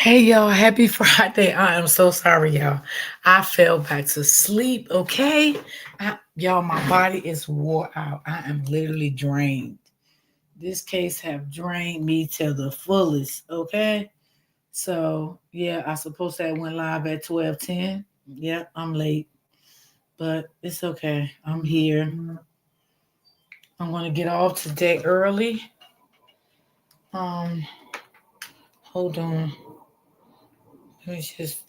Hey y'all, happy Friday. I am so sorry, y'all. I fell back to sleep, okay? Y'all, my body is wore out. I am literally drained. This case have drained me to the fullest, okay? So, yeah, I suppose that went live at 12:10. Yep, I'm late, but it's okay. I'm here. I'm going to get off today early. Um, Hold on. Let me just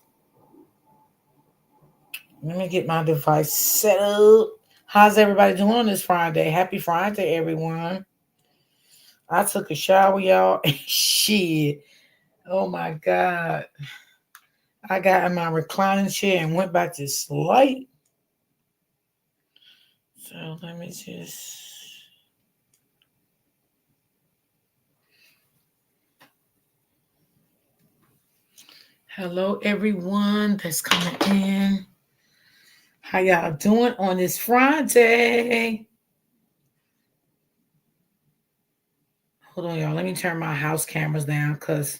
Let me get my device set up. How's everybody doing this Friday? Happy Friday, everyone. I took a shower, y'all. And shit. Oh my God. I got in my reclining chair and went back to sleep. So let me just. Hello, everyone that's coming in. How y'all doing on this Friday? Hold on, y'all. Let me turn my house cameras down because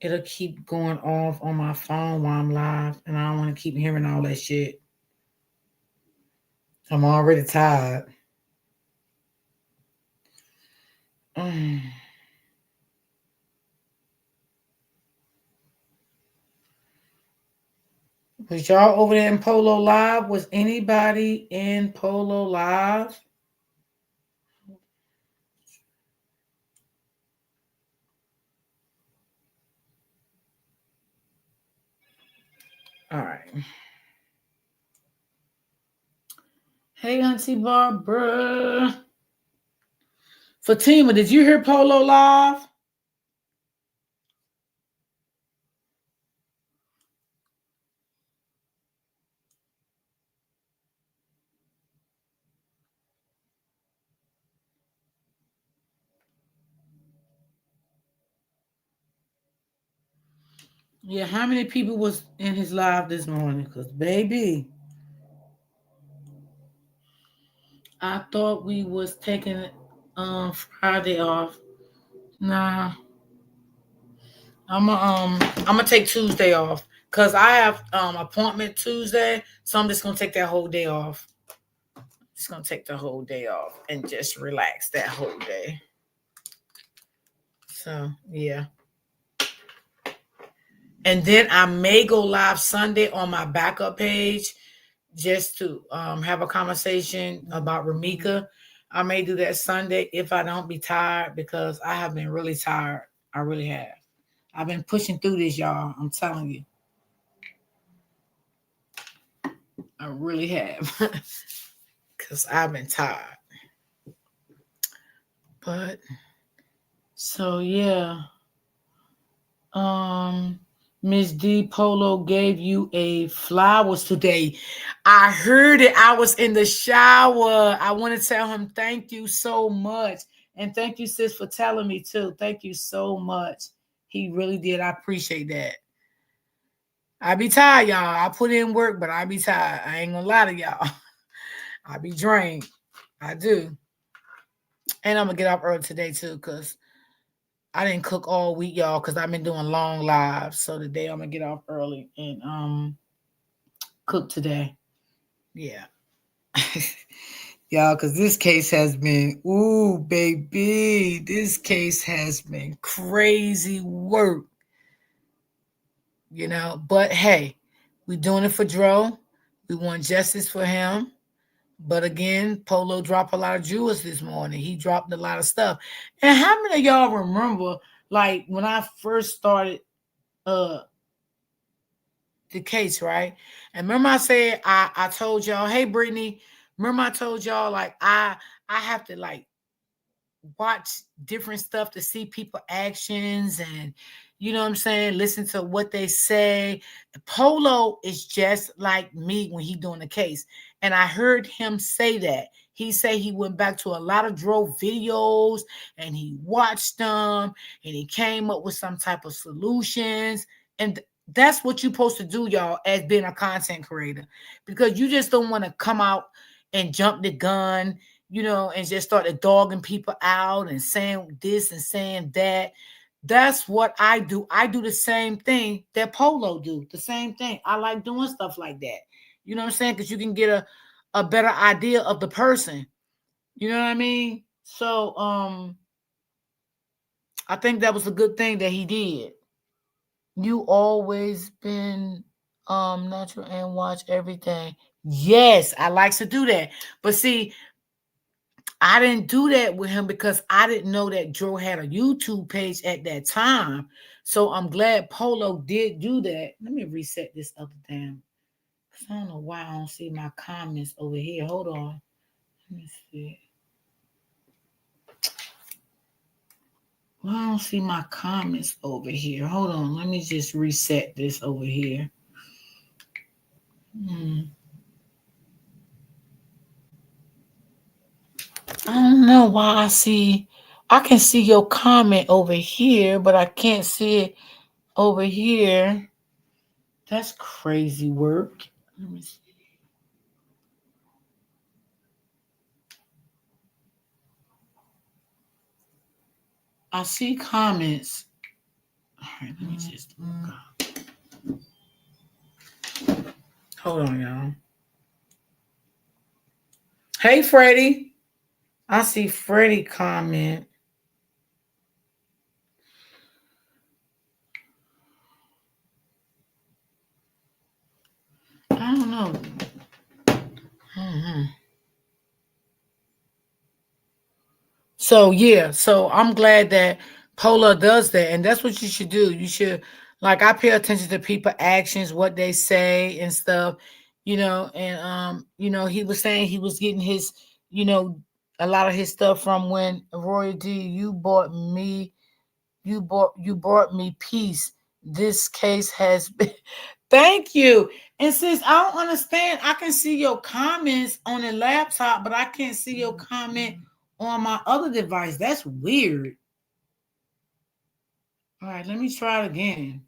it'll keep going off on my phone while I'm live, and I don't want to keep hearing all that shit. I'm already tired. Mm. Was y'all over there in Polo Live? Was anybody in Polo Live? All right. Hey, Auntie Barbara. Fatima, did you hear Polo Live? Yeah, how many people was in his live this morning? Because, baby, I thought we was taking Friday off. Nah, I'm gonna take Tuesday off because I have appointment Tuesday, so I'm just gonna take that whole day off. Just gonna take the whole day off and just relax that whole day. So yeah, and then I may go live Sunday on my backup page just to have a conversation about Ramika. I may do that Sunday if I don't be tired because I have been really tired. I really have. I've been pushing through this, y'all. I'm telling you, I really have because I've been tired. But so yeah, um, Miss D Polo gave you a flowers today. I heard it. I was in the shower. I want to tell him thank you so much. And thank you, sis, for telling me too. Thank you so much. He really did. I appreciate that. I be tired, y'all. I put in work, but I be tired. I ain't gonna lie to y'all. I be drained. I do. And I'm gonna get up early today too, because I didn't cook all week, y'all, because I've been doing long lives. So today I'm gonna get off early and cook today. Yeah. Y'all, because this case has been, ooh, baby, this case has been crazy work, But hey, we doing it for Dro. We want justice for him. But again, Polo dropped a lot of jewels this morning. He dropped a lot of stuff. And how many of y'all remember, like, when I first started uh the case, right? And remember I said I told y'all, hey Brittany, remember I told y'all like I have to like watch different stuff to see people actions and you know what I'm saying, listen to what they say. Polo is just like me when he doing the case. And I heard him say that. He said he went back to a lot of Drow videos and he watched them and he came up with some type of solutions. And that's what you're supposed to do, y'all, as being a content creator. Because you just don't want to come out and jump the gun, and just started dogging people out and saying this and saying that. That's what I do. I do the same thing that Polo do. The same thing. I like doing stuff like that. You know what I'm saying? Because you can get a better idea of the person. You know what I mean? So I think that was a good thing that he did. You always been natural and watch everything. Yes, I like to do that. But see, I didn't do that with him because I didn't know that Joe had a YouTube page at that time. So I'm glad Polo did do that. Let me reset this other damn. I don't know why I don't see my comments over here. Hold on. Let me see. Well, I don't see my comments over here. Hold on. Let me just reset this over here. I don't know why I can see your comment over here, but I can't see it over here. That's crazy work. Let me see. I see comments. All right, let me just look up. Hold on, y'all. Hey, Freddie. I see Freddie comment. I don't know. Mm-hmm. So yeah, so I'm glad that Pola does that, and that's what you should do. You should like I pay attention to people actions, what they say and stuff, and he was saying he was getting his, you know, a lot of his stuff from when Roy D, you brought me peace. This case has been thank you. And since I don't understand, I can see your comments on the laptop, but I can't see your comment on my other device. That's weird. All right, let me try it again.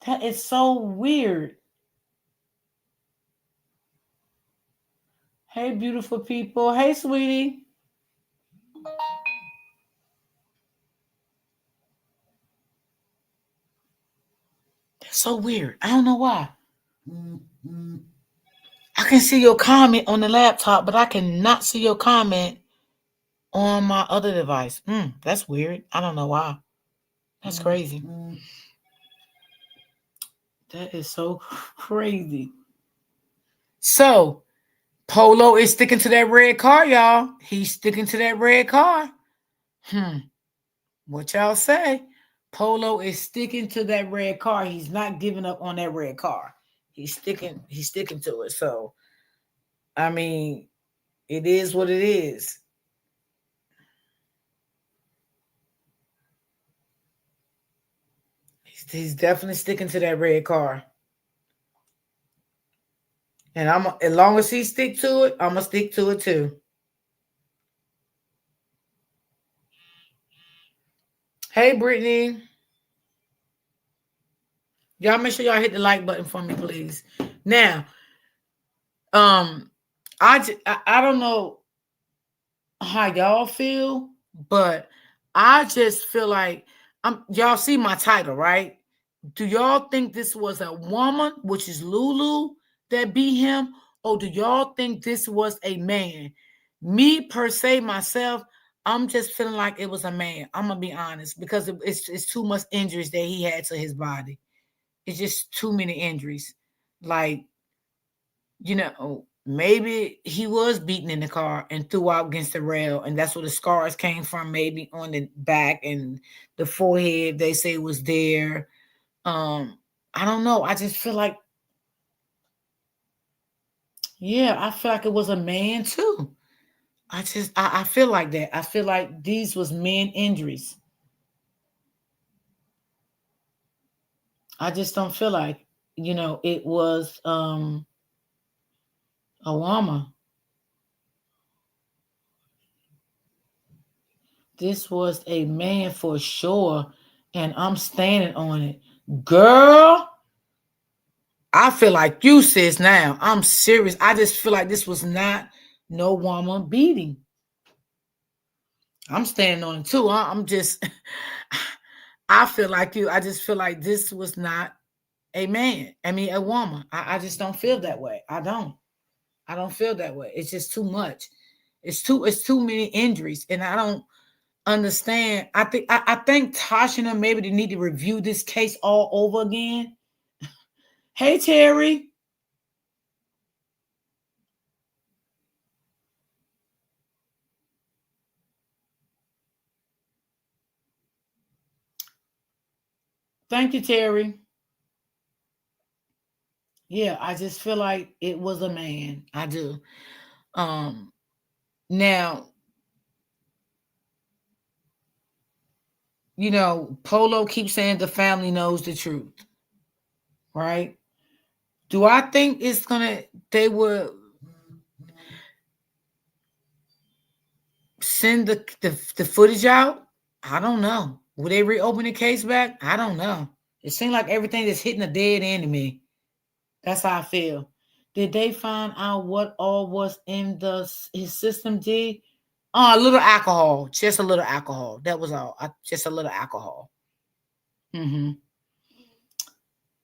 That is so weird. Hey, beautiful people. Hey, sweetie. That's so weird. I don't know why. I can see your comment on the laptop, but I cannot see your comment on my other device. That's weird. I don't know why. That's crazy. That is so crazy. So, Polo is sticking to that red car, y'all. He's sticking to that red car. What y'all say? Polo is sticking to that red car. He's not giving up on that red car. He's sticking to it. So, I mean, it is what it is. He's definitely sticking to that red car. And I'm as long as he stick to it, I'm gonna stick to it too. Hey, Brittany. Y'all make sure y'all hit the like button for me, please. Now, um, I don't know how y'all feel, but I just feel like y'all see my title, right? Do y'all think this was a woman, which is Lulu, that beat him, or do y'all think this was a man? Me per se, myself, I'm just feeling like it was a man. I'm gonna be honest because it's too much injuries that he had to his body. It's just too many injuries. Like, maybe he was beaten in the car and threw out against the rail, and that's where the scars came from, maybe on the back and the forehead, they say was there. I don't know. I just feel like, yeah, I feel like it was a man too. I feel like that. I feel like these was men injuries. I just don't feel like, it was a woman. This was a man for sure, and I'm standing on it. Girl, I feel like you sis now. I'm serious. I just feel like this was not no woman beating. I'm standing on it too. I'm just, I feel like you. I just feel like this was not a man. I mean, a woman. I just don't feel that way. I don't. I don't feel that way. It's just too much. It's too many injuries, and I don't understand. I think Tasha and them maybe they need to review this case all over again. Hey Terry. Thank you, Terry. Yeah, I just feel like it was a man. I do. Um Now, Polo keeps saying the family knows the truth, right? Do I think they will send the footage out? I don't know. Will they reopen the case back? I don't know. It seems like everything is hitting a dead end to me. That's how I feel. Did they find out what all was in his system? D? A little alcohol, just a little alcohol. That was all. Just a little alcohol. Mm-hmm.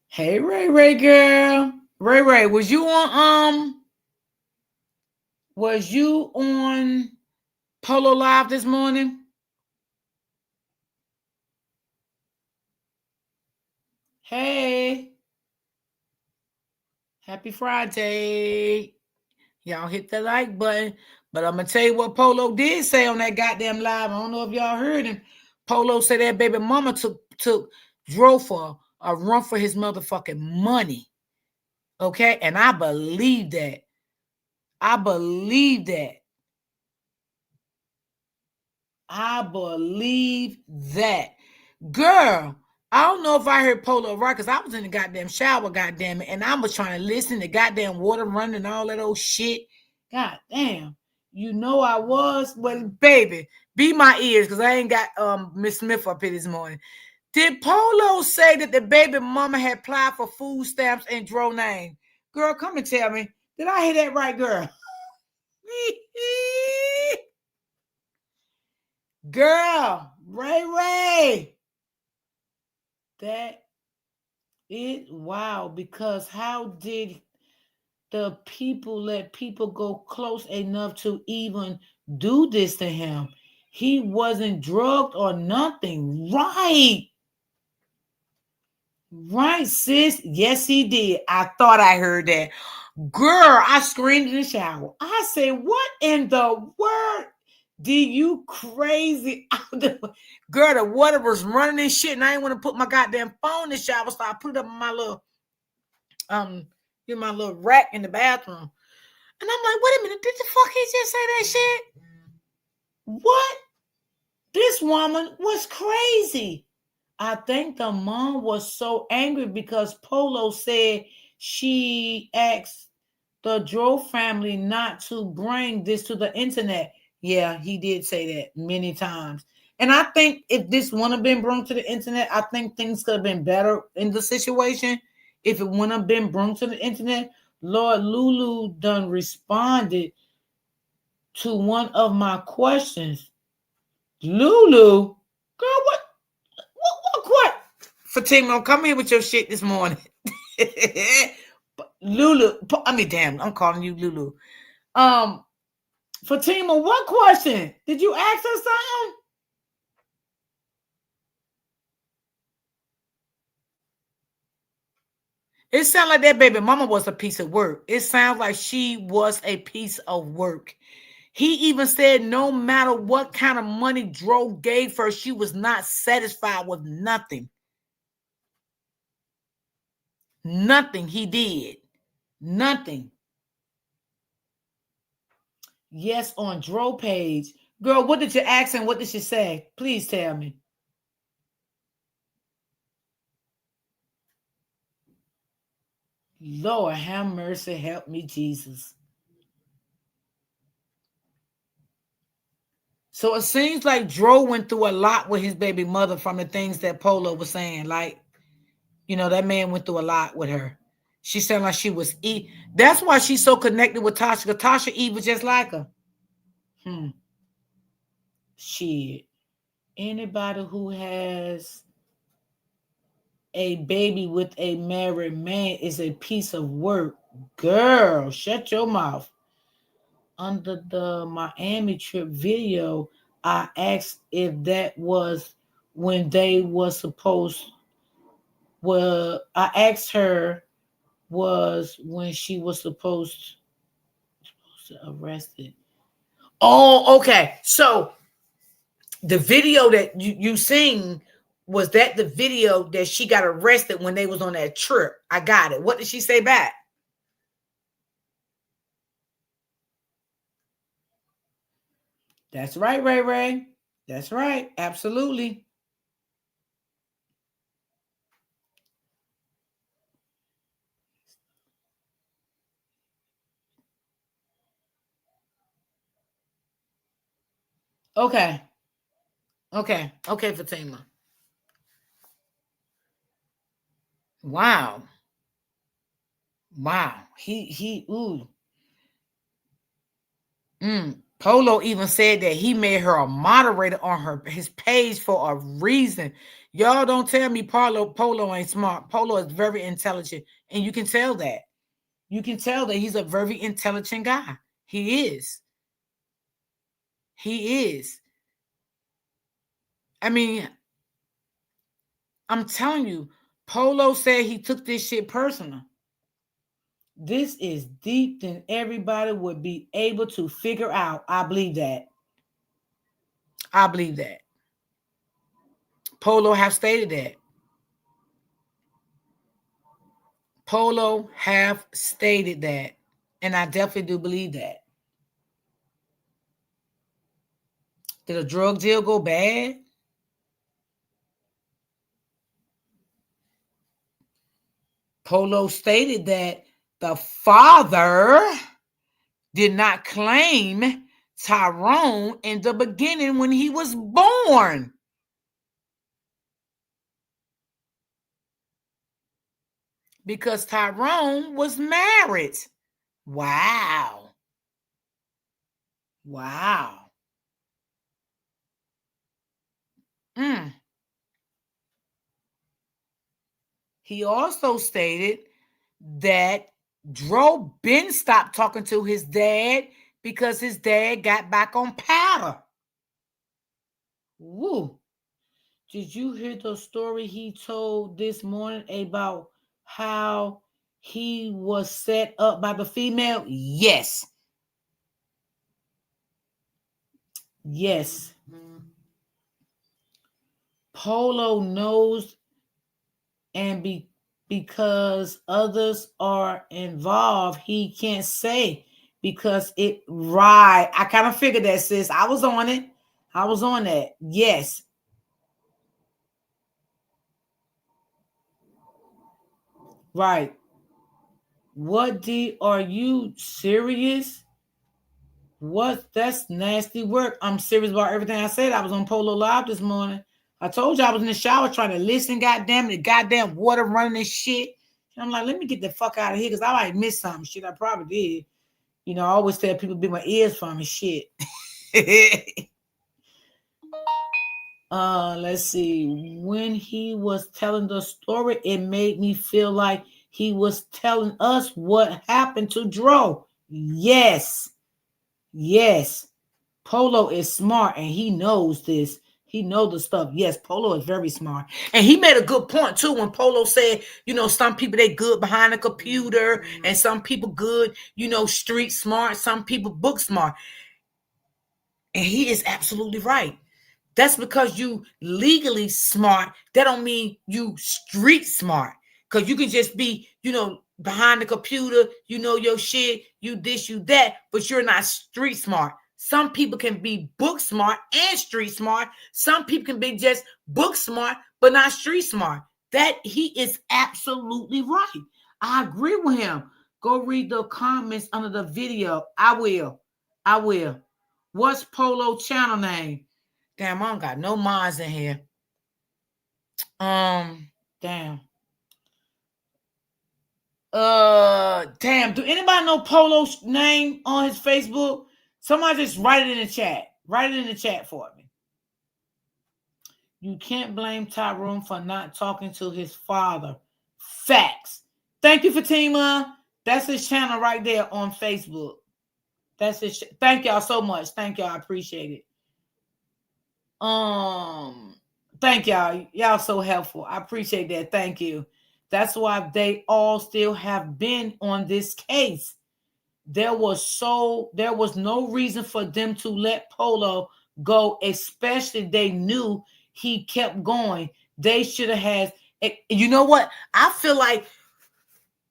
Hey Ray Ray girl. Ray Ray, was you on Polo Live this morning? Hey, happy Friday. Y'all hit the like button. But I'm gonna tell you what Polo did say on that goddamn live. I don't know if y'all heard him. Polo said that baby mama drove for a run for his motherfucking money. Okay, and I believe that. I believe that. I believe that. Girl, I don't know if I heard Polo right because I was in the goddamn shower, goddamn it, and I was trying to listen to goddamn water running and all that old shit. God damn. You know I was. Well, baby, be my ears because I ain't got Miss Smith up here this morning. Did Polo say that the baby mama had applied for food stamps and Dro name? Girl, come and tell me. Did I hear that right, girl? Girl, Ray Ray. That it wow, because how did the people let people go close enough to even do this to him? He wasn't drugged or nothing. Right. Right, sis. Yes, he did. I thought I heard that. Girl, I screamed in the shower. I said, what in the world? Did you crazy? Girl, the water was running and shit, and I didn't want to put my goddamn phone in the shower, so I put it up in my little my little rack in the bathroom. And I'm like, wait a minute, did the fuck he just say that shit? What? This woman was crazy. I think the mom was so angry because Polo said she asked the Drow family not to bring this to the internet. Yeah, he did say that many times. And I think if this wouldn't have been brought to the internet, I think things could have been better in the situation. If it wouldn't have been brought to the internet, Lord Lulu done responded to one of my questions. Lulu, girl, what? Fatima, come here with your shit this morning. Lulu, I mean, damn, I'm calling you Lulu. Fatima, what question? Did you ask her something? It sounds like that baby mama was a piece of work. It sounds like she was a piece of work. He even said no matter what kind of money Dro gave her, she was not satisfied with nothing. Nothing he did. Nothing. Yes, on Dro page. Girl, what did you ask and what did she say? Please tell me. Lord, have mercy, help me, Jesus. So it seems like Dro went through a lot with his baby mother from the things that Polo was saying. Like, that man went through a lot with her. She sounded like she was That's why she's so connected with Tasha. Tasha Eve was just like her. Shit. Anybody who has a baby with a married man is a piece of work. Girl, shut your mouth. Under the Miami trip video, I asked if that was when they were supposed. Well, I asked her was when she was supposed to arrested. Oh, okay. So the video that you seen, was that the video that she got arrested when they was on that trip? I got it. What did she say back? That's right, Ray Ray. That's right. Absolutely. Okay. Okay. Okay, Fatima. Wow. Wow. Ooh. Polo even said that he made her a moderator on his page for a reason. Y'all don't tell me Polo ain't smart. Polo is very intelligent, and you can tell that. You can tell that he's a very intelligent guy. He is. He is. I mean, I'm telling you, Polo said he took this shit personal. This is deep than everybody would be able to figure out. I believe that. I believe that. Polo have stated that. Polo have stated that. And I definitely do believe that. Did a drug deal go bad? Polo stated that the father did not claim Tyrone in the beginning when he was born. Because Tyrone was married. Wow. Wow. He also stated that Drow Ben stopped talking to his dad because his dad got back on powder. Woo. Did you hear the story he told this morning about how he was set up by the female? Yes. Yes. Polo knows, and because others are involved, he can't say because it right. I kind of figured that, sis. I was on it. I was on that. Yes. Right. Are you serious? What? That's nasty work. I'm serious about everything I said. I was on Polo Live this morning. I told you I was in the shower trying to listen. Goddamn it, goddamn water running and shit. And I'm like, let me get the fuck out of here because I might miss something. Shit, I probably did. You know, I always tell people be my ears for me. Shit. Let's see. When he was telling the story, it made me feel like he was telling us what happened to Drow. Yes. Yes. Polo is smart and he knows this. He knows the stuff. Yes, Polo is very smart. And he made a good point too when Polo said, you know, some people they good behind a computer and some people good, you know, street smart, some people book smart. And he is absolutely right. That's because you legally smart. That don't mean you street smart. Because you can just be, you know, behind the computer, you know your shit, you this, you that, but you're not street smart. Some people can be book smart and street smart. Some people can be just book smart, but not street smart. That he is absolutely right. I agree with him. Go read the comments under the video. I will. I will. What's Polo channel name? Damn, I don't got no minds in here. Damn. Damn. Do anybody know Polo's name on his Facebook? Somebody just write it in the chat. Write it in the chat for me. You can't blame Tyrone for not talking to his father. Facts. Thank you, Fatima. That's his channel right there on Facebook. That's his. Thank y'all so much. Thank y'all. I appreciate it. Thank y'all. Y'all so helpful. I appreciate that. Thank you. That's why they all still have been on this case. There was no reason for them to let Polo go, especially they knew he kept going. They should have had, you know what? I feel like,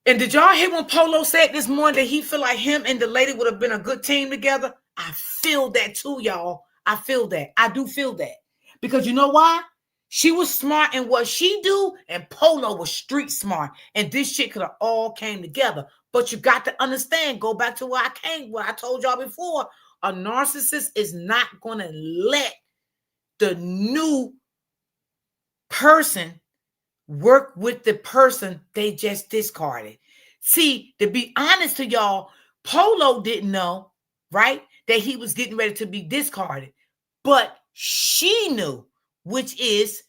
and did y'all hear when Polo said this morning that he feel like him and the lady would have been a good team together? I feel that too, y'all. I feel that. I do feel that. Because you know why? She was smart in what she do, and Polo was street smart. And this shit could have all came together. But you got to understand, go back to what I told y'all before. A narcissist is not going to let the new person work with the person they just discarded. See, to be honest to y'all, Polo didn't know, right, that he was getting ready to be discarded. But she knew, which is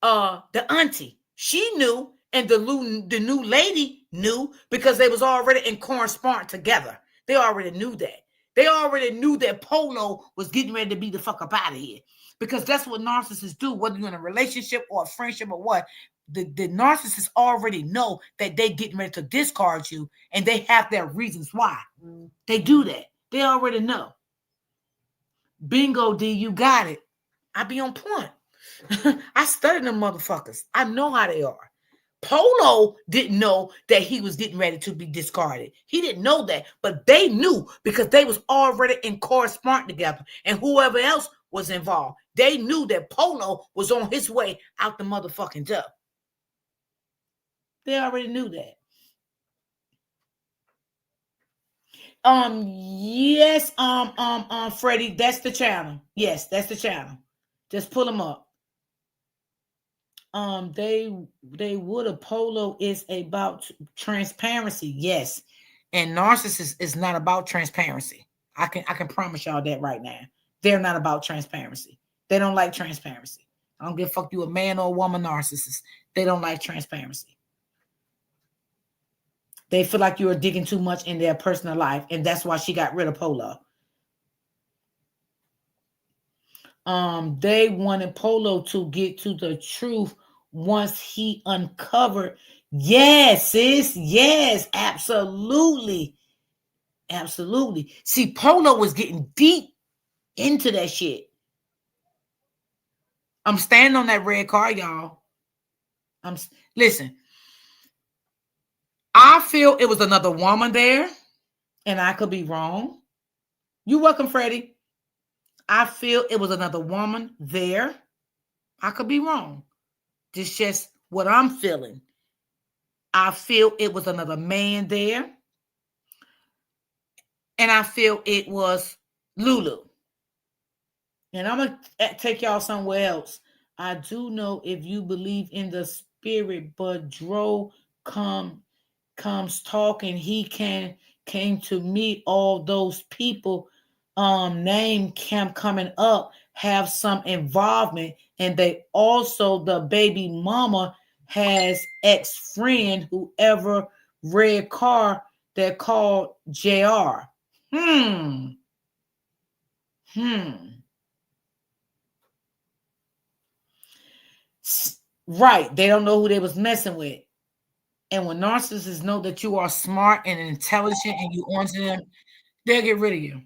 the auntie. She knew, and the new lady knew, because they was already in correspondence together. They already knew that. They already knew that Polo was getting ready to be the fuck up out of here. Because that's what narcissists do, whether you're in a relationship or a friendship or what. The narcissists already know that they getting ready to discard you, and they have their reasons why. They do that. They already know. Bingo, D, you got it. I be on point. I studied them motherfuckers. I know how they are. Polo didn't know that he was getting ready to be discarded. He didn't know that, but they knew because they was already in correspondence together, and whoever else was involved, they knew that Polo was on his way out the motherfucking door. They already knew that. Yes, Freddie, that's the channel. Yes, that's the channel. Just pull them up. They would have. Polo is about transparency. Yes. And narcissist is not about transparency. I can promise y'all that right now. They're not about transparency. They don't like transparency. I don't give a fuck you a man or a woman narcissist. They don't like transparency. They feel like you are digging too much in their personal life, and that's why she got rid of Polo. They wanted Polo to get to the truth once he uncovered. Yes, sis. Yes, absolutely. Absolutely. See, Polo was getting deep into that shit. I'm standing on that red car, y'all. Listen. I feel it was another woman there, and I could be wrong. You're welcome, Freddie. I feel it was another woman there. I could be wrong. This is just what I'm feeling. I feel it was another man there. And I feel it was Lulu. And I'm going to take y'all somewhere else. I do know if you believe in the spirit, but Drow comes talking. He came to meet all those people. Name camp coming up have some involvement, and they also, the baby mama has ex-friend whoever red car that called JR. Right. They don't know who they was messing with. And when narcissists know that you are smart and intelligent and you onto them, they'll get rid of you.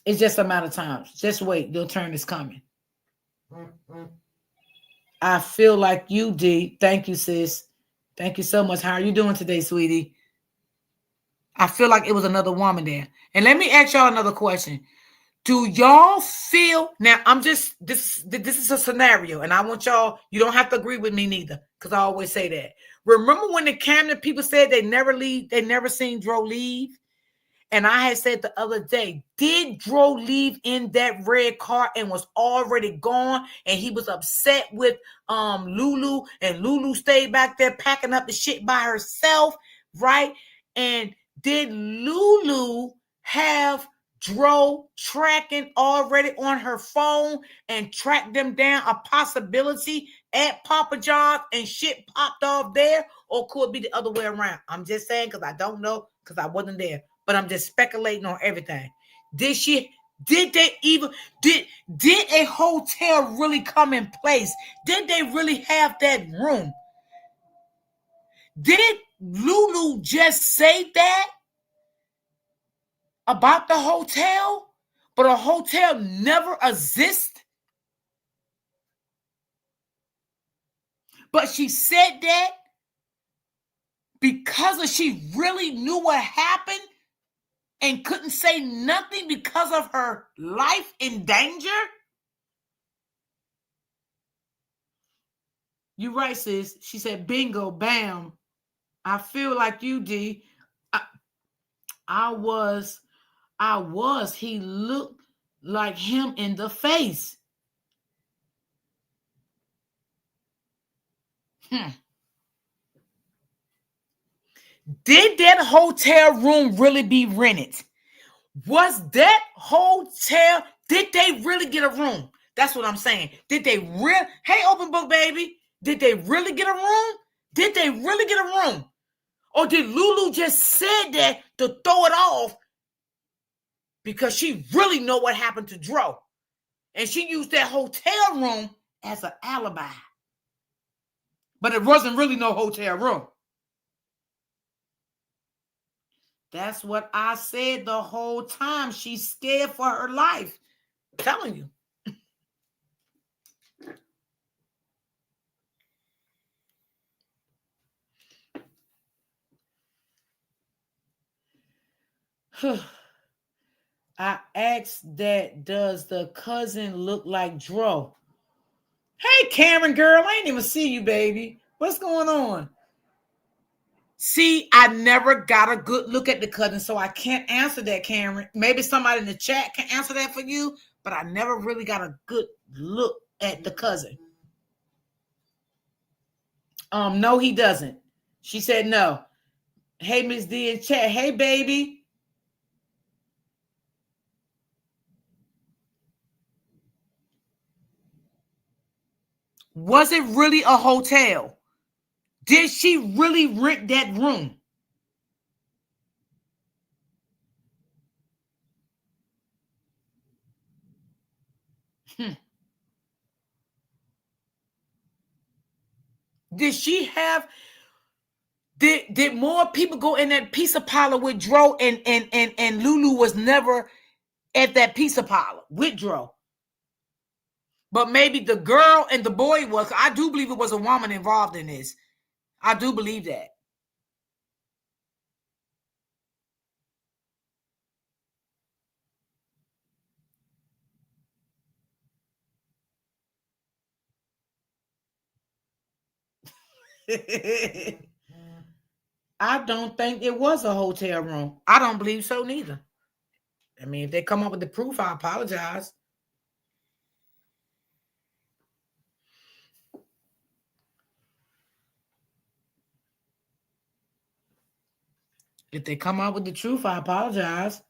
It's just a matter of time. Just wait. Your turn is coming. I feel like you, D. Thank you, sis. Thank you so much. How are you doing today, sweetie? I feel like it was another woman there. And let me ask y'all another question. Do y'all feel, now I'm just, this is a scenario, and I want y'all, you don't have to agree with me neither, because I always say that. Remember when the Camden people said they never seen Drow leave? And I had said the other day, did Drow leave in that red car and was already gone? And he was upset with Lulu, and Lulu stayed back there packing up the shit by herself, right? And did Lulu have Drow tracking already on her phone and tracked them down a possibility at Papa John's and shit popped off there? Or could it be the other way around? I'm just saying because I don't know because I wasn't there. But I'm just speculating on everything. Did a hotel really come in place? Did they really have that room? Did Lulu just say that about the hotel, but a hotel never exists? But she said that because she really knew what happened and couldn't say nothing because of her life in danger? You right, sis. She said, bingo, bam. I feel like you, D. I was. He looked like him in the face. Did that hotel room really be rented? Was that hotel, did they really get a room? That's what I'm saying. Did they really, hey, open book, baby. Did they really get a room? Did they really get a room? Or did Lulu just said that to throw it off because she really know what happened to Drow? And she used that hotel room as an alibi. But it wasn't really no hotel room. That's what I said the whole time. She's scared for her life. I'm telling you. I asked that, does the cousin look like Drow? Hey, Karen, girl, I ain't even see you, baby. What's going on? See, I never got a good look at the cousin, so I can't answer that, Karen. Maybe somebody in the chat can answer that for you, but I never really got a good look at the cousin. No, he doesn't. She said no. Hey, Miss D in chat. Hey, baby. Was it really a hotel? Did she really rent that room? Did she have? Did more people go in that pizza parlor with Drow and Lulu was never at that pizza parlor with Drow? But maybe the girl and the boy was. I do believe it was a woman involved in this. I do believe that. I don't think it was a hotel room. I don't believe so neither. I mean, if they come up with the proof, I apologize. If they come out with the truth, I apologize.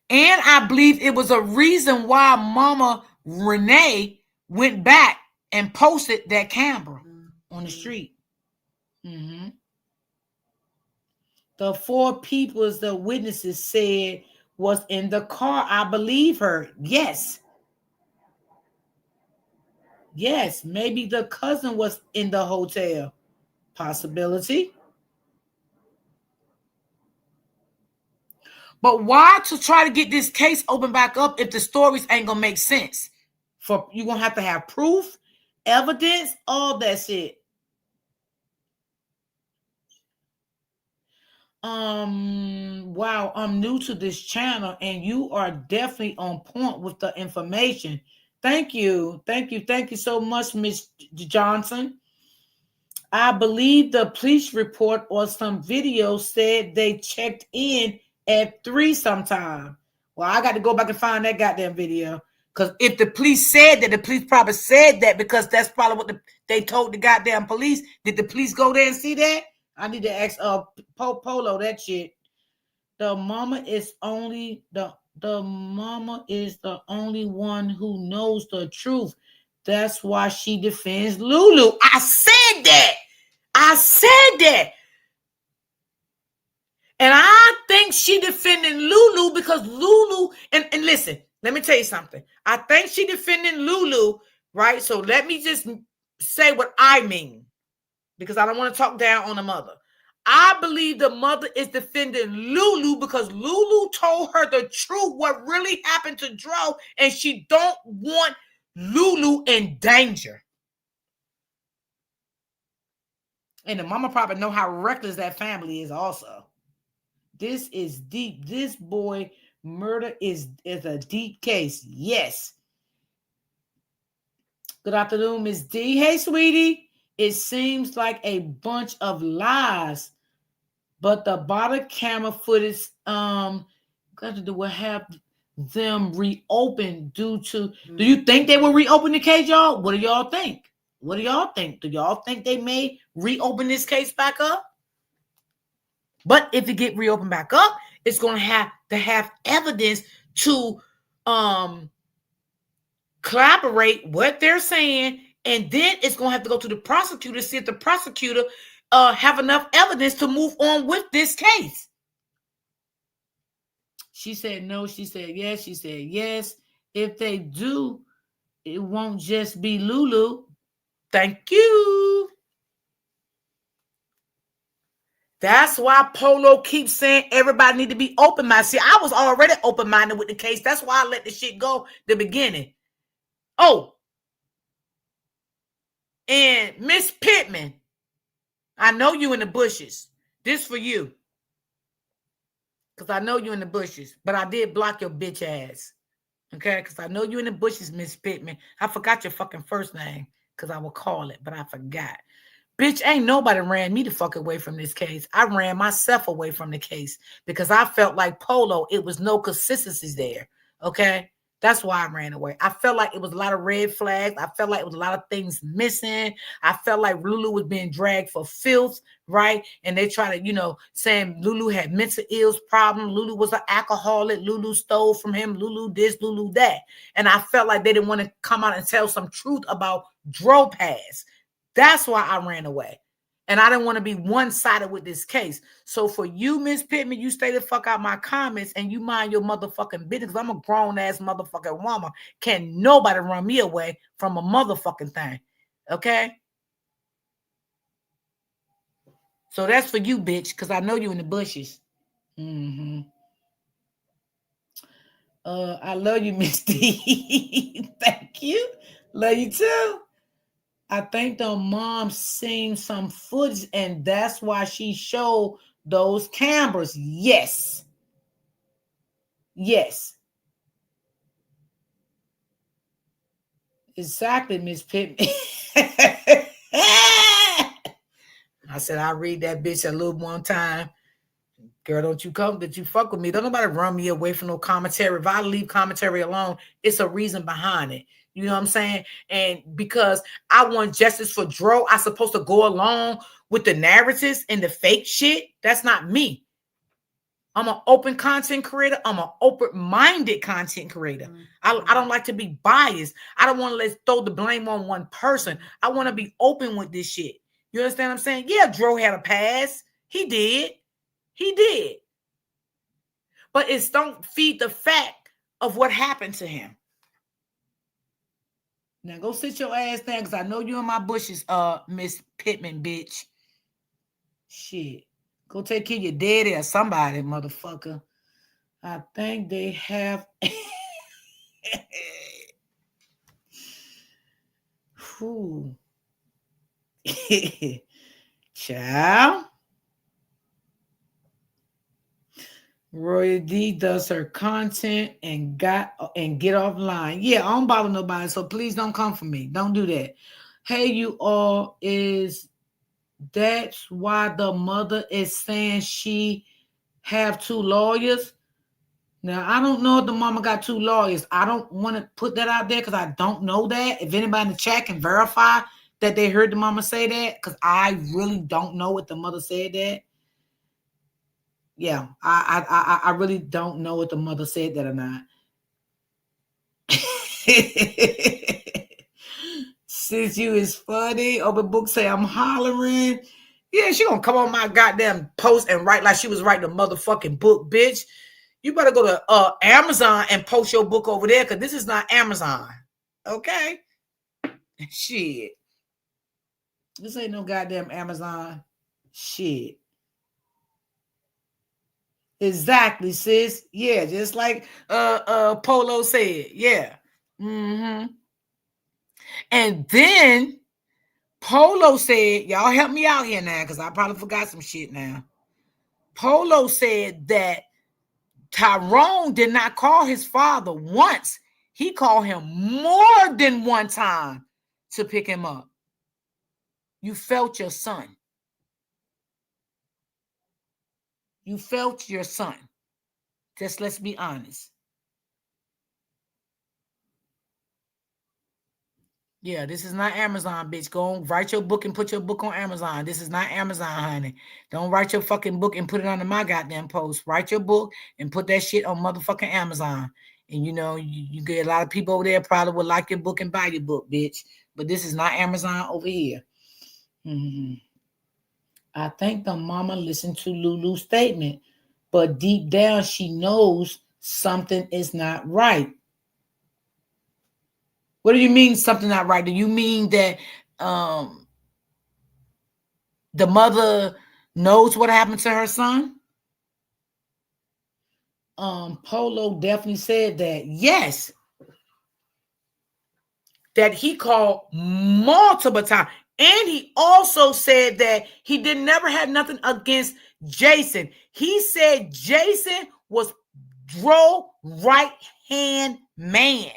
And I believe it was a reason why Mama Renee went back and posted that camera on the street. Mm-hmm. The 4 people the witnesses said was in the car. I believe her. Yes. Yes. Maybe the cousin was in the hotel. Possibility. But why to try to get this case open back up if the stories ain't gonna make sense? You're gonna have to have proof, evidence, all that shit. Wow, I'm new to this channel and you are definitely on point with the information. Thank you so much, Miss Johnson. I believe the police report or some video said they checked in at 3 sometime. Well, I got to go back and find that goddamn video. Because if the police said that, the police probably said that because that's probably what they told the goddamn police. Did the police go there and see that? I need to ask Polo that shit. The mama is the only one who knows the truth. That's why she defends Lulu. I said that. I said that. And I think she defending Lulu because Lulu, and listen, let me tell you something. I think she defending Lulu, right? So let me just say what I mean, because I don't want to talk down on the mother. I believe the mother is defending Lulu because Lulu told her the truth, what really happened to Drow, and she don't want Lulu in danger. And the mama probably know how reckless that family is also. This is deep. This boy murder is a deep case. Yes. Good afternoon, Miss D. Hey, sweetie. It seems like a bunch of lies, but the body camera footage will have them reopened due to. Do you think they will reopen the case, y'all? What do y'all think? What do y'all think? Do y'all think they may reopen this case back up? But if it get reopened back up, it's going to have evidence to collaborate what they're saying, and then it's going to have to go to the prosecutor, see if the prosecutor have enough evidence to move on with this case. She said no. She said yes. She said yes. If they do, it won't just be Lulu. Thank you. That's why Polo keeps saying everybody need to be open-minded. See, I was already open-minded with the case. That's why I let the shit go the beginning. Oh, and Miss Pittman, I know you in the bushes. This for you. Because I know you in the bushes. But I did block your bitch ass. Okay? Because I know you in the bushes, Miss Pittman. I forgot your fucking first name. Because I will call it, but I forgot. Bitch, ain't nobody ran me the fuck away from this case. I ran myself away from the case because I felt like Polo, it was no consistencies there. Okay? That's why I ran away. I felt like it was a lot of red flags. I felt like it was a lot of things missing. I felt like Lulu was being dragged for filth, right? And they try to, saying Lulu had mental ills problem. Lulu was an alcoholic. Lulu stole from him. Lulu this, Lulu that. And I felt like they didn't want to come out and tell some truth about Drow past. That's why I ran away. And I didn't want to be one-sided with this case. So for you, Miss Pittman, you stay the fuck out my comments and you mind your motherfucking business. I'm a grown-ass motherfucking woman. Can't nobody run me away from a motherfucking thing. Okay? So that's for you, bitch, because I know you in the bushes. Mm-hmm. I love you, Miss D. Thank you. Love you too. I think the mom seen some footage and that's why she showed those cameras. Yes. Yes. Exactly, Miss Pittman. I said, I'll read that bitch a little one time. Girl, don't you come that you fuck with me. Don't nobody run me away from no commentary. If I leave commentary alone, it's a reason behind it. You know what I'm saying? And because I want justice for Drow, I'm supposed to go along with the narratives and the fake shit. That's not me. I'm an open content creator. I'm an open-minded content creator. I don't like to be biased. I don't want to throw the blame on one person. I want to be open with this shit. You understand what I'm saying? Yeah, Drow had a past. He did. He did. But it's don't feed the fact of what happened to him. Now go sit your ass down because I know you in my bushes, Miss Pittman, bitch. Shit. Go take care of your daddy or somebody, motherfucker. I think they have. Whew. Child. Roy D does her content and get offline. Yeah, I don't bother nobody, so please don't come for me. Don't do that. Hey, you all, that's why the mother is saying she have two lawyers. Now, I don't know if the mama got two lawyers. I don't want to put that out there because I don't know that. If anybody in the chat can verify that they heard the mama say that, because I really don't know if the mother said that. Yeah, I really don't know if the mother said that or not. Since you is funny, open book say I'm hollering. Yeah, she gonna come on my goddamn post and write like she was writing a motherfucking book, bitch. You better go to Amazon and post your book over there, because this is not Amazon. Okay? Shit. This ain't no goddamn Amazon. Shit. Exactly, sis. Yeah, just like Polo said. Yeah. Mm-hmm. And then Polo said, y'all help me out here now, because I probably forgot some shit now. Polo said that Tyrone did not call his father once. He called him more than one time to pick him up. You felt your son. You felt your son. Just let's be honest. Yeah, this is not Amazon, bitch. Go on, write your book and put your book on Amazon. This is not Amazon, honey. Don't write your fucking book and put it under my goddamn post. Write your book and put that shit on motherfucking Amazon. And you get a lot of people over there probably would like your book and buy your book, bitch. But this is not Amazon over here. Mm-hmm. I think the mama listened to Lulu's statement, but deep down she knows something is not right. What do you mean something not right? Do you mean that the mother knows what happened to her son? Polo definitely said that. Yes. That he called multiple times. And he also said that he never had nothing against Jason. He said Jason was Drow right-hand man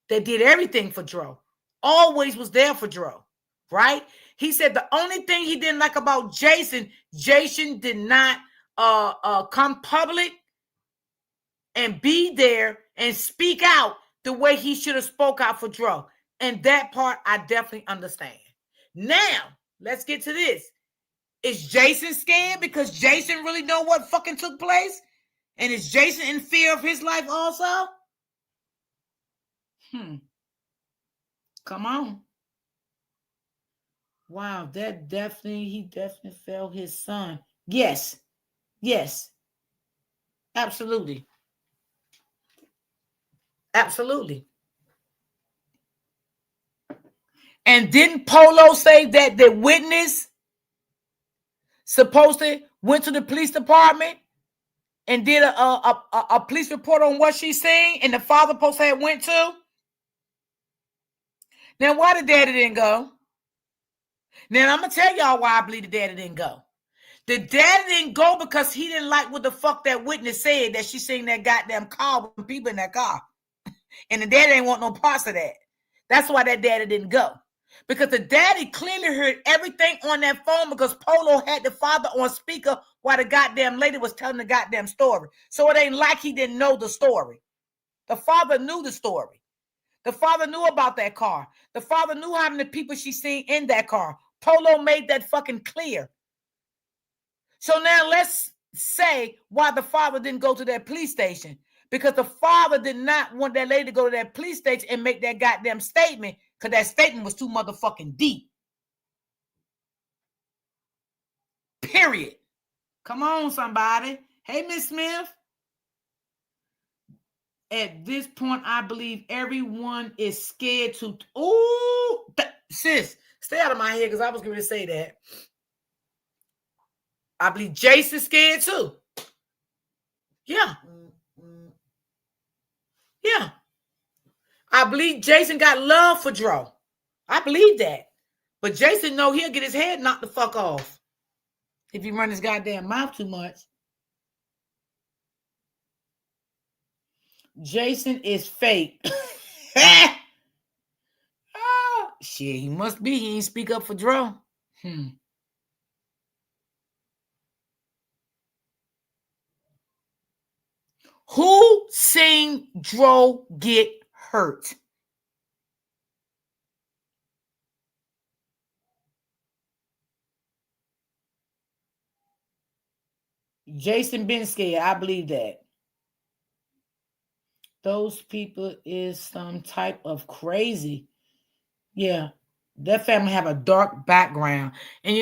that did everything for Drow. Always was there for Drow, right? He said the only thing he didn't like about Jason did not come public and be there and speak out the way he should have spoke out for Drow. And that part I definitely understand. Now, let's get to this. Is Jason scared because Jason really know what fucking took place? And is Jason in fear of his life also? Come on. Wow, he definitely felt his son. Yes. Yes. Absolutely. Absolutely. And didn't Polo say that the witness supposedly went to the police department and did a police report on what she's saying, and the father supposed to have went to? Now, why the daddy didn't go? Now, I'm going to tell y'all why I believe the daddy didn't go. The daddy didn't go because he didn't like what the fuck that witness said, that she seen that goddamn car with people in that car. And the daddy didn't want no parts of that. That's why that daddy didn't go. Because the daddy clearly heard everything on that phone, because Polo had the father on speaker while the goddamn lady was telling the goddamn story. So it ain't like he didn't know the story. The father knew the story. The father knew about that car. The father knew how many people she seen in that car. Polo made that fucking clear. So now let's say why the father didn't go to that police station. Because the father did not want that lady to go to that police station and make that goddamn statement, because that statement was too motherfucking deep. Period. Come on, somebody. Hey, Miss Smith. At this point, I believe everyone is scared to... Ooh, sis, stay out of my head, because I was going to say that. I believe Jason's scared too. Yeah. Yeah. I believe Jason got love for Drow. I believe that. But Jason know he'll get his head knocked the fuck off if he run his goddamn mouth too much. Jason is fake. Shit, he must be. He ain't speak up for Drow. Who seen Drow get hurt? Jason been scared. I believe that. Those people is some type of crazy. Yeah. That family have a dark background. And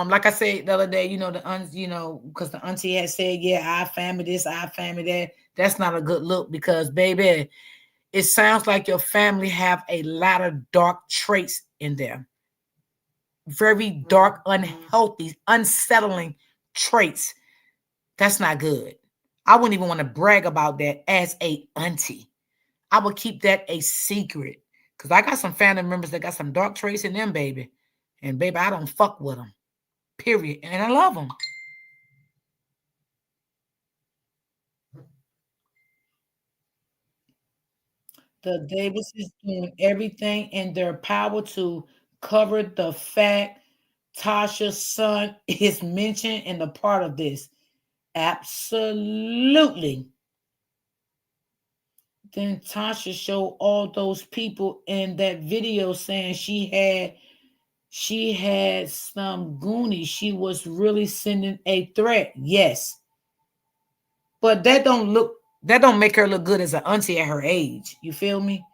like I said the other day, because the auntie had said, yeah, our family this, our family that. That's not a good look because, baby, it sounds like your family have a lot of dark traits in them. Very dark, unhealthy, unsettling traits. That's not good. I wouldn't even want to brag about that as a auntie. I would keep that a secret because I got some family members that got some dark traits in them, baby. And baby, I don't fuck with them. Period. And I love them. The Davis is doing everything in their power to cover the fact Tasha's son is mentioned in the part of this. Absolutely. Then Tasha showed all those people in that video saying she had some goonies. She was really sending a threat. Yes. But that don't make her look good as an auntie at her age. You feel me?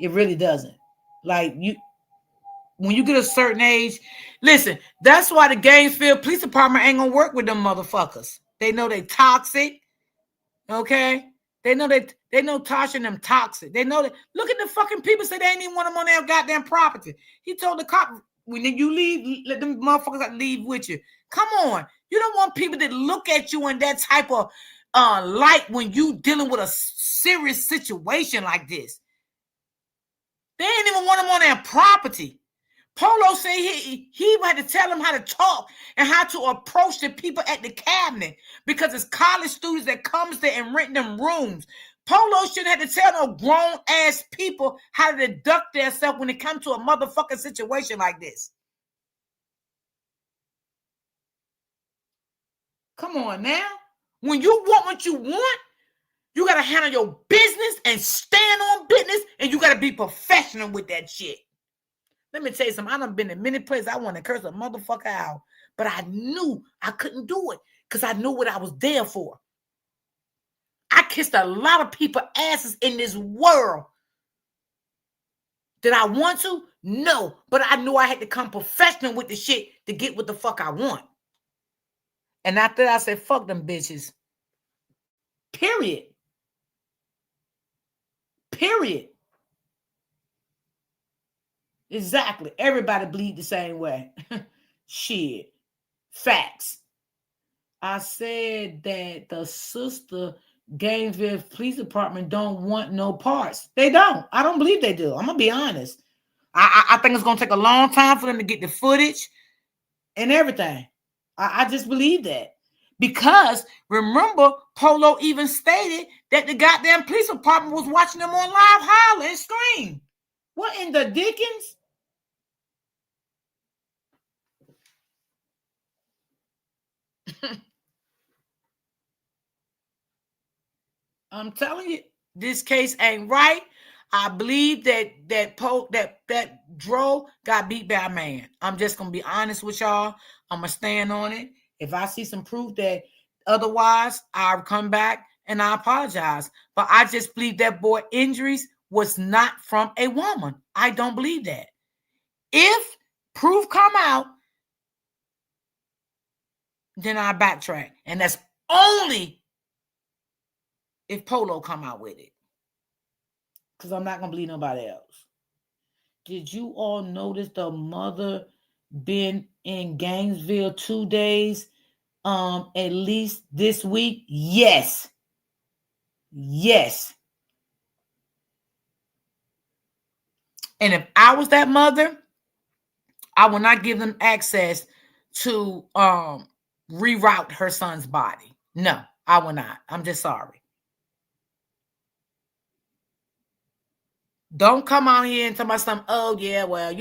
It really doesn't. Like when you get a certain age, listen, that's why the Gainesville Police Department ain't gonna work with them motherfuckers. They know they toxic. Okay? They know Tasha and them toxic. They know that. Look at the fucking people say they ain't even want them on their goddamn property. He told the cop, when you leave, let them motherfuckers leave with you. Come on. You don't want people that look at you in that type of light when you dealing with a serious situation like this. They ain't even want them on their property. Polo said he had to tell them how to talk and how to approach the people at the cabinet because it's college students that comes there and rent them rooms. Polo shouldn't have to tell no grown ass people how to deduct themselves when it comes to a motherfucking situation like this. Come on now. When you want what you want, you got to handle your business and stand on business, and you got to be professional with that shit. Let me tell you something. I done been in many places I want to curse a motherfucker out, but I knew I couldn't do it because I knew what I was there for. I kissed a lot of people asses in this world. Did I want to? No, but I knew I had to come professional with the shit to get what the fuck I want. And after that, I said, fuck them bitches. Period. Period. Exactly. Everybody bleed the same way. Shit. Facts. I said that the sister Gainesville Police Department don't want no parts. They don't. I don't believe they do. I'm going to be honest. I think it's going to take a long time for them to get the footage and everything. I just believe that. Because remember, Polo even stated that the goddamn police department was watching them on live holler and scream. What in the dickens? I'm telling you, this case ain't right. I believe that Drow got beat by a man. I'm just gonna be honest with y'all. I'm gonna stand on it. If I see some proof that otherwise, I'll come back and I apologize. But I just believe that boy injuries was not from a woman. I don't believe that. If proof come out, then I backtrack, and that's only if Polo come out with it. Because I'm not going to believe nobody else. Did you all notice the mother been in Gainesville 2 days at least this week? Yes. Yes. And if I was that mother, I would not give them access to reroute her son's body. No, I will not. I'm just sorry. Don't come out here and tell me something. Oh, yeah, well,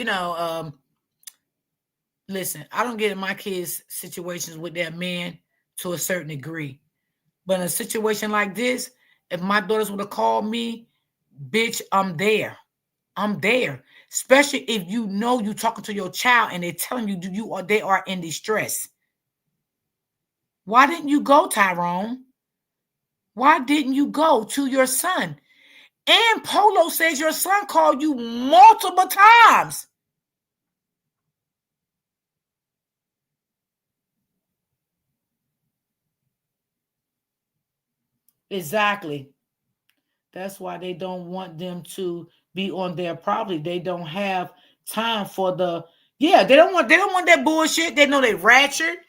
listen, I don't get in my kids' situations with their men to a certain degree. But in a situation like this, if my daughters would have called me, bitch, I'm there. I'm there. Especially if you know you're talking to your child and they're telling you they are in distress. Why didn't you go, Tyrone? Why didn't you go to your son? And Polo says your son called you multiple times. Exactly. That's why they don't want them to be on their property. They don't have time for they don't want that bullshit. They know they ratchet,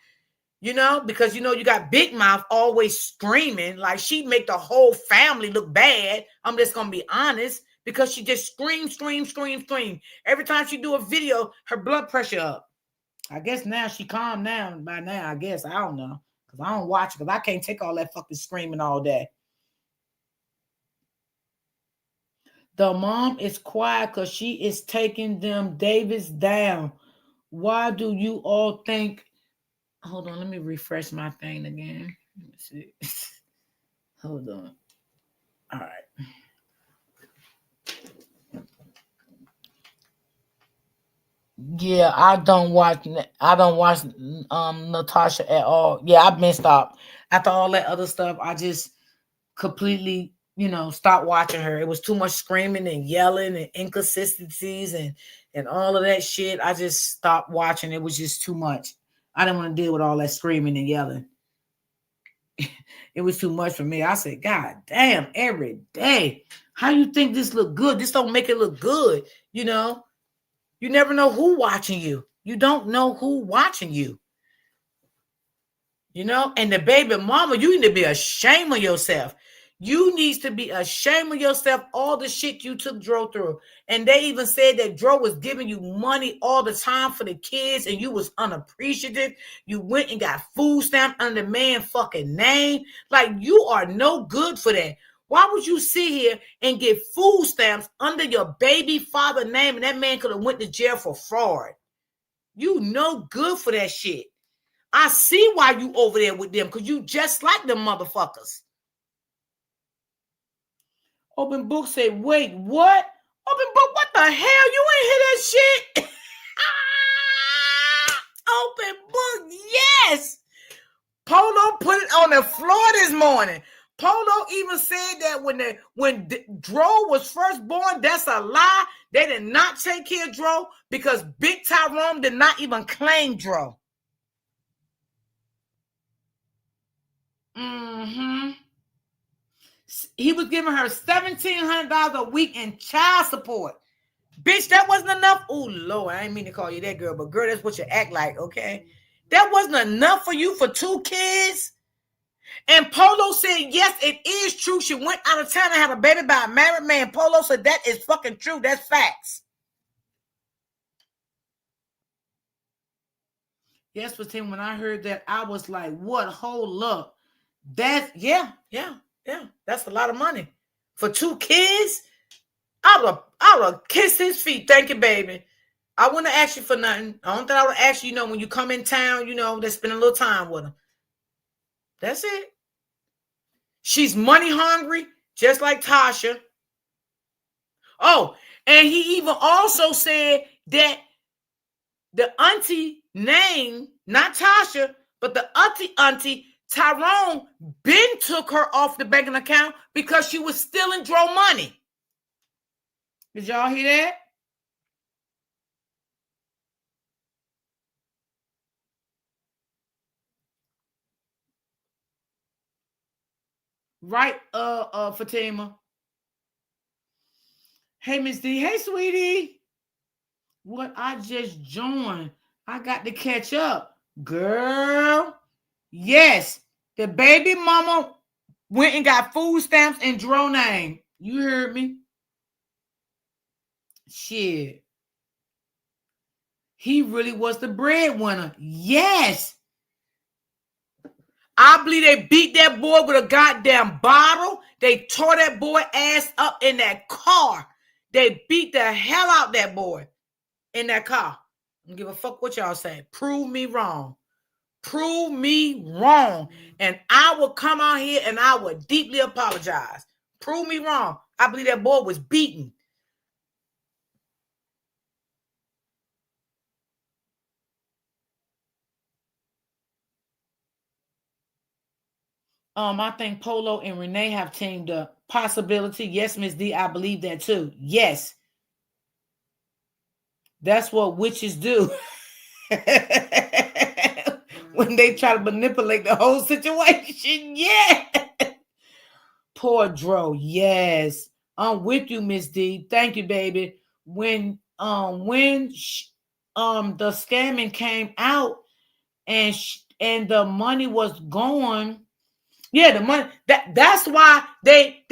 because you got Big Mouth always screaming like she make the whole family look bad. I'm just gonna be honest, because she just scream. Every time she do a video, her blood pressure up. I guess now she calmed down by now. I guess, I don't know, because I don't watch it, because I can't take all that fucking screaming all day. The mom is quiet because she is taking them Davis down. Why do you all think? Hold on, let me refresh my thing again. Let me see. Hold on. All right. Yeah, I don't watch Natasha at all. Yeah, I've been stopped. After all that other stuff, I just completely, stopped watching her. It was too much screaming and yelling and inconsistencies and all of that shit. I just stopped watching. It was just too much. I didn't want to deal with all that screaming and yelling. It was too much for me. I said, God damn, every day. How you think this look good? This don't make it look good. You never know who watching you. You don't know who watching you. And the baby mama, you need to be ashamed of yourself. You need to be ashamed of yourself, all the shit you took Dro through. And they even said that Dro was giving you money all the time for the kids and you was unappreciative. You went and got food stamp under the man's fucking name. Like, you are no good for that. Why would you sit here and get food stamps under your baby father name and that man could have went to jail for fraud? You no good for that shit. I see why you over there with them, because you just like them motherfuckers. Open Book say, wait, what? Open Book, what the hell? You ain't hear that shit? Open Book, yes. Polo put it on the floor this morning. Polo even said that when Dro was first born, that's a lie. They did not take care of Dro because Big Tyrone did not even claim Dro. He was giving her $1,700 a week in child support. Bitch, that wasn't enough. Oh, Lord, I didn't mean to call you that, girl, but girl, that's what you act like, okay? That wasn't enough for you for 2 kids? And Polo said, yes, it is true. She went out of town and had a baby by a married man. Polo said that is fucking true. That's facts. Yes, but then when I heard that, I was like, what? Hold up. That's, yeah. That's a lot of money. For 2 kids? I would kiss his feet. Thank you, baby. I wouldn't ask you for nothing. I don't think I would ask you, when you come in town, they spend a little time with him. That's it. She's money hungry, just like Tasha. Oh, and he even also said that the auntie name, not Tasha, but the auntie Tyrone, Ben took her off the banking account because she was stealing Dro money. Did y'all hear that? Right, Fatima. Hey, Miss D. Hey, sweetie. What? I just joined. I got to catch up. Girl. Yes. The baby mama went and got food stamps and Dro name. You heard me? Shit. He really was the breadwinner. Yes. I believe they beat that boy with a goddamn bottle. They tore that boy ass up in that car. They beat the hell out that boy in that car. I don't give a fuck what y'all say. Prove me wrong. Prove me wrong. And I will come out here and I will deeply apologize. Prove me wrong. I believe that boy was beaten. I think Polo and Renee have teamed up. Possibility. Yes, Miss D, I believe that too. Yes. That's what witches do. When they try to manipulate the whole situation. Yeah. Poor Dro. Yes. I'm with you, Miss D. Thank you, baby. When the scamming came out and the money was gone. Yeah, the money that's why they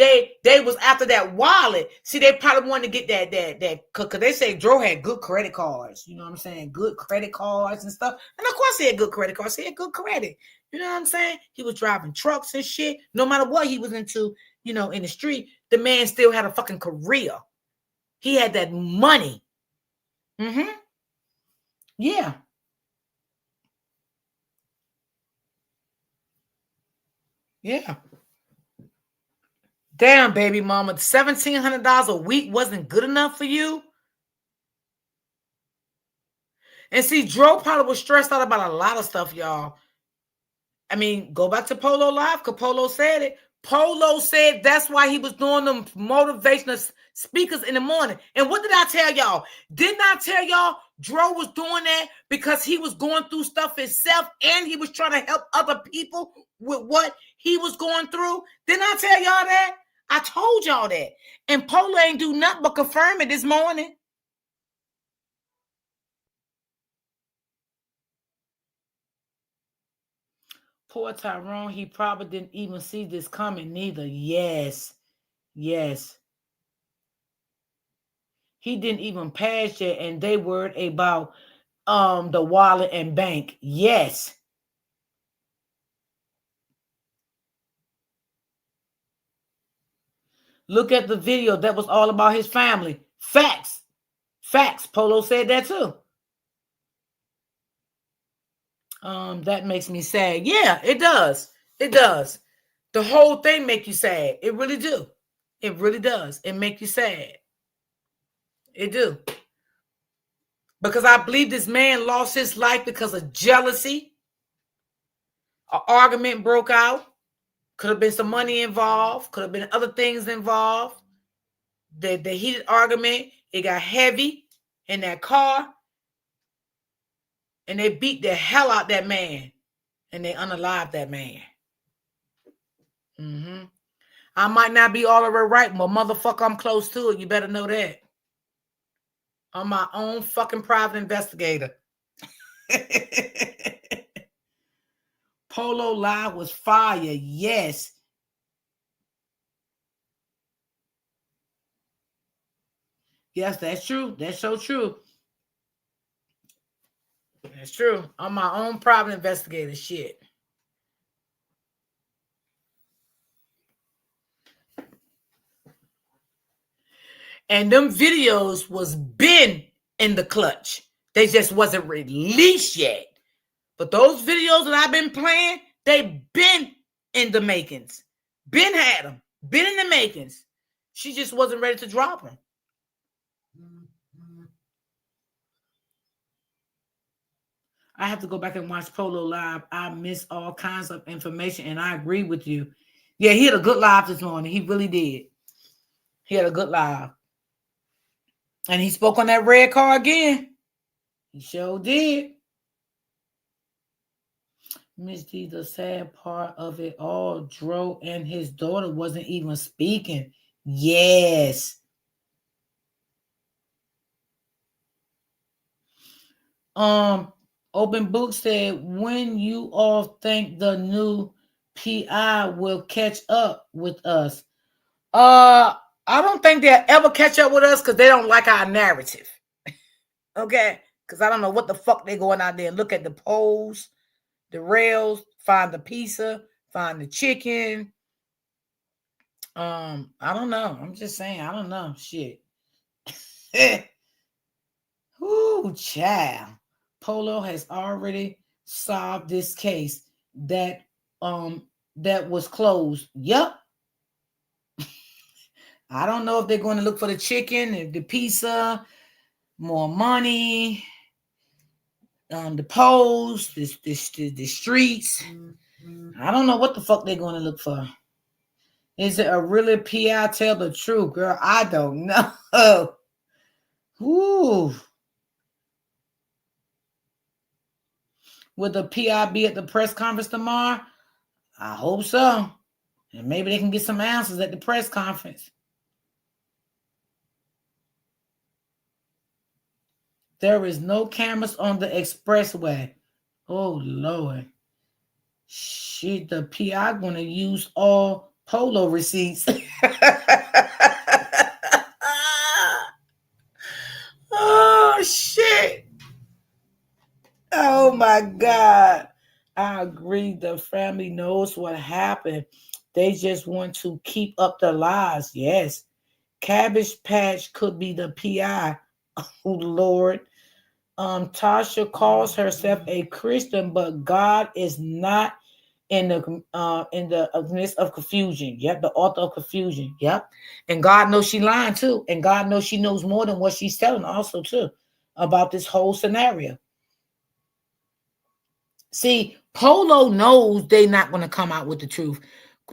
was after that wallet. See, they probably wanted to get that because they say Dro had good credit cards. You know what I'm saying? Good credit cards and stuff. And of course he had good credit cards. He had good credit. You know what I'm saying? He was driving trucks and shit. No matter what he was into, you know, in the street, the man still had a fucking career. He had that money. Mm-hmm. Yeah. Yeah. Damn, baby mama, $1,700 a week wasn't good enough for you. And see, Dro probably was stressed out about a lot of stuff, y'all. I mean, go back to Polo Live, because Polo said it. Polo said that's why he was doing them motivational speakers in the morning. And what did I tell y'all? Didn't I tell y'all Dro was doing that because he was going through stuff himself and he was trying to help other people with what he was going through? Didn't I tell y'all that? I told y'all that. And Polo ain't do nothing but confirm it this morning. Poor Tyrone, he probably didn't even see this coming neither. Yes. Yes. He didn't even pass yet, and they worried about the wallet and bank. Yes. Look at the video. That was all about his family. Facts. Facts. Polo said that too. That makes me sad. Yeah, it does. It does. The whole thing make you sad. It really do. It really does. It make you sad. It do. Because I believe this man lost his life because of jealousy. An argument broke out. Could have been some money involved. Could have been other things involved. The heated argument, it got heavy in that car. And they beat the hell out that man. And they unalived that man. Mm-hmm. I might not be all the way right, but motherfucker, I'm close to it. You better know that. I'm my own fucking private investigator. Polo Live was fire. Yes. Yes, that's true. That's so true. That's true. I'm my own private investigator. Shit. And them videos was been in the clutch. They just wasn't released yet. But those videos that I've been playing, they been in the makings. Been had them. Been in the makings. She just wasn't ready to drop them. I have to go back and watch Polo Live. I miss all kinds of information, and I agree with you. Yeah, he had a good live this morning. He really did. He had a good live. And he spoke on that red car again. He sure did. Miss D, the sad part of it all, Dro and his daughter wasn't even speaking. Yes. Open Book said, when you all think the new PI will catch up with us? I don't think they'll ever catch up with us because they don't like our narrative. Okay? Because I don't know what the fuck they going out there and look at the poles, the rails, find the pizza, find the chicken. I don't know. I'm just saying, I don't know. Shit. Ooh, child. Polo has already solved this case that was closed. Yep. I don't know if they're going to look for the chicken, the pizza, more money, the poles, the streets. I don't know what the fuck they're going to look for. Is it a really PI? Tell the truth, girl. I don't know. Ooh. Will the PI be at the press conference tomorrow? I hope so. And maybe they can get some answers at the press conference. There is no cameras on the expressway. Oh, Lord. Shit, the PI going to use all Polo receipts. Oh, shit. Oh, my God. I agree. The family knows what happened. They just want to keep up the lies. Yes. Cabbage Patch could be the PI. Oh, Lord. Tasha calls herself a Christian, but God is not in the midst of confusion. Yep, the author of confusion. Yep, and God knows she lying too, and God knows she knows more than what she's telling also too about this whole scenario. See, Polo knows they're not going to come out with the truth.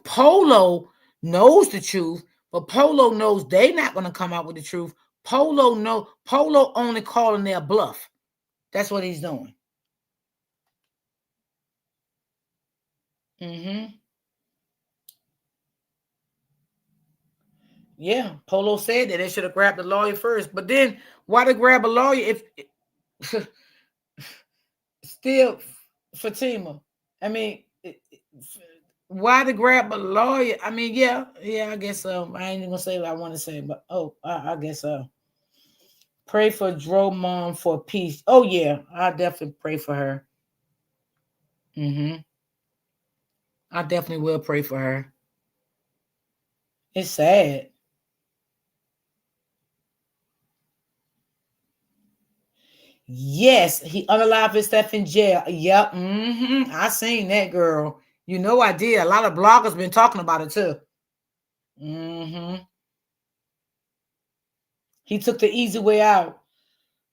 Polo knows the truth, but Polo knows they're not going to come out with the truth. Polo only calling their bluff. That's what he's doing. Yeah, Polo said that they should have grabbed the lawyer first. But then why to grab a lawyer if still Fatima? I mean, why to grab a lawyer? I mean, yeah, I guess so. I ain't even gonna say what I want to say, but I guess so. Pray for Drow mom for peace. Oh yeah, I definitely pray for her. I definitely will pray for her. It's sad. Yes, he unalived himself in jail. Yep. I seen that, girl. You know I did. A lot of bloggers been talking about it too. He took the easy way out.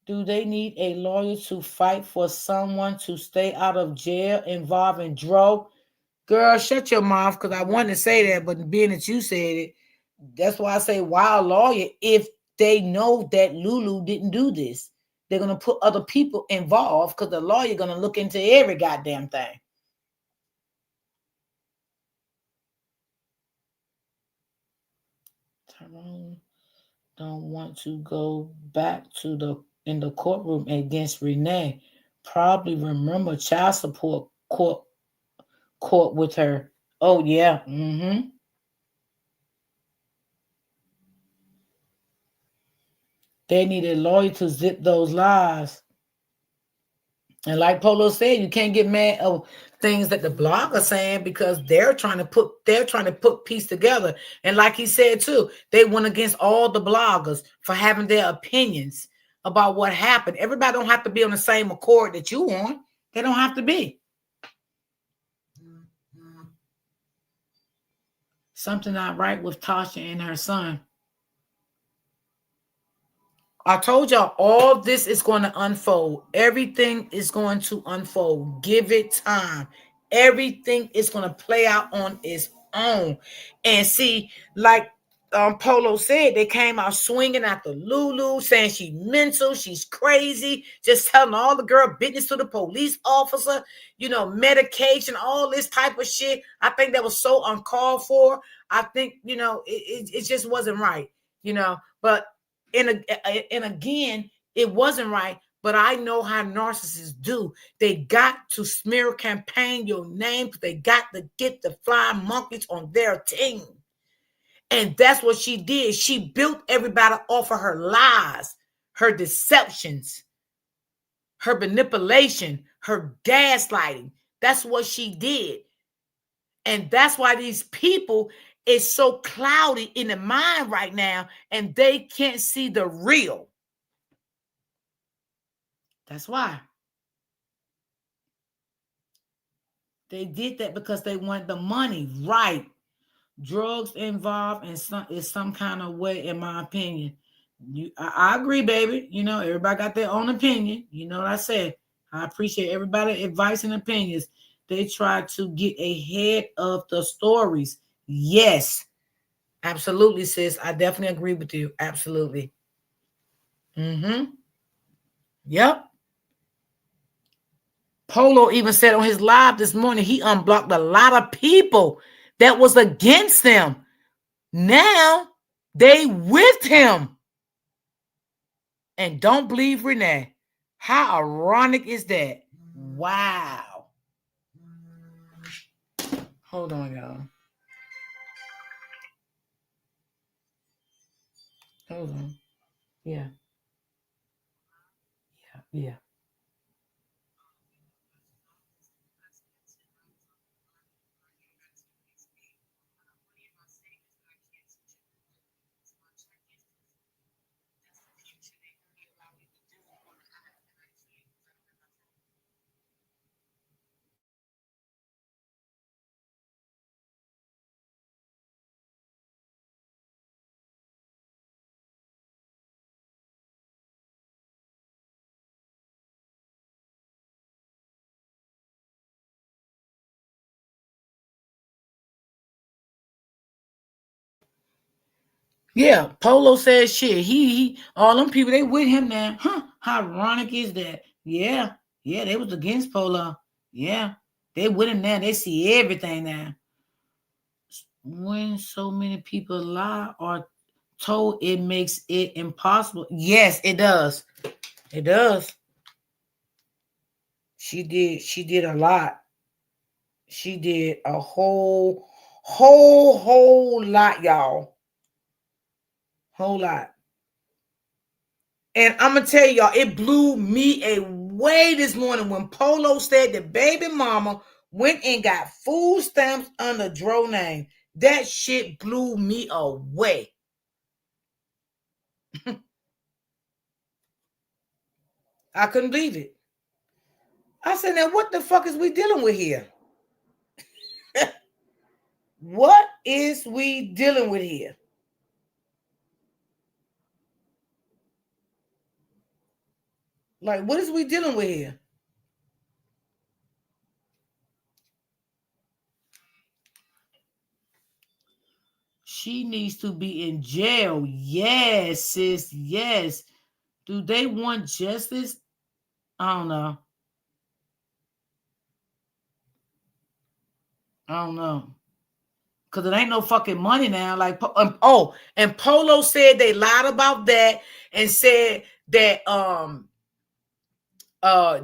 Do they need a lawyer to fight for someone to stay out of jail involving Drow? Girl, shut your mouth, because I wanted to say that, but being that you said it, that's why I say, why a lawyer if they know that Lulu didn't do this? They're going to put other people involved because the lawyer going to look into every goddamn thing. Tyrone don't want to go back to in the courtroom against Renee. Probably remember child support court with her. Oh yeah. They need a lawyer to zip those lies. And like Polo said, you can't get mad at things that the blog are saying because they're trying to put piece together. And like he said too, they went against all the bloggers for having their opinions about what happened. Everybody don't have to be on the same accord that you on. They don't have to be. Something not right with Tasha and her son. I told y'all all this is going to unfold. Everything is going to unfold. Give it time. Everything is going to play out on its own. And see, like Polo said, they came out swinging after Lulu, saying she's mental, she's crazy, just telling all the girl business to the police officer, medication, all this type of shit. I think that was so uncalled for. I think, it just wasn't right, but and again, it wasn't right, but I know how narcissists do. They got to smear campaign your name. They got to get the flying monkeys on their team. And that's what she did. She built everybody off of her lies, her deceptions, her manipulation, her gaslighting. That's what she did. And that's why these people is so cloudy in the mind right now, and they can't see the real. That's why. They did that because they want the money, right? Drugs involved in some kind of way, in my opinion. I agree, baby. Everybody got their own opinion. You know what I said. I appreciate everybody's advice and opinions. They try to get ahead of the stories. Yes, absolutely, sis. I definitely agree with you. Absolutely. Mm-hmm. Yep. Polo even said on his live this morning he unblocked a lot of people that was against them. Now they with him. And don't believe Renee. How ironic is that? Wow. Hold on, y'all. Hold on. Yeah. Yeah. Yeah, Polo says shit. He all them people they with him now. Huh? How ironic is that? Yeah, yeah, they was against Polo. Yeah, they with him now. They see everything now. When so many people lie or told, it makes it impossible. Yes, it does. It does. She did a lot. She did a whole lot, y'all. Whole lot. And I'm gonna tell y'all, it blew me away this morning when Polo said the baby mama went and got food stamps under Drow name. That shit blew me away. I couldn't believe it. I said, now what the fuck is we dealing with here? What is we dealing with here? Like, what is we dealing with here? She needs to be in jail. Yes, sis. Yes. Do they want justice? I don't know. I don't know. Because it ain't no fucking money now. Like, oh, and Polo said they lied about that and said that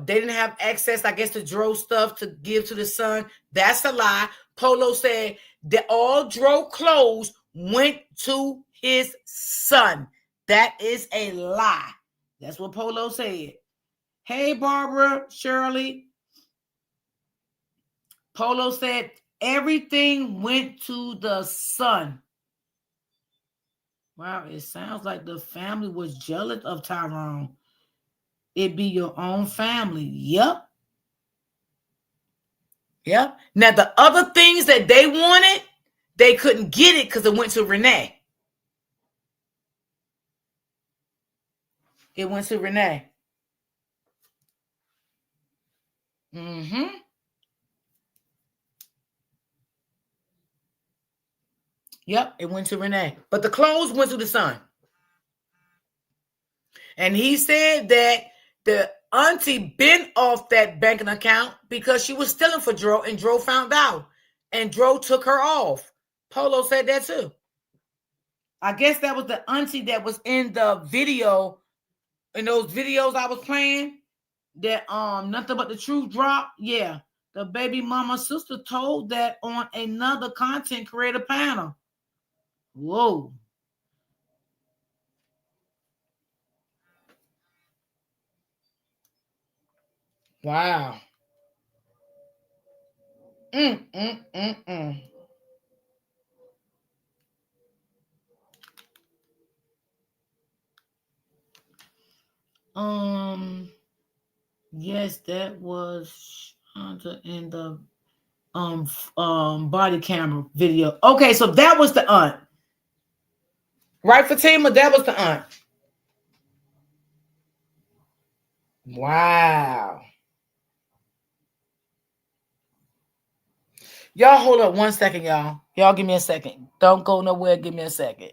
they didn't have access, I guess, to Dro stuff to give to the son. That's a lie. Polo said that all Dro clothes went to his son. That is a lie. That's what Polo said. Hey, Barbara, Shirley. Polo said everything went to the son. Wow, it sounds like the family was jealous of Tyrone. It be your own family. Yep. Yep. Now the other things that they wanted, they couldn't get it because it went to Renee. It went to Renee. Mm-hmm. Yep, it went to Renee. But the clothes went to the son. And he said that the auntie bent off that banking account because she was stealing for Dro, and Dro found out. And Dro took her off. Polo said that too. I guess that was the auntie that was in the video, in those videos I was playing, that nothing but the truth drop. Yeah. The baby mama sister told that on another content creator panel. Whoa. Wow. Mm, mm, mm, mm. Yes, that was in the body camera video. Okay, so that was the aunt. Right, Fatima? That was the aunt. Wow. Y'all hold up 1 second, y'all. Y'all give me a second. Don't go nowhere. Give me a second.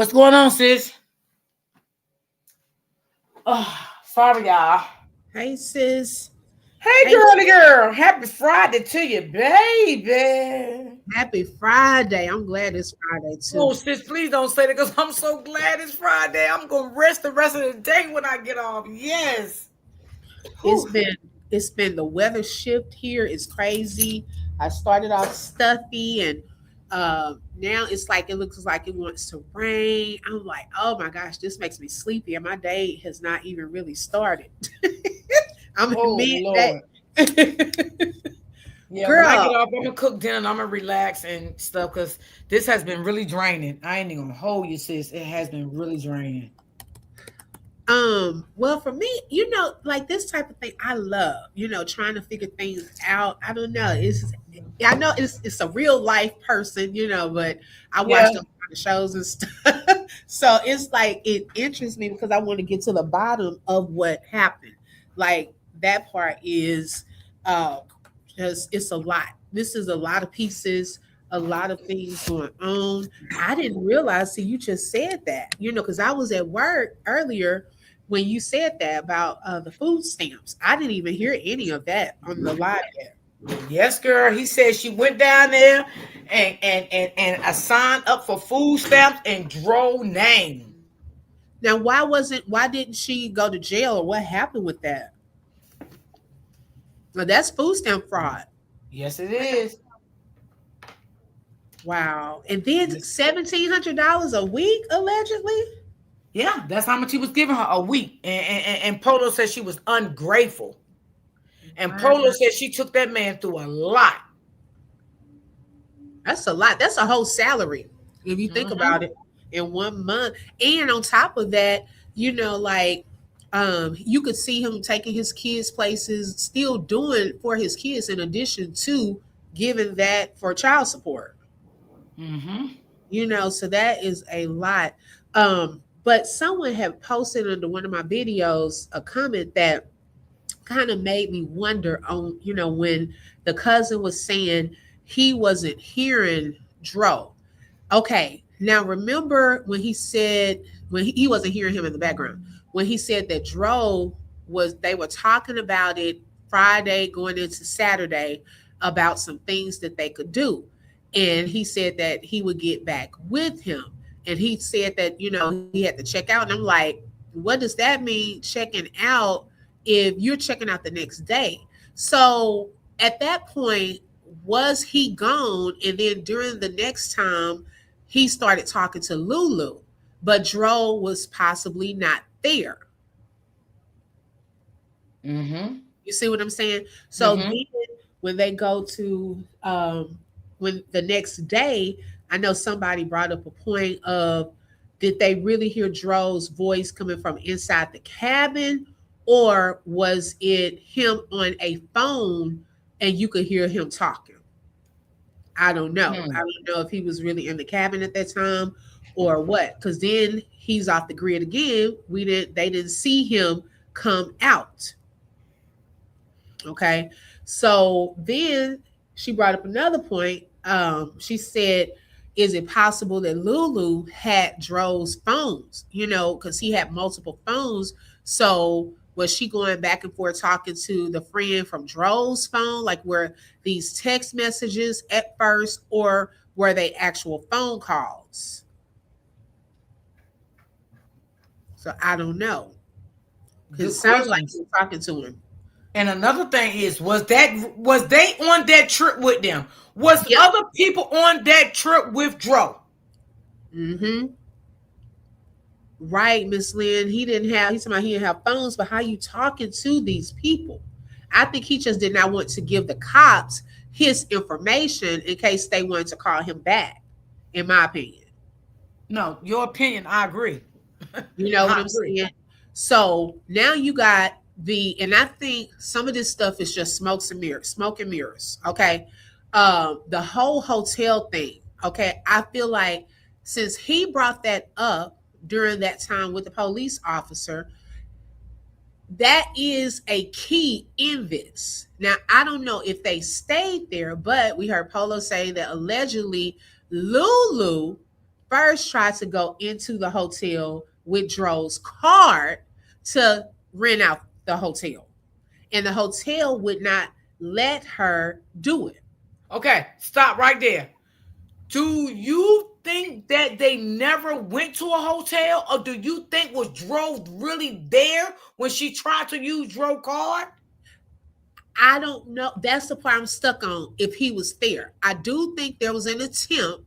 What's going on, sis? Oh, sorry, y'all. Hey sis. Hey, Hey, girly girl. Happy Friday to you, baby. happy Friday. I'm glad it's Friday Oh, too. sis, please don't say that because I'm so glad it's Friday. I'm going to rest the rest of the day when I get off. Yes. It's Whew. been it's been the weather shift here is crazy. I started off stuffy and now it's like it looks like it wants to rain. I'm like, oh my gosh, this makes me sleepy and my day has not even really started. I'm in Oh, midday. Lord. Yeah, when I get Girl, off, I'm going to cook dinner and I'm going to relax and stuff because this has been really draining. I ain't even going to hold you, sis. It has been really draining. well, for me, like this type of thing, I love, trying to figure things out. I don't know. I know it's a real life person, but I Yeah. watched a lot of shows and stuff. So it's like it interests me because I want to get to the bottom of what happened. Like that part is uh just it's a lot. This is a lot of pieces, a lot of things going on. I didn't realize, see, you just said that, because I was at work earlier when you said that about the food stamps. I didn't even hear any of that on the live yet. Yes, girl. He said she went down there and signed up for food stamps and Drow name. Now, why didn't she go to jail or what happened with that? Well, that's food stamp fraud. Yes, it is. Wow. And then Yes. $1,700 a week, allegedly. Yeah, that's how much he was giving her a week. And Polo said she was ungrateful. And Wow. Polo said she took that man through a lot. That's a lot. That's a whole salary if you think about Hmm. it in 1 month. And on top of that, like you could see him taking his kids places, still doing for his kids in addition to giving that for child support. Hmm. So that is a lot. But someone had posted under one of my videos a comment that kind of made me wonder on, when the cousin was saying he wasn't hearing Dro. Okay, now remember when he said when he wasn't hearing him in the background when he said that Dro was they were talking about it Friday going into Saturday about some things that they could do, and he said that he would get back with him, and he said that he had to check out, and I'm like, what does that mean checking out if you're checking out the next day? So at that point, was he gone? And then during the next time, he started talking to Lulu, but Dro was possibly not there. Hmm. You see what I'm saying? So then Hmm. when they go to when the next day, I know somebody brought up a point of, did they really hear Dro's voice coming from inside the cabin, or was it him on a phone and you could hear him talking? I don't know. I Hmm. don't know if he was really in the cabin at that time or what. Because then he's off the grid again. They didn't see him come out. Okay. So then she brought up another point. She said, is it possible that Lulu had Dro's phones? Because he had multiple phones. So was she going back and forth talking to the friend from Dro's phone? Like, were these text messages at first, or were they actual phone calls? So I don't know. Because Good it sounds like questions. he was talking to him. And another thing is, was they on that trip with them? Was Yep. other people on that trip with Dro? Mm-hmm. Right, Miss Lynn. He's talking about he didn't have phones, but how you talking to these people? I think he just did not want to give the cops his information in case they wanted to call him back, in my opinion. No, your opinion, I agree. You know what I I'm agree. saying? So now you got and I think some of this stuff is just smoke and mirrors. Okay. The whole hotel thing. Okay. I feel like since he brought that up during that time with the police officer, that is a key in this. Now, I don't know if they stayed there, but we heard Polo say that allegedly Lulu first tried to go into the hotel with Dro's card to rent out the hotel, and the hotel would not let her do it. Okay, stop right there. Do you think that they never went to a hotel, or do you think was Dro really there when she tried to use Dro card? I don't know. That's the part I'm stuck on. If he was there, I do think there was an attempt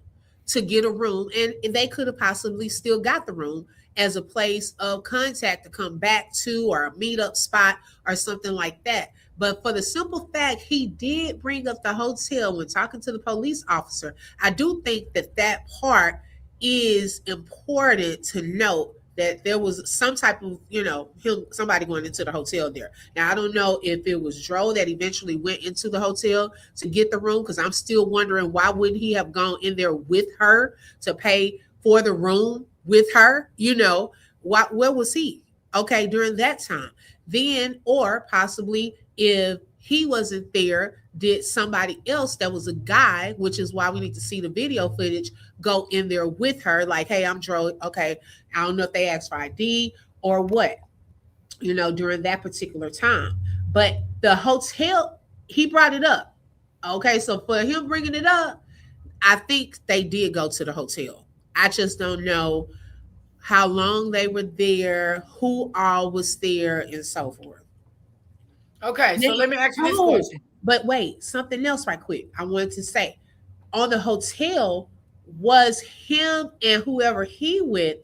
to get a room, and they could have possibly still got the room as a place of contact to come back to, or a meetup spot or something like that. But for the simple fact he did bring up the hotel when talking to the police officer, I do think that that part is important to note, that there was some type of, somebody going into the hotel there. Now, I don't know if it was Dro that eventually went into the hotel to get the room, because I'm still wondering, why wouldn't he have gone in there with her to pay for the room with her? Where was he? Okay, during that time. Then, or possibly if he wasn't there, did somebody else that was a guy, which is why we need to see the video footage, go in there with her, like, hey, I'm Dro. Okay, I don't know if they asked for ID or what, during that particular time. But the hotel, he brought it up. Okay, so for him bringing it up, I think they did go to the hotel. I just don't know how long they were there, who all was there, and so forth. Okay, Now, so let me ask you this oh, question. but wait, something else right quick. I wanted to say, on the hotel, was him and whoever he with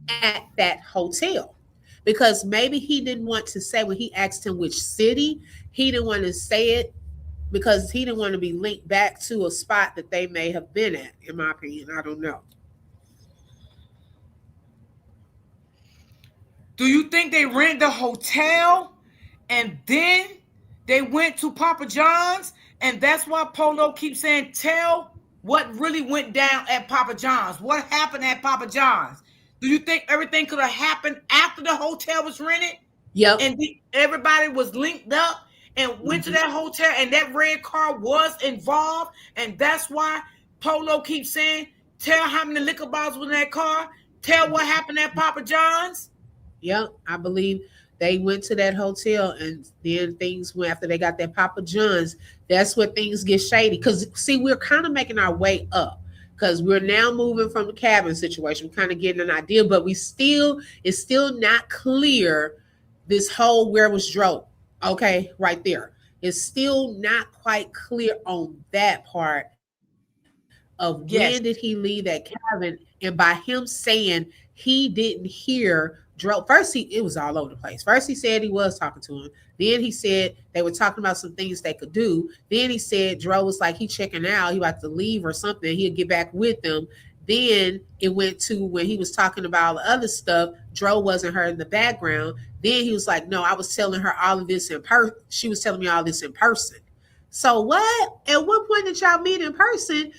at that hotel? Because maybe he didn't want to say, when he asked him which city, he didn't want to say it because he didn't want to be linked back to a spot that they may have been at, in my opinion. I don't know. Do you think they rented the hotel and then they went to Papa John's? And that's why Polo keeps saying, tell what really went down at Papa John's. What happened at Papa John's? Do you think everything could have happened after the hotel was rented Yep. and everybody was linked up and went to Mhm. that hotel and that red car was involved? And that's why Polo keeps saying, tell how many liquor bottles was in that car. Tell what happened at Papa John's. Yep, I believe they went to that hotel, and then things went after they got that Papa John's. That's where things get shady. Because see, we're kind of making our way up. Because we're now moving from the cabin situation, we're kind of getting an idea, but it's still not clear. This whole where was Dro? Okay, right there. It's still not quite clear on that part of when did he leave Yes. that cabin, and by him saying he didn't hear Dro's Drow, first it was all over the place. First he said he was talking to him. Then he said they were talking about some things they could do. Then he said Drow was like he checking out, he about to leave or something. He'll get back with them. Then it went to when he was talking about all the other stuff. Drow wasn't heard in the background. Then he was like, "No, I was telling her all of this in person. She was telling me all this in person." So what? At what point did y'all meet in person?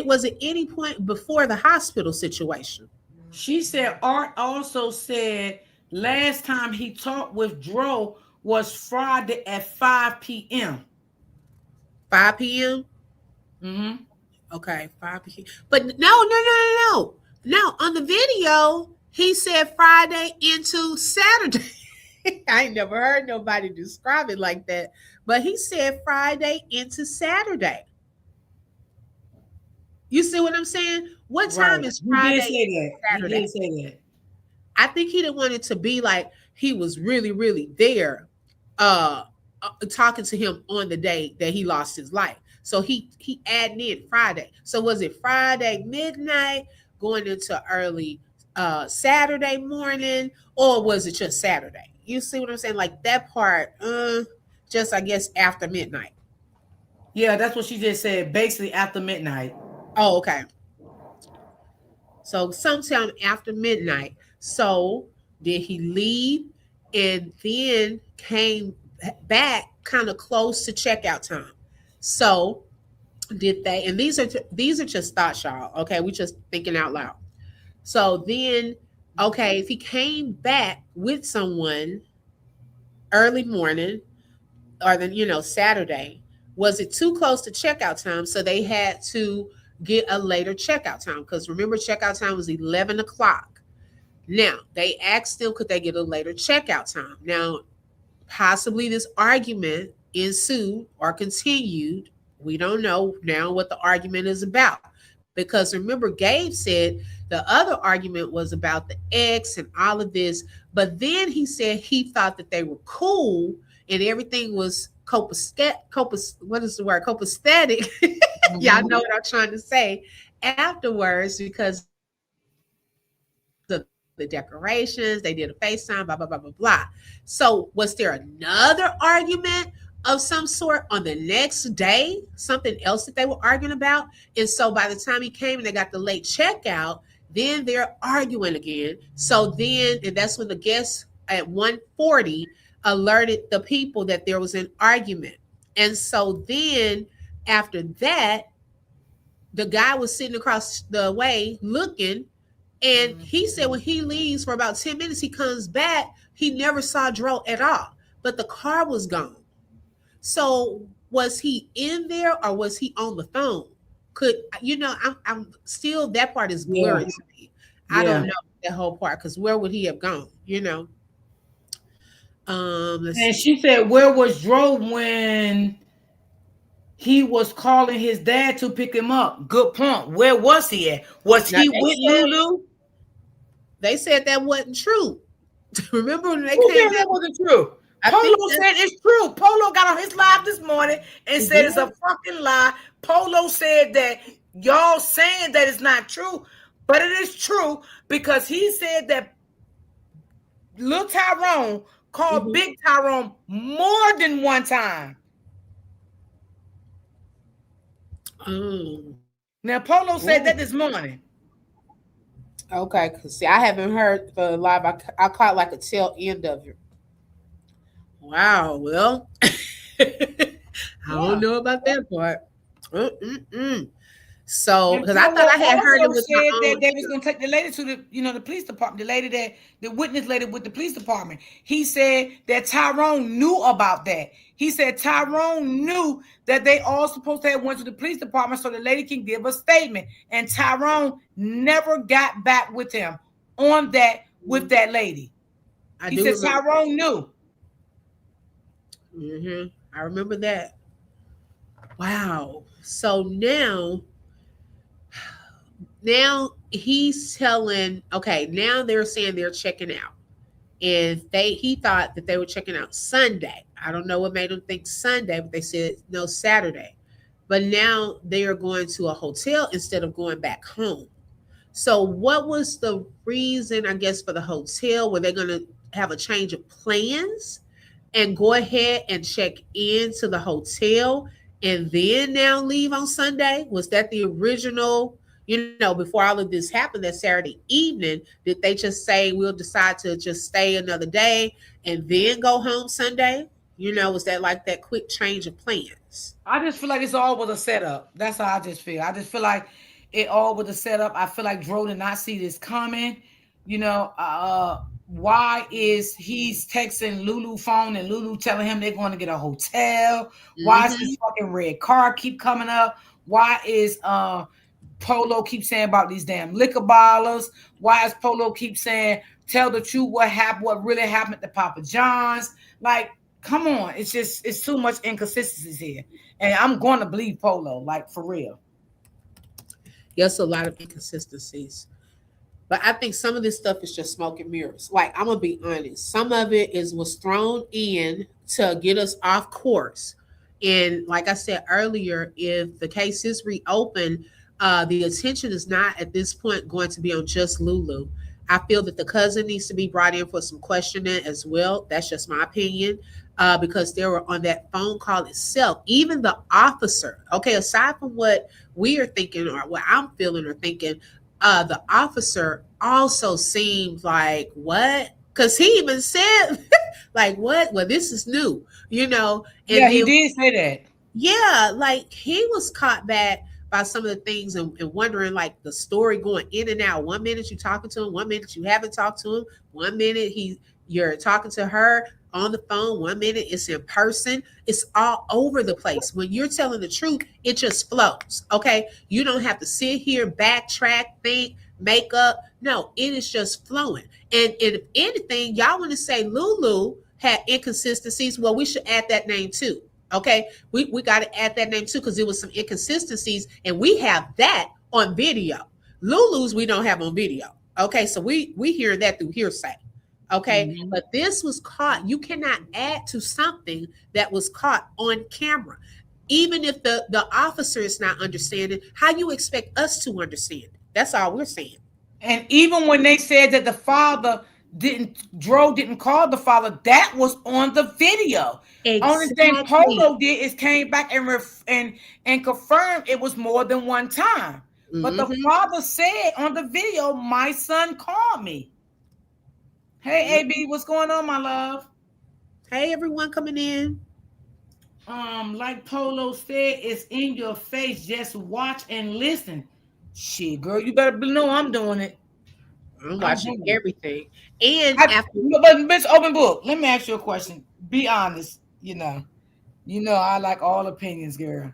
Was it any point before the hospital situation? She said Art also said last time he talked with Dro was Friday at 5 p.m. 5 p.m. Mm-hmm. Okay, 5 p.m. But no. No, on the video, he said Friday into Saturday. I ain't never heard nobody describe it like that. But he said Friday into Saturday. You see what I'm saying? What time Right. is He did Friday say into that. He Saturday? did say that. I think he didn't want it to be like he was really, really there, uh, talking to him on the day that he lost his life. So he added in Friday. So was it Friday midnight going into early Saturday morning, or was it just Saturday? You see what I'm saying? Like that part, just I guess after midnight. Yeah, that's what she just said. Basically after midnight. Oh, okay. So sometime after midnight. So did he leave and then came back kind of close to checkout time? So did they? And these are just thoughts, y'all. Okay, we just thinking out loud. So then, okay, if he came back with someone early morning or then Saturday, was it too close to checkout time? So they had to get a later checkout time because remember checkout time was 11 o'clock. Now they asked them could they get a later checkout time. Now possibly this argument ensued or continued. We don't know now what the argument is about because remember Gabe said the other argument was about the ex and all of this, but then he said he thought that they were cool and everything was what is the word, copacetic. Y'all know Mm-hmm. what I'm trying to say afterwards because of the decorations. They did a FaceTime, blah, blah, blah, blah, blah. So was there another argument of some sort on the next day? Something else that they were arguing about? And so by the time he came and they got the late checkout, then they're arguing again. So then, and that's when the guests at 1:40 alerted the people that there was an argument. And so then after that, the guy was sitting across the way looking, and he said when he leaves for about 10 minutes, he comes back. He never saw Dro at all, but the car was gone. So was he in there or was he on the phone? I'm still that part is blurry Yeah. to me. I don't Yeah. know that whole part because where would he have gone? Let's And see. she said, where was Dro when he was calling his dad to pick him up? Good point. Where was he at? Was Now he with Lulu? they said that wasn't true. Remember when they Who came said back? that wasn't true? I think Polo that's said it's true. Polo got on his live this morning and he said did. it's a fucking lie. Polo said that y'all saying that it's not true, but it is true because he said that Lil Tyrone called Mhm. Big Tyrone more than one time. Um, Now Polo said ooh, that this morning. okay, cause see, I haven't heard the live. I caught like a tail end of it. Wow. Well, I don't Yeah. know about that part. Mm-mm-mm. So, And because I thought Polo I had heard it also with my said that own they was ear. gonna take the lady to the police department, the lady that the witness lady with the police department. He said that Tyrone knew about that. He said Tyrone knew that they all supposed to have went to the police department so the lady can give a statement. And Tyrone never got back with him on that with that lady. I He do said remember that. Tyrone knew. I remember that. Wow. So now he's telling. Okay, now they're saying they're checking out, and he thought that they were checking out Sunday. I don't know what made them think Sunday, but they said no, Saturday. But now they are going to a hotel instead of going back home. So what was the reason, I guess, for the hotel? Were they going to have a change of plans and go ahead and check into the hotel and then now leave on Sunday? Was that the original, before all of this happened that Saturday evening? Did they just say we'll decide to just stay another day and then go home Sunday? Was that like that quick change of plans? I just feel like it's all with a setup. That's how I just feel. I just feel like it all with a setup. I feel like Dro did not see this coming. You know, why is he's texting Lulu phone and Lulu telling him they're going to get a hotel? Why is Hmm. this fucking red car keep coming up? Why is Polo keep saying about these damn liquor ballers? Why is Polo keep saying tell the truth what happened, what really happened to Papa John's? Like, come on, it's too much inconsistencies here. And I'm going to believe Polo, like for real. Yes, a lot of inconsistencies. But I think some of this stuff is just smoke and mirrors. Like, I'm gonna be honest. Some of it is was thrown in to get us off course. And like I said earlier, if the case is reopened, the attention is not at this point going to be on just Lulu. I feel that the cousin needs to be brought in for some questioning as well. That's just my opinion. Because they were on that phone call itself. Even the officer, okay, aside from what we are thinking or what I'm feeling or thinking, the officer also seemed like what? Because he even said like what? Well, this is new, Yeah, and he then did say that. yeah, like he was caught back by some of the things and wondering like the story going in and out. One minute you talking to him, one minute you haven't talked to him, one minute you're talking to her on the phone, one minute it's in person. It's all over the place. When you're telling the truth, it just flows. Okay. You don't have to sit here, backtrack, think, make up. No, it is just flowing. And if anything, y'all want to say Lulu had inconsistencies, well, we should add that name too. Okay, we got to add that name too because there was some inconsistencies, and we have that on video. Lulu's we don't have on video. Okay, so we hear that through hearsay. Okay, Mhm. but this was caught. You cannot add to something that was caught on camera. Even if the officer is not understanding, how you expect us to understand? That's all we're saying. And even when they said that the father Dro didn't call the father, that was on the video. Only thing Exactly. Polo did is came back and confirmed it was more than one time. But the Hmm. father said on the video, "My son called me." Hey, AB, what's going on, my love? Hey, everyone coming in. Like Polo said, it's in your face. Just watch and listen. Shit, girl, you better know I'm doing it. I'm I'm watching doing it. everything. And I, after but Miss Open Book, let me ask you a question. Be honest. I like all opinions, girl.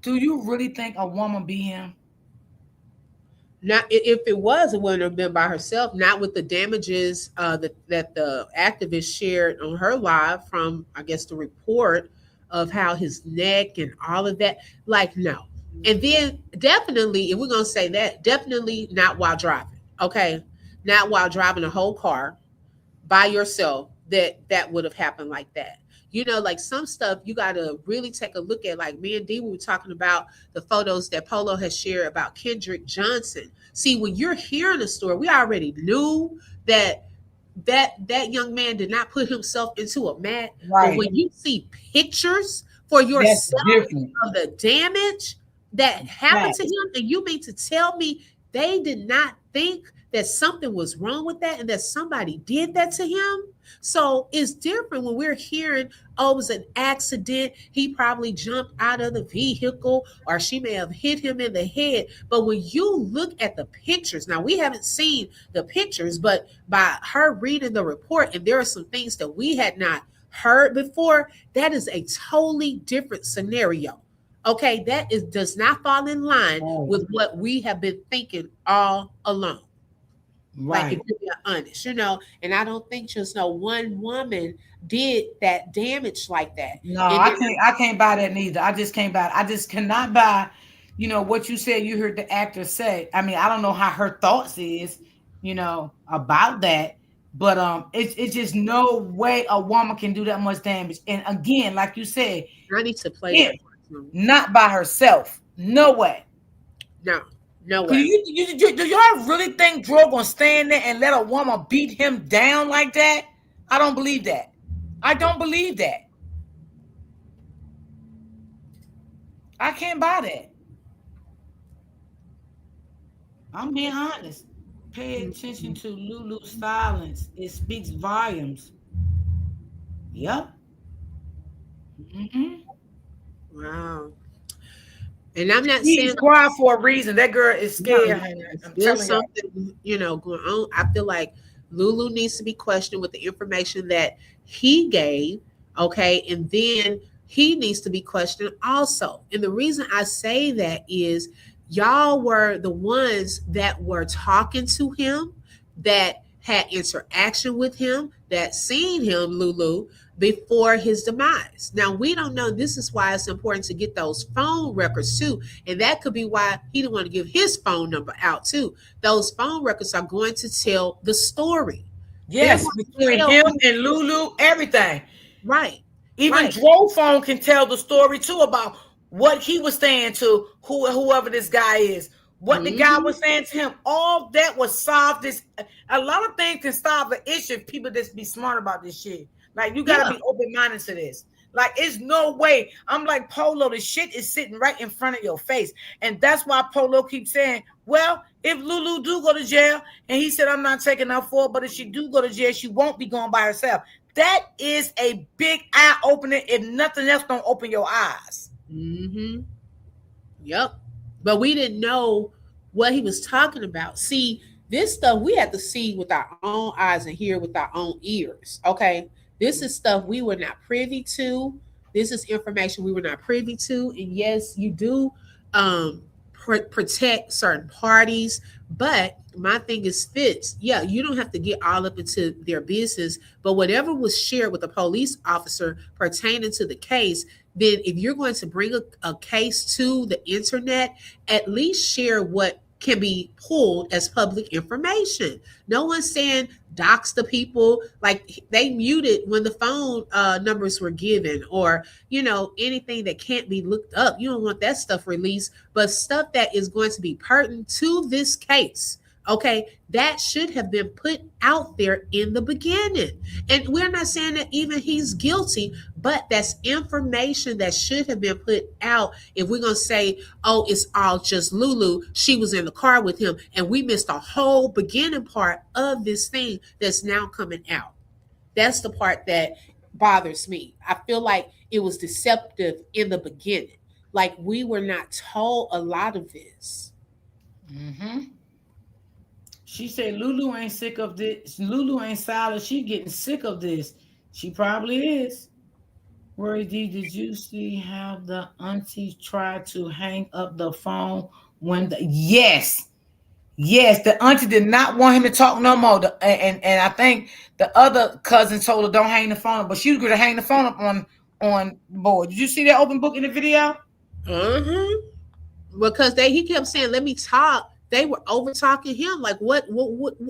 Do you really think a woman be him? not if it was, it wouldn't have been by herself. Not with the damages that the activist shared on her live from, I guess, the report of how his neck and all of that. Like no, and then definitely, if we're gonna say that, definitely not while driving. Okay, not while driving a whole car by yourself that would have happened like that. Like some stuff you got to really take a look at. Like me and Dee, we were talking about the photos that Polo has shared about Kendrick Johnson. See, when you're hearing a story, we already knew that that young man did not put himself into a mat. But Right. when you see pictures for That's yourself different. of the damage that happened Right. to him, and you mean to tell me they did not think that something was wrong with that and that somebody did that to him? So it's different when we're hearing, oh, it was an accident. He probably jumped out of the vehicle or she may have hit him in the head. But when you look at the pictures, now we haven't seen the pictures, but by her reading the report, and there are some things that we had not heard before, that is a totally different scenario. Okay, that is does not fall in line Right. with what we have been thinking all along. Like if Right. you're being honest, and I don't think just no one woman did that damage like that. No, And then I can't buy that neither. I just can't buy it. I just cannot buy, what you said you heard the actor say. I mean, I don't know how her thoughts is, about that. But it's just no way a woman can do that much damage. And again, like you said, I need to play if that. No, not by herself. No way. no. No Do way. do y'all really think Drew gonna stand there and let a woman beat him down like that? I don't believe that. I don't believe that. I can't buy that. I'm being honest. Pay attention to Lulu's silence. It speaks volumes. Yep. Hmm. Wow. And I'm not She's saying quiet for a reason. That girl is no, scared, honey. I'm there's telling y'all. something, going on. I feel like Lulu needs to be questioned with the information that he gave. Okay. And then he needs to be questioned also. And the reason I say that is y'all were the ones that were talking to him, that had interaction with him, that seen him, Lulu, before his demise. Now we don't know. This is why it's important to get those phone records too, and that could be why he didn't want to give his phone number out too. Those phone records are going to tell the story. They're Yes, going to between tell him who. and Lulu, everything. Right, Even right. Dro phone can tell the story too about what he was saying to whoever this guy is. What the guy Hmm. was saying to him, all that was solved. This a lot of things can solve the issue if people just be smart about this shit. Like you gotta Yeah. be open minded to this. Like it's no way. I'm like Polo. The shit is sitting right in front of your face, and that's why Polo keeps saying, "Well, if Lulu do go to jail, and he said I'm not taking her for, but if she do go to jail, she won't be going by herself." That is a big eye opener. If nothing else, don't open your eyes. Hmm. Yep. But we didn't know what he was talking about. See, this stuff we had to see with our own eyes and hear with our own ears. Okay. This is stuff we were not privy to. This is information we were not privy to. And yes, you do protect certain parties. But my thing is fits. Yeah, you don't have to get all up into their business. But whatever was shared with the police officer pertaining to the case, then if you're going to bring a case to the internet, at least share what can be pulled as public information. No one's saying dox the people, like they muted when the phone numbers were given, or anything that can't be looked up. You don't want that stuff released, but stuff that is going to be pertinent to this case, okay, that should have been put out there in the beginning. And we're not saying that even he's guilty, but that's information that should have been put out. If we're going to say, oh, it's all just Lulu, she was in the car with him, and we missed a whole beginning part of this thing that's now coming out. That's the part that bothers me. I feel like it was deceptive in the beginning. Like we were not told a lot of this. Mm-hmm. She said Lulu ain't sick of this. Lulu ain't silent. She getting sick of this. She probably is. Rory D, did you see how the auntie tried to hang up the phone when the yes. Yes, the auntie did not want him to talk no more. And I think the other cousin told her don't hang the phone up, but she was gonna hang the phone up on the board. Did you see that open book in the video? Uh-huh. Because he kept saying, "Let me talk." They were over talking him. Like, what?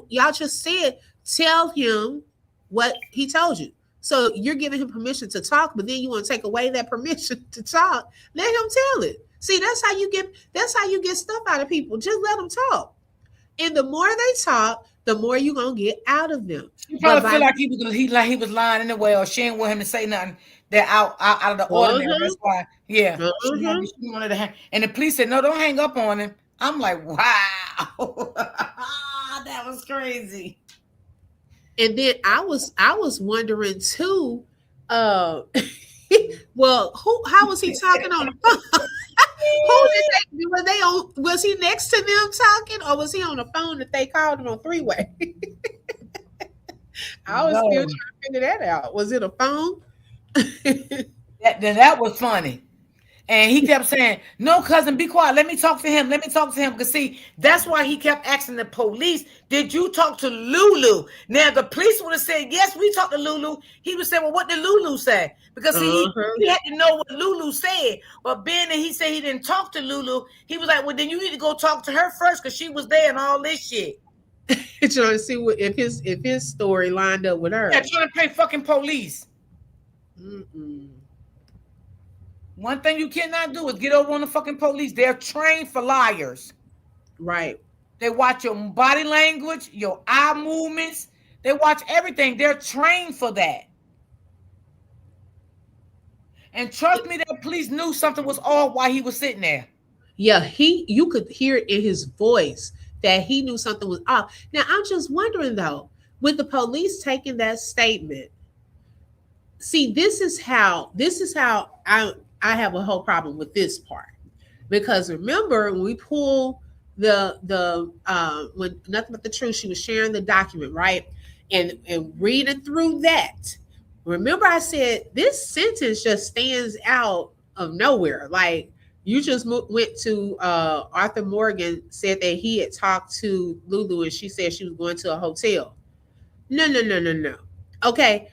Y'all just said, tell him what he told you. So you're giving him permission to talk, but then you want to take away that permission to talk. Let him tell it. See, that's how you get stuff out of people. Just let them talk. And the more they talk, the more you're gonna get out of them. She But probably by feel like he was lying anyway, or she didn't want him to say nothing that out of the ordinary. uh-huh, That's why, yeah, uh-huh. she wanted to hang. And the police said, "No, don't hang up on him." I'm like, wow, that was crazy. And then I was wondering too, uh well, how was he talking on the phone? Who did they were they on was he next to them talking, or was he on the phone that they called him on three-way? I was still trying No, to figure that out. Was it a phone? that was funny. And he kept saying, "No, cousin, be quiet. Let me talk to him. Let me talk to him." Because see, that's why he kept asking the police, "Did you talk to Lulu?" Now the police would have said, "Yes, we talked to Lulu." He would say, "Well, what did Lulu say?" Because see, Uh-huh. he had to know what Lulu said. But being that he said he didn't talk to Lulu, he was like, "Well, then you need to go talk to her first because she was there and all this shit." Trying to see if his story lined up with Yeah, hers. trying to pay fucking police. Mm-mm. One thing you cannot do is get over on the fucking police. They're trained for liars. Right. They watch your body language, your eye movements. They watch everything. They're trained for that. And trust me, that police knew something was off while he was sitting there. Yeah, you could hear it in his voice that he knew something was off. Now I'm just wondering though, with the police taking that statement, see, this is how I have a whole problem with this part. Because remember when we pull the when nothing but the truth, she was sharing the document, right? And reading through that. Remember I said this sentence just stands out of nowhere. Like you just went to Arthur Morgan said that he had talked to Lulu and she said she was going to a hotel. No, no, no, no, no. Okay,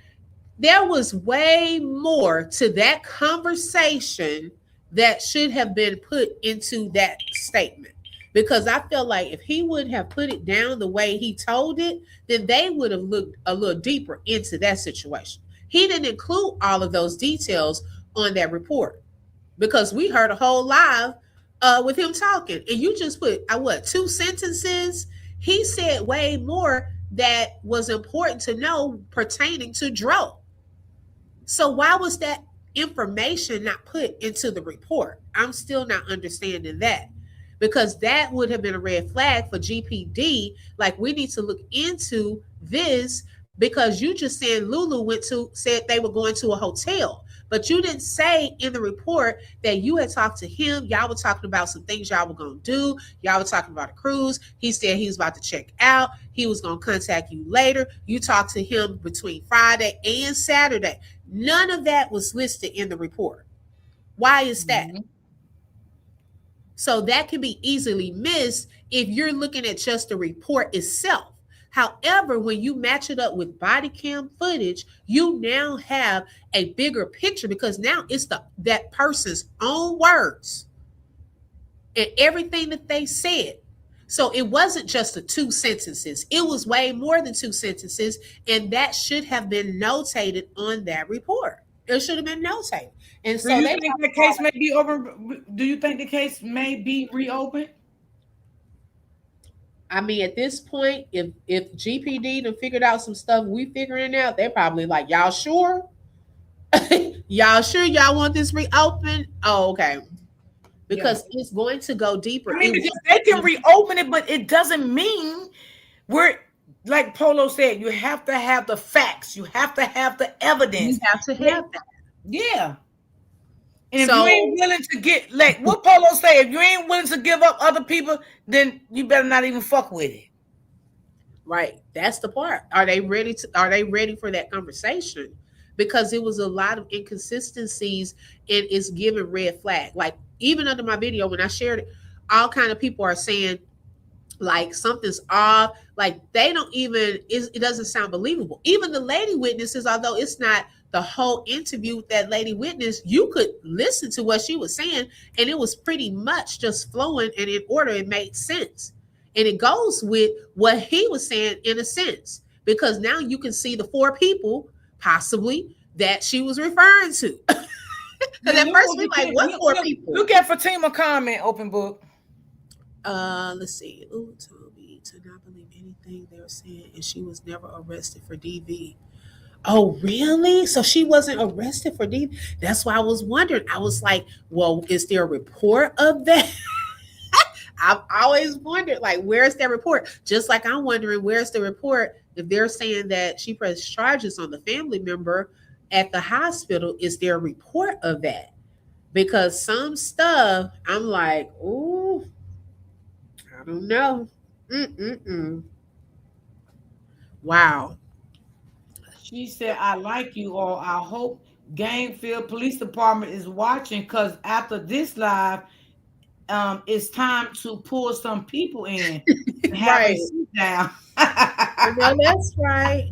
there was way more to that conversation that should have been put into that statement. Because I feel like if he would have put it down the way he told it, then they would have looked a little deeper into that situation. He didn't include all of those details on that report because we heard a whole live with him talking, and you just put what 2 sentences. He said way more that was important to know pertaining to Drow. So why was that information not put into the report? I'm still not understanding that. Because that would have been a red flag for GPD. Like we need to look into this because you just said Lulu said they were going to a hotel. But you didn't say in the report that you had talked to him. Y'all were talking about some things y'all were going to do. Y'all were talking about a cruise. He said he was about to check out. He was going to contact you later. You talked to him between Friday and Saturday. None of that was listed in the report. Why is that? Mm-hmm. So that can be easily missed if you're looking at just the report itself. However, when you match it up with body cam footage, you now have a bigger picture because now it's that person's own words and everything that they said. So it wasn't just the 2 sentences. It was way more than 2 sentences, and that should have been notated on that report. It should have been notated. And Do so you they think the case may be over? Do you think the case may be reopened? I mean, at this point, if GPD done figured out some stuff we figuring out, they're probably like, y'all sure? Y'all sure y'all want this reopened? Oh, okay. Because Yeah. it's going to go deeper. I mean, because they can reopen it, but it doesn't mean we're like Polo said. You have to have the facts. You have to have the evidence. You have to have that. Yeah. And if So you ain't willing to get like what Polo say, if you ain't willing to give up other people, then you better not even fuck with it. right, that's the part. Are they ready for that conversation? Because it was a lot of inconsistencies and it's giving red flag. Like even under my video when I shared it, all kind of people are saying like something's off. Like they don't even it doesn't sound believable. Even the lady witnesses, although it's not the whole interview with that lady witness, you could listen to what she was saying and it was pretty much just flowing and in order. It made sense. And it goes with what he was saying in a sense, because now you can see the 4 people possibly that she was referring to. Because at first we like, what 4 people? Look at Fatima comment, open book. Let's see. Lulu told me to not believe anything they were saying, and she was never arrested for DV. Oh, really? So she wasn't arrested for DV? That's why I was wondering. I was like, well, is there a report of that? I've always wondered, like, where's that report? Just like I'm wondering, where's the report if they're saying that she pressed charges on the family member at the hospital? Is there a report of that? Because some stuff, I'm like, ooh, I don't know. Mm-mm-mm. Wow. She said, I like you all. I hope Gamefield Police Department is watching because after this live, it's time to pull some people in and have Right. a sit down. No, that's right.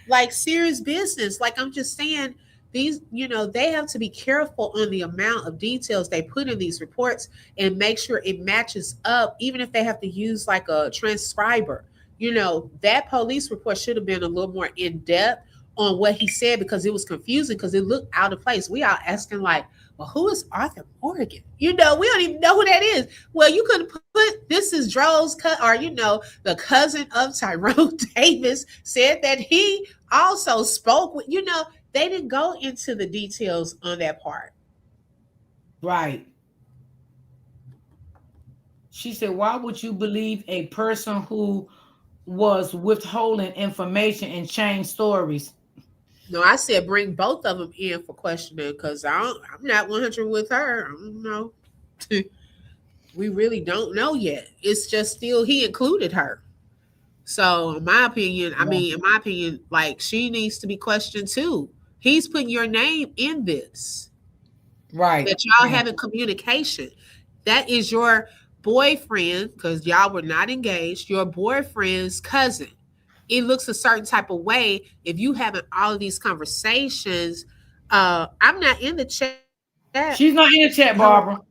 Like serious business. Like I'm just saying, these, they have to be careful on the amount of details they put in these reports and make sure it matches up, even if they have to use like a transcriber. That police report should have been a little more in depth on what he said because it was confusing because it looked out of place. We are asking like, well, who is Arthur Morgan? You know, we don't even know who that is. Well, you could put this is Drow's cut, or you know, the cousin of Tyrone Davis said that he also spoke with. You know, they didn't go into the details on that part. Right. She said, why would you believe a person who was withholding information and changed stories? No, I said bring both of them in for questioning because I'm not 100 with her. I don't know. We really don't know yet. It's just still he included her. So, in my opinion, I Yeah. mean, in my opinion, like she needs to be questioned too. He's putting your name in this. Right. That y'all Yeah. having communication. That is your boyfriend, because y'all were not engaged, your boyfriend's cousin. It looks a certain type of way if you having all of these conversations. I'm not in the chat. She's not in the chat, Barbara.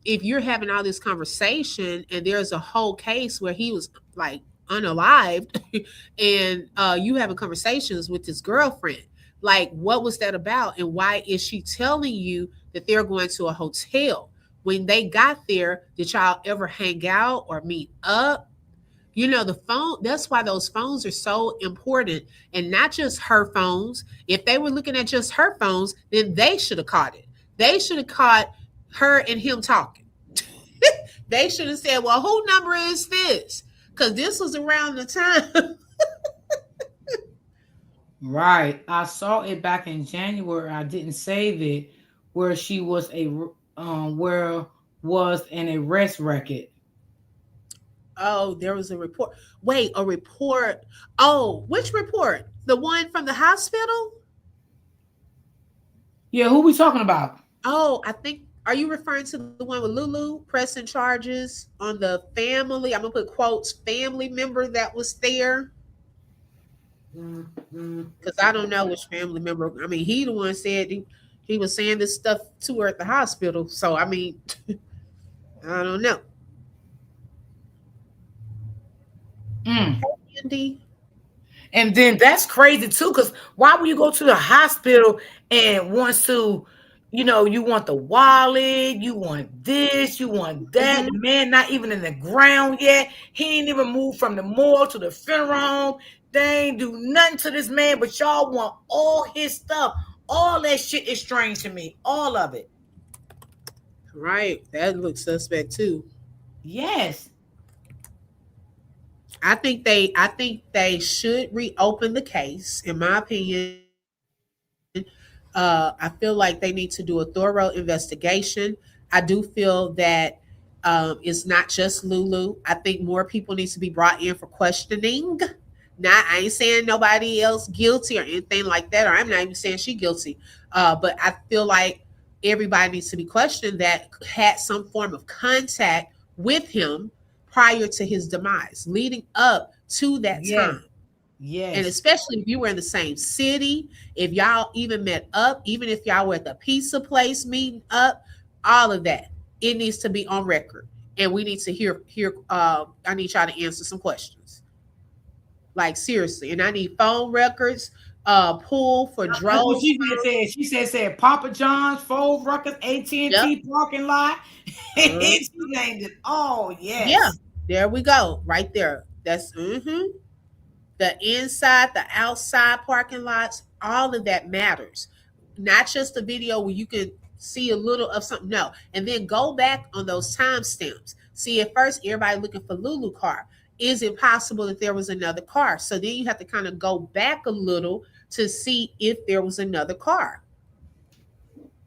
If you're having all this conversation and there's a whole case where he was like unalived and you having conversations with his girlfriend, like what was that about and why is she telling you that they're going to a hotel? When they got there, did y'all ever hang out or meet up? You know, the phone, that's why those phones are so important, and not just her phones. If they were looking at just her phones, then they should have caught it. They should have caught her and him talking. They should have said, well, who number is this? Because this was around the time. Right. I saw it back in January. I didn't save it where she was where was an arrest record. Oh, there was a report. Wait, a report. Oh, which report? The one from the hospital? Yeah, who we talking about? Oh, I think, are you referring to the one with Lulu pressing charges on the family? I'm going to put quotes, family member that was there? Because I don't know which family member. I mean, he the one said he was saying this stuff to her at the hospital. So, I mean, I don't know. Mm. Andy? And then that's crazy too, because why would you go to the hospital and wants to, you want the wallet, you want this, you want that. Mhm. The man not even in the ground yet. He ain't even moved from the morgue to the funeral home. They ain't do nothing to this man, but y'all want all his stuff. All that shit is strange to me. All of it. Right. That looks suspect too. Yes. I think they should reopen the case. In my opinion, I feel like they need to do a thorough investigation. I do feel that it's not just Lulu. I think more people need to be brought in for questioning. Not, I ain't saying nobody else guilty or anything like that, or I'm not even saying she guilty. But I feel like everybody needs to be questioned that had some form of contact with him prior to his demise, leading up to that Yes. time. And Yes. especially if you were in the same city, if y'all even met up, even if y'all were at the pizza place meeting up, all of that, it needs to be on record. And we need to hear. I need y'all to answer some questions, like seriously. And I need phone records, pull for That's what Dro's she phone. said. She said Papa John's, Fold Ruckus, Yep. AT&T parking lot. Uh, She named it. Oh, yeah. yes. There we go. Right there. That's the inside, the outside parking lots, all of that matters. Not just a video where you can see a little of something. No. And then go back on those timestamps. See, at first, everybody looking for Lulu car. Is it possible that there was another car? So then you have to kind of go back a little to see if there was another car.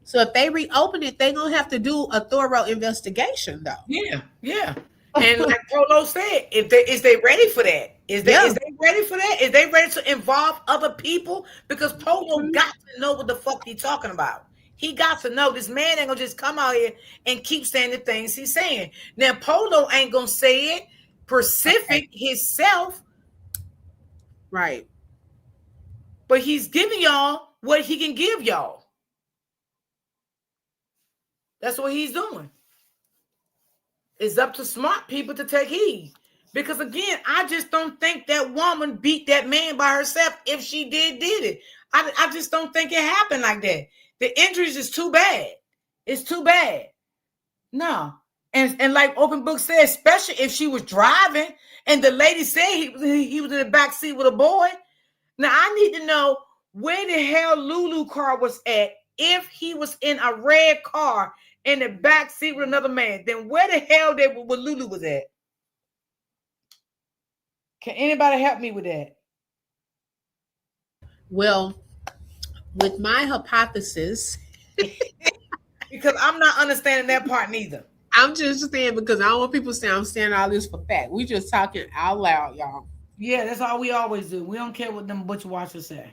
So if they reopen it, they're gonna have to do a thorough investigation, Yeah, yeah. And though. like Polo said, if they is they ready for that? Yeah. Is they ready for that? Is they ready to involve other people? Because Polo Mhm. got to know what the fuck he talking about. He got to know this man ain't gonna just come out here and keep saying the things he's saying. Now Polo ain't gonna say it Okay. Pacific himself, Right. but he's giving y'all what he can give y'all. That's what he's doing. It's up to smart people to take heed. Because again, I just don't think that woman beat that man by herself. If she did it. I just don't think it happened like that. The injuries is too bad. It's too bad. No. And like Open Book said, especially if she was driving and the lady said he was in the back seat with a boy. Now I need to know where the hell Lulu car was at. If he was in a red car in the back seat with another man, then where the hell where Lulu was at? Can anybody help me with that? Well, with my hypothesis, because I'm not understanding that part neither. I'm just saying because I don't want people saying I'm saying all this for fact. We just talking out loud, y'all. Yeah, that's all we always do. We don't care what them butcher watchers say.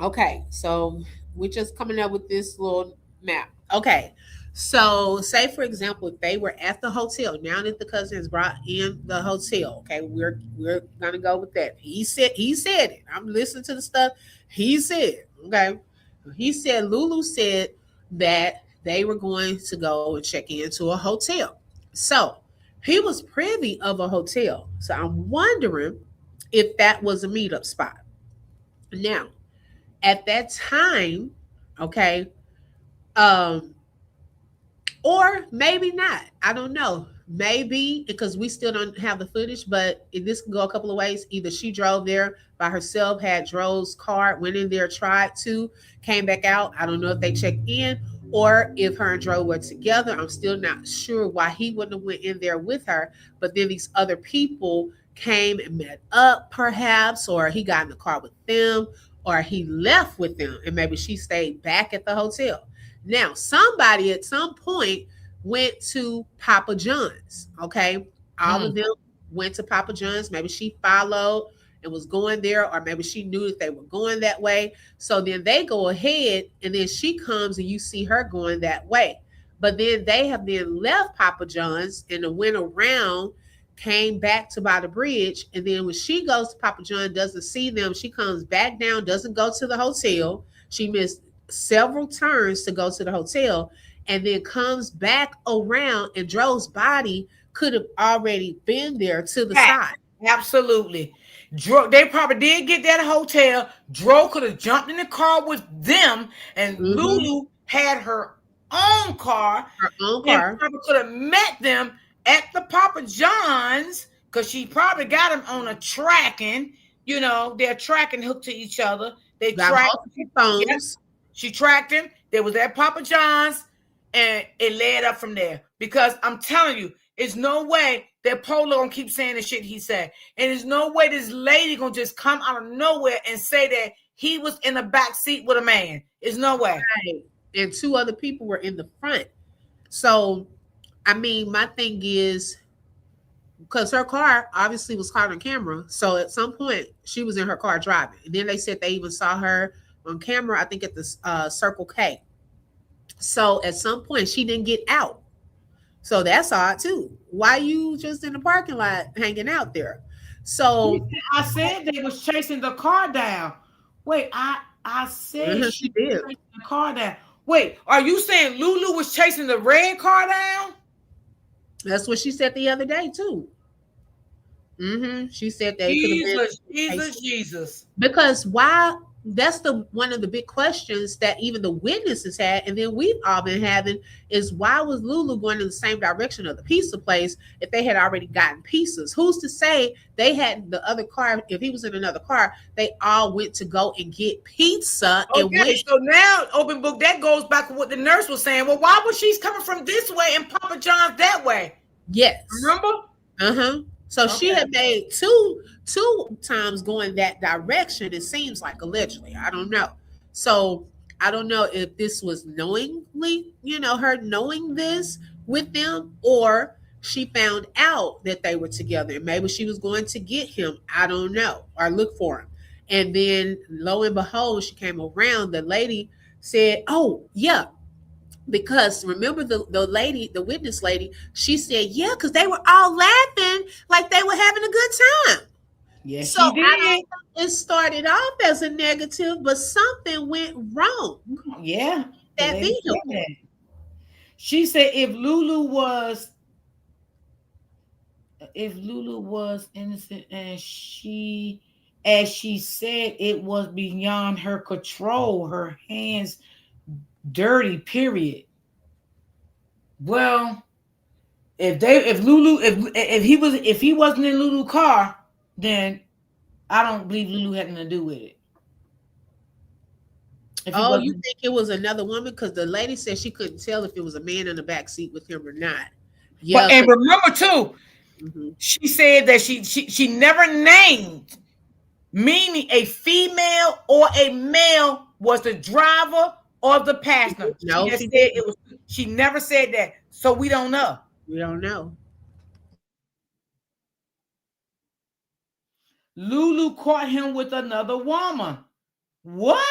Okay, so we're just coming up with this little map. Okay, so say for example, if they were at the hotel, now that the cousin has brought in the hotel, okay, we're gonna go with that. He said it. I'm listening to the stuff. He said, okay, he said Lulu said that they were going to go and check into a hotel. So he was privy of a hotel. So I'm wondering if that was a meetup spot. Now, at that time, okay, um, or maybe not. I don't know. Maybe because we still don't have the footage, but this can go a couple of ways. Either she drove there by herself, had Dro's car, went in there, tried to, came back out. I don't know if they checked in or if her and Dro were together. I'm still not sure why he wouldn't have went in there with her. But then these other people came and met up, perhaps, or he got in the car with them, or he left with them, and maybe she stayed back at the hotel. Now, somebody at some point went to Papa John's. Okay. All of them went to Papa John's. Maybe she followed and was going there, or maybe she knew that they were going that way. So then they go ahead, and then she comes and you see her going that way. But then they have then left Papa John's and then went around, came back to by the bridge. And then when she goes to Papa John, doesn't see them, she comes back down, doesn't go to the hotel. She missed several turns to go to the hotel, and then comes back around, and Dro's body could have already been there to the side. Absolutely. They probably did get that hotel. Dro could have jumped in the car with them, and Lulu had her own car. Her own car. Probably could have met them at the Papa John's because she probably got them on a tracking. You know, they're tracking hooked to each other. They tracked phones. Yes, she tracked him. There was at Papa John's, and it led up from there. Because I'm telling you, there's no way that Polo gonna keep saying the shit he said. And there's no way this lady gonna just come out of nowhere and say that he was in the back seat with a man. There's no way. Right. And two other people were in the front. So, I mean, my thing is, because her car obviously was caught on camera. So at some point, she was in her car driving. And then they said they even saw her on camera, I think at the Circle K. So at some point, she didn't get out. So that's odd too. Why you just in the parking lot hanging out there? So I said they was chasing the car down. Wait, I said she did chasing the car down. Wait, are you saying Lulu was chasing the red car down? That's what she said the other day too. She said that Jesus. Because why? That's the one of the big questions that even the witnesses had, and then we've all been having, is why was Lulu going in the same direction of the pizza place if they had already gotten pizzas? Who's to say they had the other car? If he was in another car, they all went to go and get pizza. Okay, so now Open Book, that goes back to what the nurse was saying. Well, why was she coming from this way and Papa John's that way? Yes. Remember? So she had made two times going that direction, it seems like, allegedly. I don't know. So I don't know if this was knowingly, her knowing this with them, or she found out that they were together and maybe she was going to get him. I don't know, or look for him. And then lo and behold, she came around. The lady said, oh, yeah. Because remember the lady, the witness lady, she said, yeah, because they were all laughing like they were having a good time. Yes, so she did. It started off as a negative, but something went wrong. Yeah. That vehicle. She said if Lulu was, if Lulu was innocent and as she said, it was beyond her control, her hands dirty, period. Well, if Lulu if he wasn't in Lulu's car, then I don't believe Lulu had nothing to do with it. If he Oh, you wasn't, think it was another woman? Because the lady said she couldn't tell if it was a man in the back seat with him or not. but Yeah, and because remember too, she said that she never named, meaning a female or a male was the driver or the passenger. She no, just she said didn't. it was. She never said that, so we don't know. We don't know. Lulu caught him with another woman. What?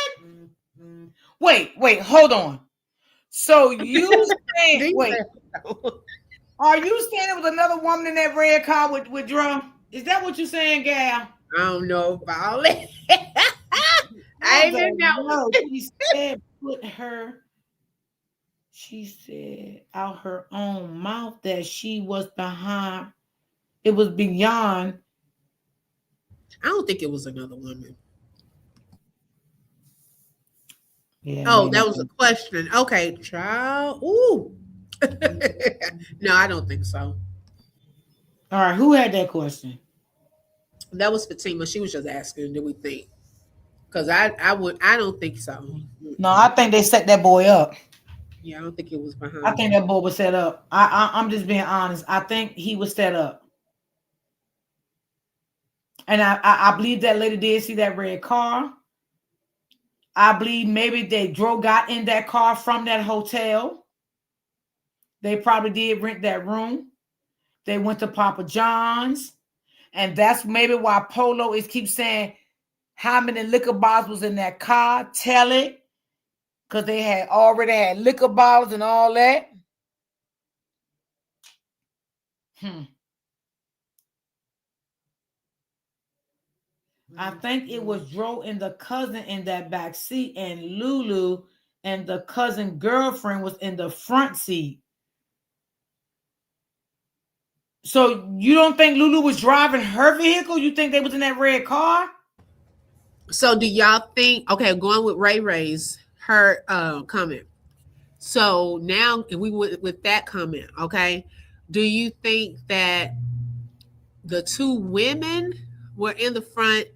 Wait, hold on. So you saying These wait? Are you saying it was another woman in that red car with drum? Is that what you're saying, Gal? I don't know about it. I I even don't know. know. She said put her. She said out her own mouth that she was behind. It was beyond. I don't think it was another woman. Yeah, Oh, maybe. that was a question. Okay, child. Ooh. No, I don't think so. All right, who had that question? That was Fatima. She was just asking, do we think? Because I don't think so. No, I think they set that boy up. Yeah, I don't think it was I behind think her. that boy was set up. I'm just being honest. I think he was set up, and I believe that lady did see that red car. I believe maybe they got in that car from that hotel. They probably did rent that room. They went to Papa John's, and that's maybe why Polo is keep saying how many liquor bottles was in that car. Tell it, because they had already had liquor bottles and all that. Hmm. I think it was Dro and the cousin in that back seat, and Lulu and the cousin girlfriend was in the front seat. So you don't think Lulu was driving her vehicle? You think they was in that red car? So do y'all think, okay, going with Ray Ray's, her comment. So now if we went with that comment, okay, do you think that the two women were in the front,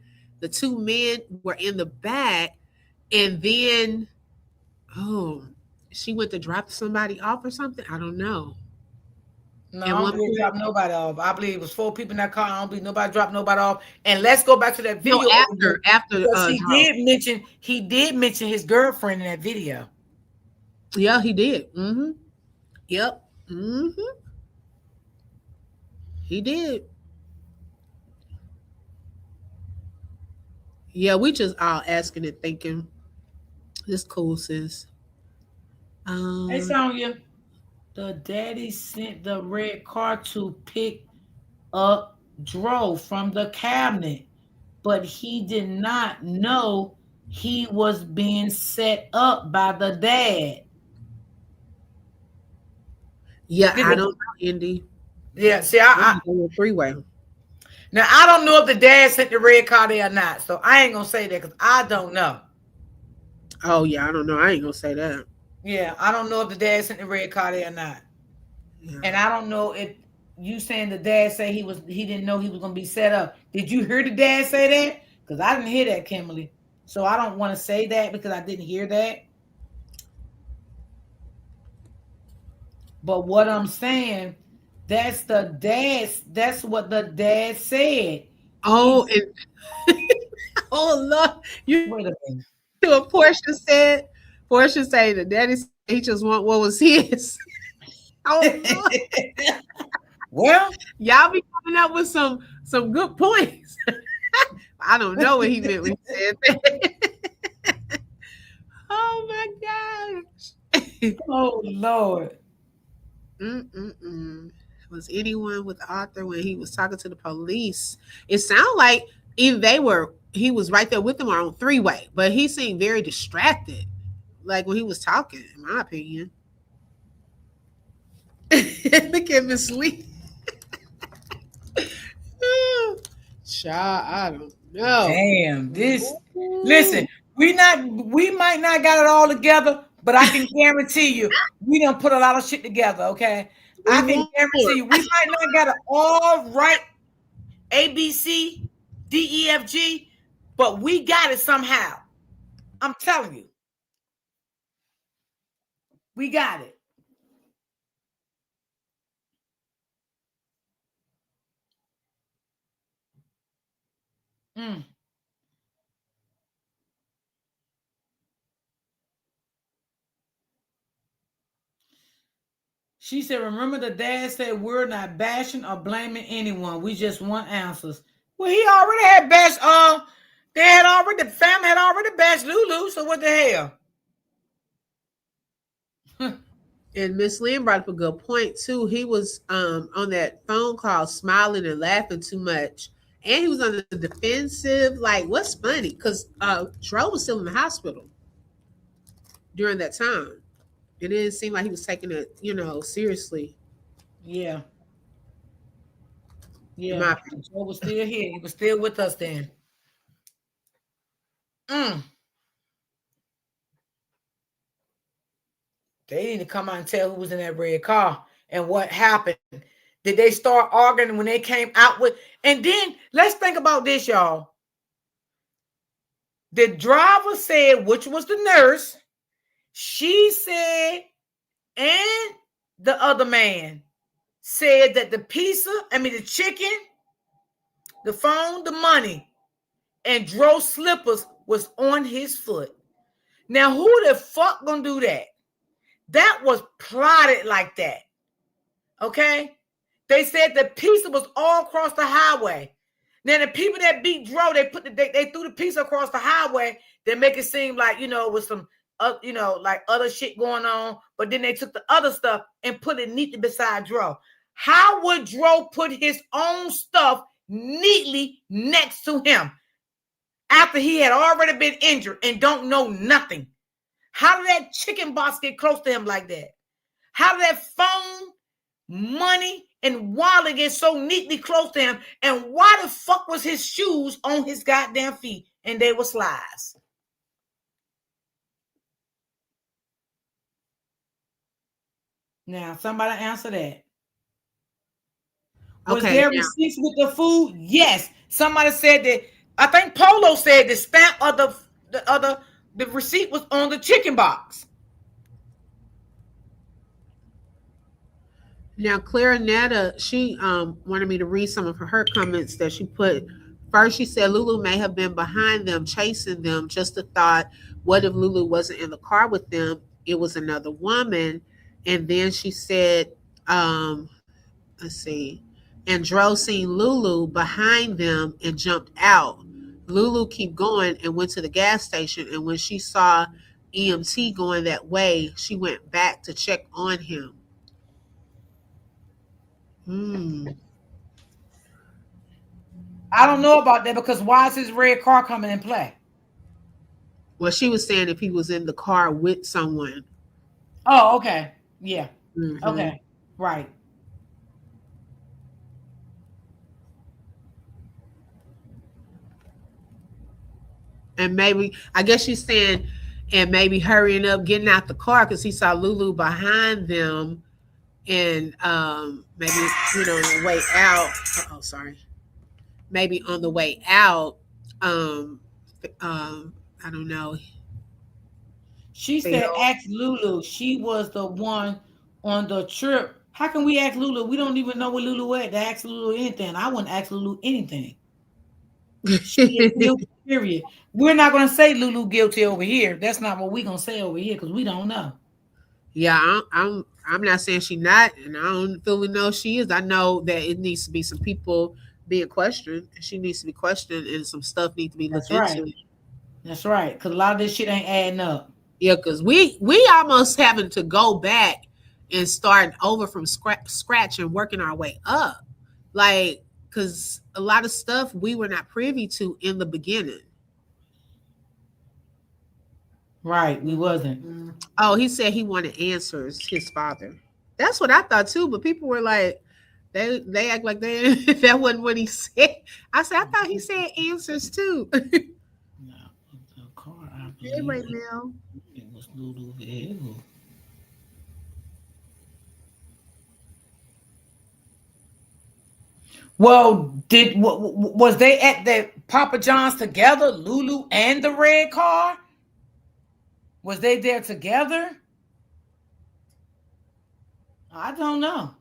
the two men were in the back, and then oh, she went to drop somebody off or something? I don't know. No, And I don't one believe they point, dropped nobody off. I believe it was four people in that car. I don't believe nobody dropped nobody off. And let's go back to that no, video again, after because Drow. he did mention his girlfriend in that video. Yeah, he did. Yep. He did. Yeah, we just all asking and thinking. This cool, sis. Hey Um, Sonya, the daddy sent the red car to pick up Dro from the cabinet, but he did not know he was being set up by the dad. yeah, Did I the- don't know, Indy. Yeah, see, I'm going three way. now I don't know if the dad sent the red car there or not, so I ain't gonna say that because I don't know. Oh yeah, I don't know. I ain't gonna say that. Yeah, I don't know if the dad sent the red car there or not, Yeah. and I don't know if you saying the dad say he didn't know he was gonna be set up. Did you hear the dad say that? Because I didn't hear that, Kimberly. So I don't want to say that because I didn't hear that. But what I'm saying, that's what the dad said. Oh, He and oh Lord, you wait a minute. know what Portia said? Portia said the daddy said he just want what was his. Oh Lord, Well, y'all be coming up with some good points. I don't know what he meant when he said that. Oh my gosh. oh Lord. Mm-mm-mm. Was anyone with Arthur when he was talking to the police? It sounded like either he was right there with them or on three way, but he seemed very distracted, like when he was talking, in my opinion. Look at Miss Lee. Child, I don't know. Damn, this listen, Ooh. we might not got it all together, but I can guarantee you we done put a lot of shit together, okay? We I can won't. guarantee you we might not got it all right, ABCDEFG, but we got it somehow. I'm telling you, we got it. Mm. She said, remember the dad said we're not bashing or blaming anyone. We just want answers. Well, he already had bashed they had already the family had already bashed Lulu, so what the hell? And Miss Lynn brought up a good point too. He was on that phone call smiling and laughing too much. And he was on the defensive. Like, what's funny? Because Drow was still in the hospital during that time. It didn't seem like he was taking it, seriously, Yeah, in yeah. my opinion. Joe was still here. He was still with us then. Mm. They need to come out and tell who was in that red car and what happened. Did they start arguing when they came out with? And then let's think about this, y'all. The driver said, which was the nurse, she said, and the other man said that the pizza, the chicken, the phone, the money, and Dro slippers was on his foot. Now, who the fuck gonna do that? That was plotted like that. Okay? They said the pizza was all across the highway. Now, the people that beat Dro, they threw the pizza across the highway. They make it seem like, with some, like other shit going on. But then they took the other stuff and put it neatly beside Dro. How would Dro put his own stuff neatly next to him after he had already been injured and don't know nothing? How did that chicken box get close to him like that? How did that phone, money, and wallet get so neatly close to him? And why the fuck was his shoes on his goddamn feet and they were slides? Now, somebody answer that. Was Okay, there now, receipts with the food? Yes. Somebody said that. I think Polo said the stamp of the receipt was on the chicken box. now Clarinetta, she wanted me to read some of her comments that she put. First, she said Lulu may have been behind them, chasing them. Just a thought. What if Lulu wasn't in the car with them? It was another woman. And then she said, um, let's see, and Dro seen Lulu behind them and jumped out. Lulu keep going and went to the gas station. And when she saw EMT going that way, she went back to check on him. Hmm. I don't know about that because why is his red car coming in play? Well, she was saying if he was in the car with someone. Oh, okay. Yeah. Hmm. Okay. Right. And maybe, I guess she's saying, and maybe hurrying up, getting out the car because he saw Lulu behind them, and maybe on the way out. Oh, sorry. Maybe on the way out, um, I don't know. She said, Fail. ask Lulu. She was the one on the trip. How can we ask Lulu? We don't even know where Lulu at to ask Lulu anything. I wouldn't ask Lulu anything. She is guilty, period. We're not going to say Lulu guilty over here. That's not what we're going to say over here because we don't know. Yeah, I'm not saying she not, and I don't fully know she is. I know that it needs to be some people being questioned. She needs to be questioned, and some stuff needs to be That's looked right. into. That's right. Because a lot of this shit ain't adding up. Yeah, because we almost having to go back and start over from scratch and working our way up, like because a lot of stuff we were not privy to in the beginning. Right. We wasn't. Oh, he said he wanted answers. His father. That's what I thought too. But people were like, They act like they that wasn't what he said. I said I thought he said answers too. No, the car, I Hey, believe right now. it was Lulu vehicle. Well, was they at the Papa John's together, Lulu and the red car? Was they there together? I don't know.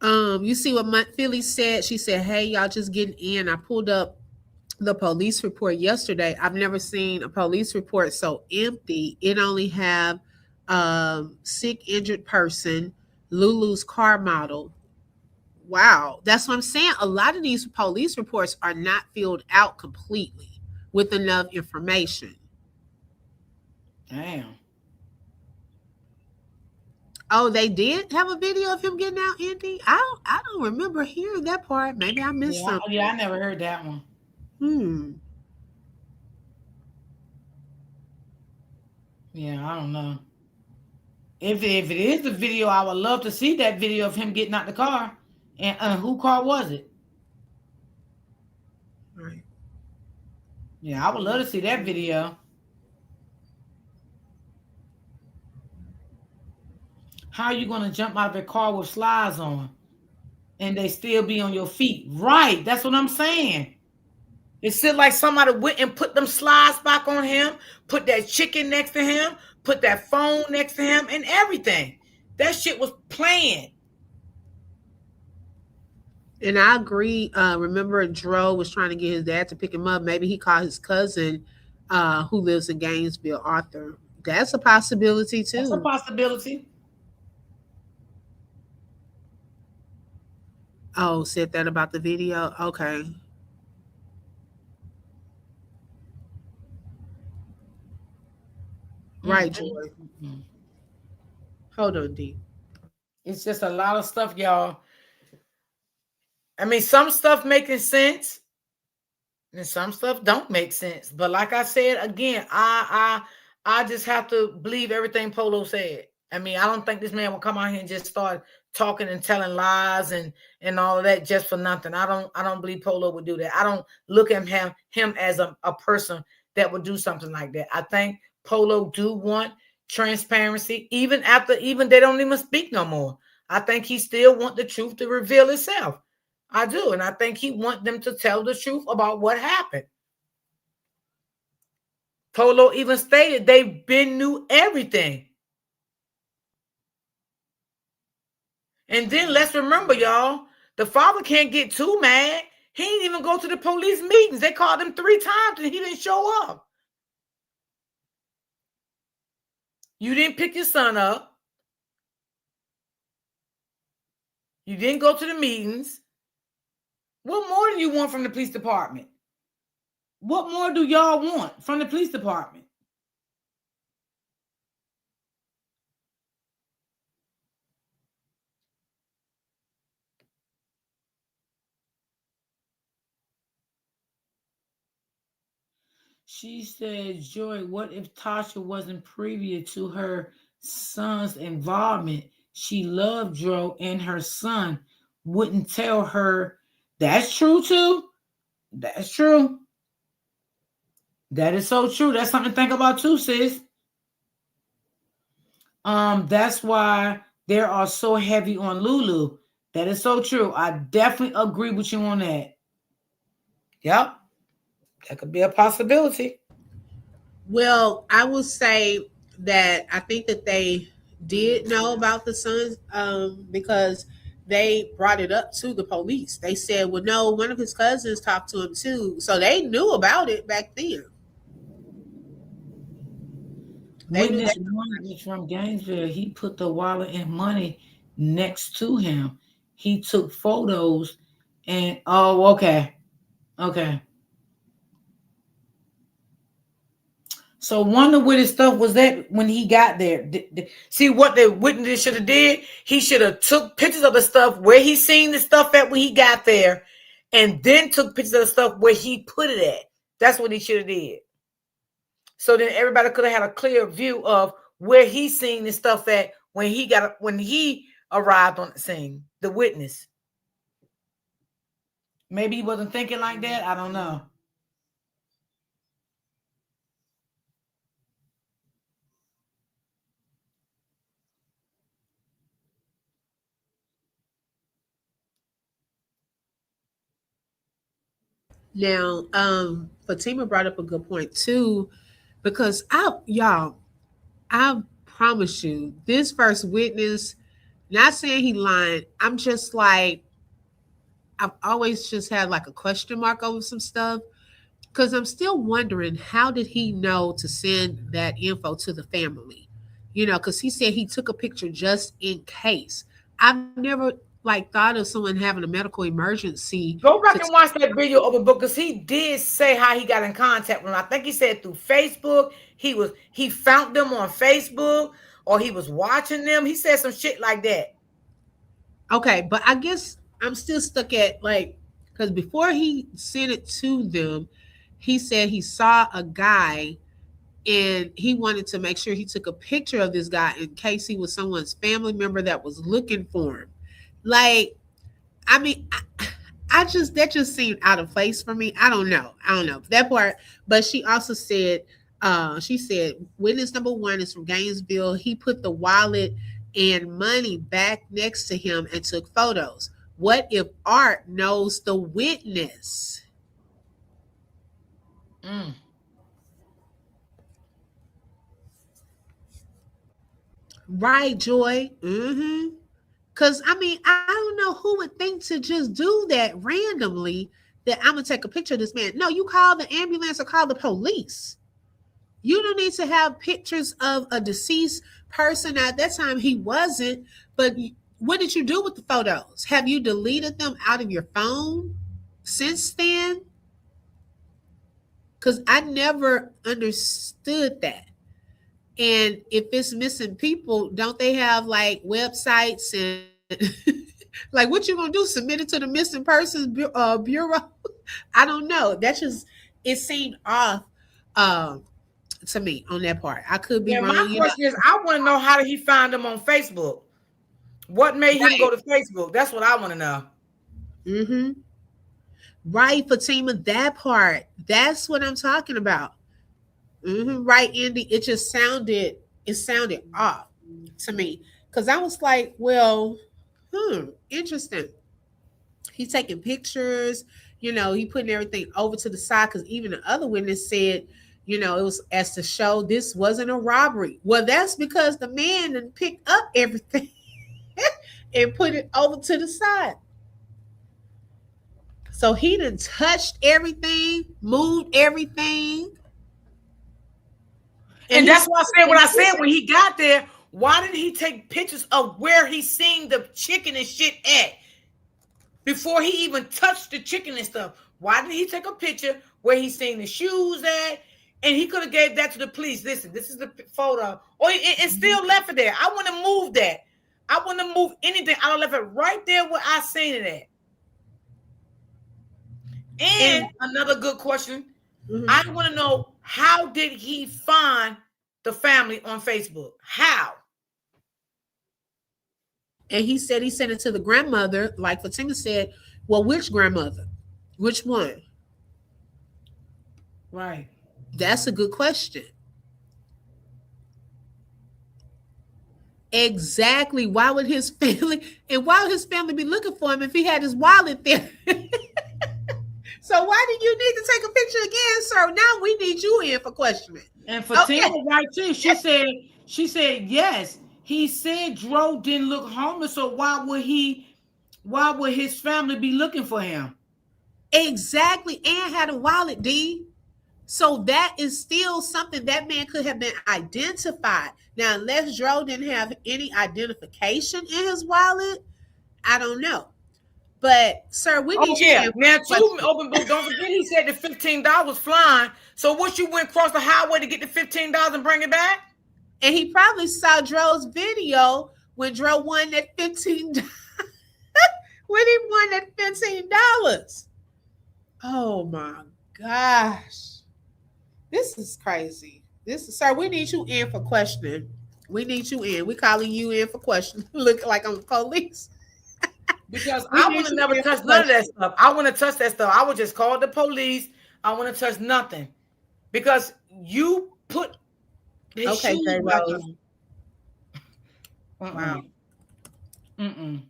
You see what Philly said? She said, "Hey, y'all, just getting in. I pulled up the police report yesterday. I've never seen a police report so empty. It only have sick injured person, Lulu's car model. Wow, that's what I'm saying. A lot of these police reports are not filled out completely with enough information. Damn. Oh, they did have a video of him getting out, Andy. I don't remember hearing that part. Maybe I missed Yeah, something. yeah, I never heard that one. Hmm. Yeah, I don't know. If it is the video, I would love to see that video of him getting out the car. And who car was it? Right. Yeah, I would love to see that video. How are you gonna jump out of the car with slides on and they still be on your feet? Right, that's what I'm saying. It seemed like somebody went and put them slides back on him, put that chicken next to him, put that phone next to him, and everything. That shit was playing. And I agree. Remember, Drow was trying to get his dad to pick him up. Maybe he called his cousin, who lives in Gainesville, Arthur. That's a possibility That's a too. possibility. Oh, said that about the video. Okay, right, Joy. Mm. Hold on, D. It's just a lot of stuff, y'all. I mean, some stuff making sense, and some stuff don't make sense. But like I said again, I just have to believe everything Polo said. I mean, I don't think this man will come out here and just start talking and telling lies and all of that just for nothing. I don't believe Polo would do that. I don't look at him as a person that would do something like that. I think Polo do want transparency, even after even they don't even speak no more. I think he still want the truth to reveal itself. I do, and I think he want them to tell the truth about what happened. Polo even stated they've been knew everything. And then let's remember, y'all, the father can't get too mad. He didn't even go to the police meetings. They called him 3 times and he didn't show up. You didn't pick your son up. You didn't go to the meetings. What more do you want from the police department? What more do y'all want from the police department? She said, Joy, what if Tasha wasn't privy to her son's involvement? She loved Joe and her son wouldn't tell her. That's true too. That's true. That is so true. That's something to think about too, sis. That's why they are so heavy on Lulu. That is so true. I definitely agree with you on that. Yep. That could be a possibility. Well, I will say that I think that they did know about the sons, because they brought it up to the police. They said, "Well, no, one of his cousins talked to him too," so they knew about it back then. They knew Witness that. one was from Gainesville. He put the wallet and money next to him. He took photos and oh, okay. Okay. So wonder what his stuff was at when he got there. See what the witness should have did? He should have took pictures of the stuff where he seen the stuff at when he got there, and then took pictures of the stuff where he put it at. That's what he should have did. So then everybody could have had a clear view of where he seen the stuff at when he arrived on the scene. The witness. Maybe he wasn't thinking like that. I don't know. Now, Fatima brought up a good point too, because I promise you, this first witness, not saying he lying, I'm just like, I've always just had like a question mark over some stuff because I'm still wondering how did he know to send that info to the family? Because he said he took a picture just in case. I've never like thought of someone having a medical emergency Go to back and watch that video of a book because he did say how he got in contact with him. I think he said through Facebook. He found them on Facebook or he was watching them. He said some shit like that. Okay, but I guess I'm still stuck at like because before he sent it to them, he said he saw a guy and he wanted to make sure he took a picture of this guy in case he was someone's family member that was looking for him. Like, I mean, I just that just seemed out of place for me. I don't know that part. But she said witness number one is from Gainesville. He put the wallet and money back next to him and took photos. What if Art knows the witness? Mm. Right, Joy. Mm-hmm. Cause I mean, I don't know who would think to just do that randomly. That I'm gonna take a picture of this man. No, you call the ambulance or call the police. You don't need to have pictures of a deceased person. At that time, he wasn't. But what did you do with the photos? Have you deleted them out of your phone since then? Because I never understood that. And if it's missing people, don't they have like websites and like what you gonna do? Submit it to the missing persons bureau? I don't know. That just it seemed off um, to me on that part. I could be Yeah, my wrong. question is I want to know how did he find them on Facebook? What made him go Right. to Facebook? That's what I want to know. Mm-hmm. Right, Fatima. That part. That's what I'm talking about. Mm-hmm. Right, Andy. It sounded off to me because I was like, well, interesting. He's taking pictures, he putting everything over to the side because even the other witness said, it was as to show this wasn't a robbery. Well, that's because the man done picked up everything and put it over to the side. So he done touched everything, moved everything, and And he that's still why I said what didn't I do said it. when he got there. Why didn't he take pictures of where he seen the chicken and shit at before he even touched the chicken and stuff? Why didn't he take a picture where he seen the shoes at? And he could have gave that to the police. Listen, this is the photo. Or and still left it there. I want to move that. I want to move anything. I left it right there where I seen it at. And And another good question. I mhm. want to know how did he find the family on Facebook? How? and he said he sent it to the grandmother, like Fatima said. Well, which grandmother? Which one? Right. That's a good question. Exactly. Why would his family and why would his family be looking for him if he had his wallet there? So why do you need to take a picture again, sir? Now we need you in for questioning. And Okay. Fatima, right too. She said yes. He said Dro didn't look homeless, so why would his family be looking for him? Exactly. And had a wallet, D. So that is still something that man could have been identified. Now, unless Dro didn't have any identification in his wallet, I don't know. But sir, we Oh need you yeah. in Now for a too, question. open book. Don't forget he said the $15 flying. So what you went across the highway to get the $15 and bring it back? And he probably saw Dro's video when Dro won that 15 when he won that $15. Oh my gosh. This is crazy. This is sir, we need you in for questioning. We need you in. We calling you in for questions. Look like I'm the police. Because We I need want to you never in for touch none of that questions. stuff. I want to touch that stuff. I would just call the police. I want to touch nothing. Because you put his Okay, shoes J back Rose. on. Wow. Mm-mm. Mm-mm.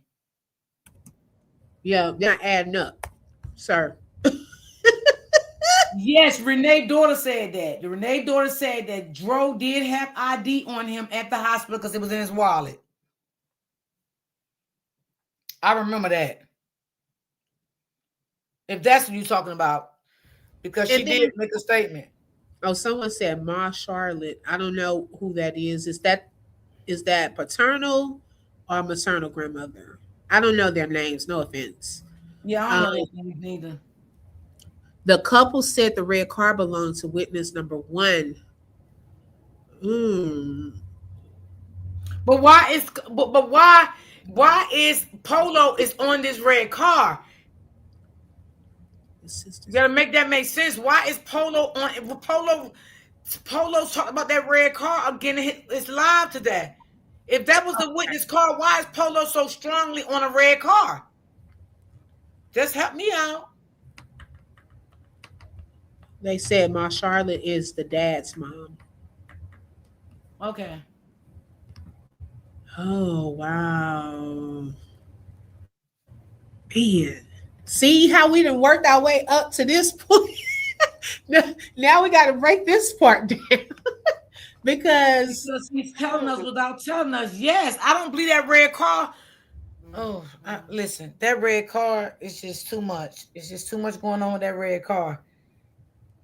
Yeah, they're not adding up, sir. Yes, Renee's daughter said that. The Renee daughter said that Dro did have ID on him at the hospital because it was in his wallet. I remember that. If that's what you're talking about, because she And did then, make a statement. oh, someone said Ma Charlotte. I don't know who that is. Is that paternal or maternal grandmother? I don't know their names. No offense. Yeah, I don't Um, know that neither. the couple said the red car belonged to witness number one. Hmm. But why is but why is Polo is on this red car? You gotta make that make sense. Why is Polo on Polo's talking about that red car again? It's live to that. If that was the witness car, why is Polo so strongly on a red car? Just help me out. They said Ma Charlotte is the dad's mom. Okay. Oh wow, man. See how we done worked our way up to this point. Now we got to break this part down because Because he's telling us without telling us. Yes, I don't believe that red car. Oh, listen, that red car is just too much. It's just too much going on with that red car.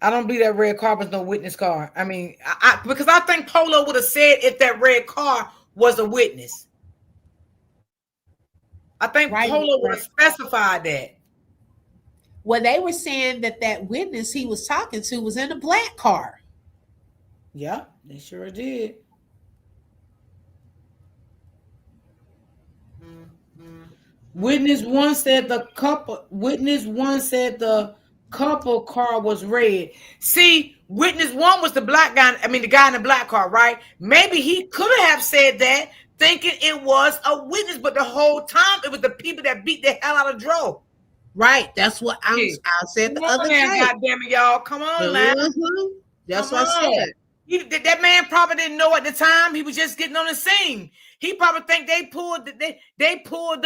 I don't believe that red car was no witness car. I mean, because I think Polo would have said if that red car was a witness. I think right, Polo would right. have specified that. Well, they were saying that that witness he was talking to was in a black car. Yeah, they sure did. Witness one said the couple. Witness one said the couple car was red. See, witness one was the black guy. I mean, the guy in the black car, right? Maybe he could have said that, thinking it was a witness, but the whole time it was the people that beat the hell out of Dro. Right. That's what Yeah. I said Come the on other now, day. goddamn it, y'all. Come on now. Mhm. That's Come what I on. said. That man probably didn't know at the time. He was just getting on the scene. He probably think they pulled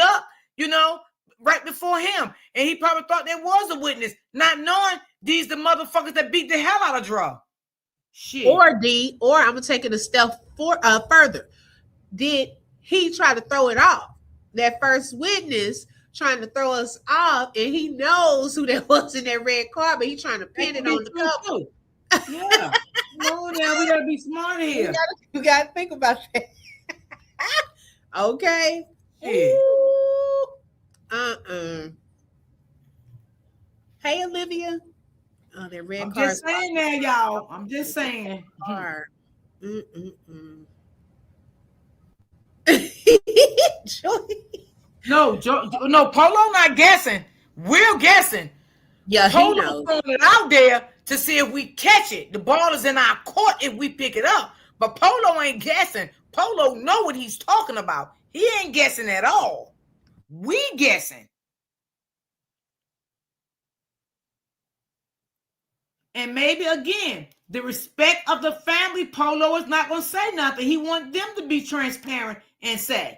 up, you know, right before him, and he probably thought there was a witness, not knowing these the motherfuckers that beat the hell out of Draw. Shit. Or I'm gonna take it a step further. Did he try to throw it off? That first witness trying to throw us off, and he knows who that was in that red car, but he's trying to That pin could it be on the true couple. too. Yeah. No, now we gotta be smart here. You gotta think about that. Okay. Shit. Ooh. Uh-uh. Hey, Olivia. Oh, that red I'm car just is saying now, y'all. I'm just saying. hard. Mm-mm-mm. Joy. No, no, Polo not guessing. We're guessing. Yeah, he Polo knows. throwing it out there to see if we catch it. The ball is in our court if we pick it up. But Polo ain't guessing. Polo know what he's talking about. He ain't guessing at all. We guessing. And maybe again, the respect of the family, Polo is not going to say nothing. He wants them to be transparent and say.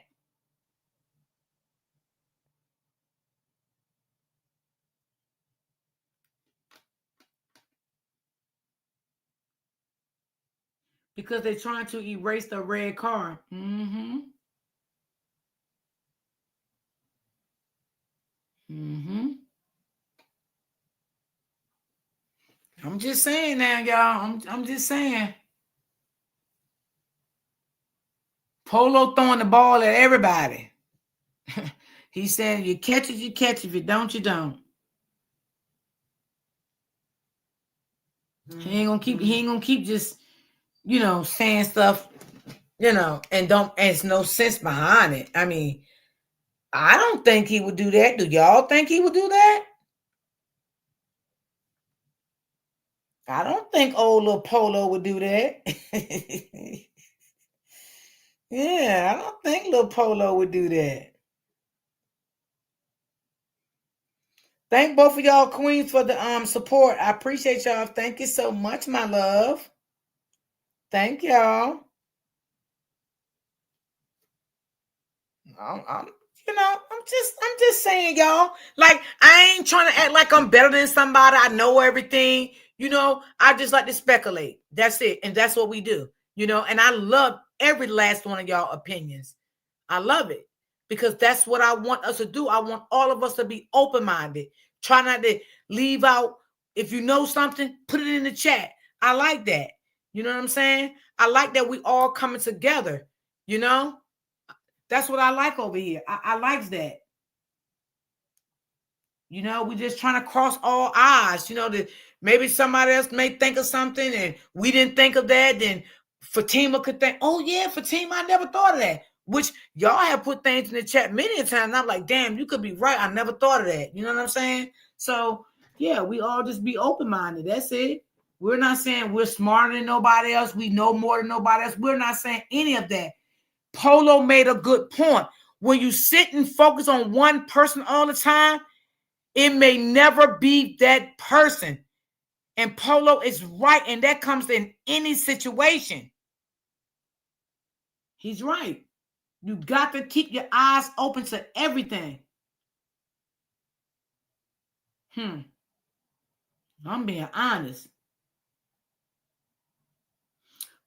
Because they're trying to erase the red card. Mm-hmm. Mm-hmm. I'm just saying now, y'all. I'm just saying. Polo throwing the ball at everybody. He's saying you catch it, you catch it. If you don't, you don't. He ain't gonna keep just, saying stuff, and it's no sense behind it. I mean, I don't think he would do that. Do y'all think he would do that? I don't think old little Polo would do that. Yeah, I don't think little Polo would do that. Thank both of y'all queens for the support. I appreciate y'all. Thank you so much, my love. Thank y'all. I'm I'm just saying, y'all. Like, I ain't trying to act like I'm better than somebody. I know everything. I just like to speculate. That's it. And that's what we do. And I love every last one of y'all opinions. I love it because that's what I want us to do. I want all of us to be open-minded. Try not to leave out. If you know something, put it in the chat. I like that. You know what I'm saying? I like that we all coming together. You know, that's what I like over here. I like that. We just trying to cross all eyes. That maybe somebody else may think of something and we didn't think of that. Then Fatima could think, oh yeah, Fatima, I never thought of that. Which y'all have put things in the chat many times. And I'm like, damn, you could be right. I never thought of that. You know what I'm saying? So yeah, we all just be open-minded. That's it. We're not saying we're smarter than nobody else. We know more than nobody else. We're not saying any of that. Polo made a good point. When you sit and focus on one person all the time, it may never be that person. And Polo is right. And that comes in any situation. He's right. You got to keep your eyes open to everything. I'm being honest.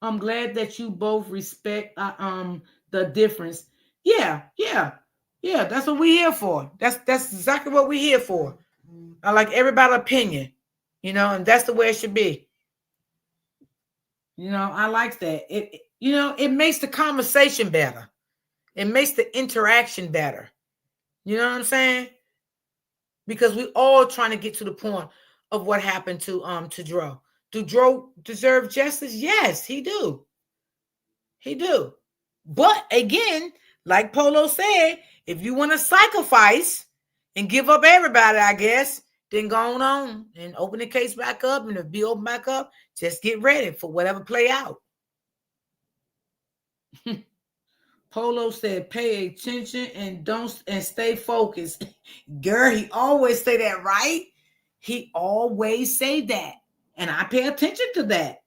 I'm glad that you both respect the difference. Yeah. That's what we're here for. That's exactly what we're here for. I like everybody's opinion, and that's the way it should be. I like that. It makes the conversation better. It makes the interaction better. You know what I'm saying? Because we all trying to get to the point of what happened to Drow. Do Drow deserve justice? Yes, he do. He do. But again, like Polo said, if you want to sacrifice and give up everybody, I guess, then go on and open the case back up. And if be open back up, just get ready for whatever play out. Polo said, pay attention and stay focused. Girl, he always say that, right? He always say that. And I pay attention to that.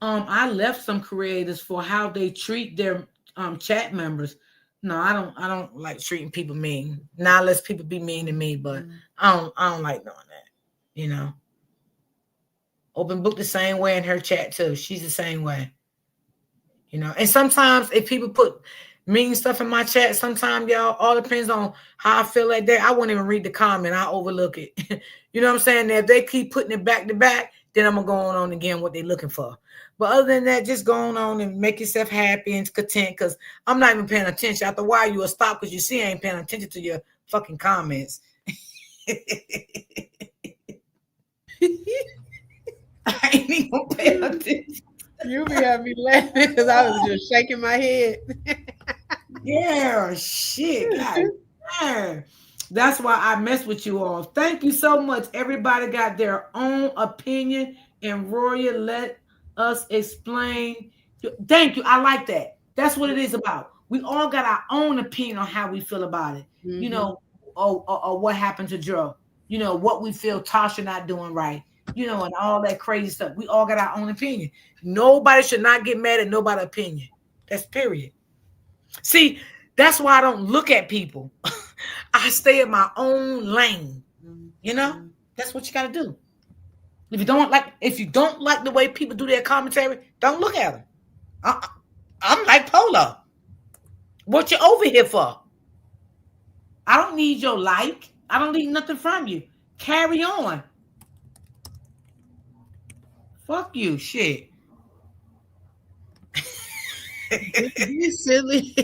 I left some creators for how they treat their chat members. No, I don't like treating people mean. Not unless people be mean to me, but I don't like doing that. You know. Open book the same way in her chat too. She's the same way. And sometimes if people put mean stuff in my chat, sometimes y'all all depends on how I feel that day. I won't even read the comment. I overlook it. You know what I'm saying? If they keep putting it back to back, then I'm gonna go on again what they're looking for. But other than that, just going on and make yourself happy and content, because I'm not even paying attention. After a while, you will stop because you see I ain't paying attention to your fucking comments. I ain't even paying attention. You be having me laughing because I was just shaking my head. Yeah, shit. God damn. That's why I mess with you all. Thank you so much. Everybody got their own opinion, and Roya let us explain. Thank you. I like that. That's what it is about. We all got our own opinion on how we feel about it. Mm-hmm. Or what happened to Joe. What we feel Tasha not doing right. And all that crazy stuff. We all got our own opinion. Nobody should not get mad at nobody's opinion. That's period. See, that's why I don't look at people. I stay in my own lane. That's what you got to do. If you don't like the way people do their commentary, don't look at them. I'm like Polo. What you over here for? I don't need your like. I don't need nothing from you. Carry on. Fuck you, shit. You silly.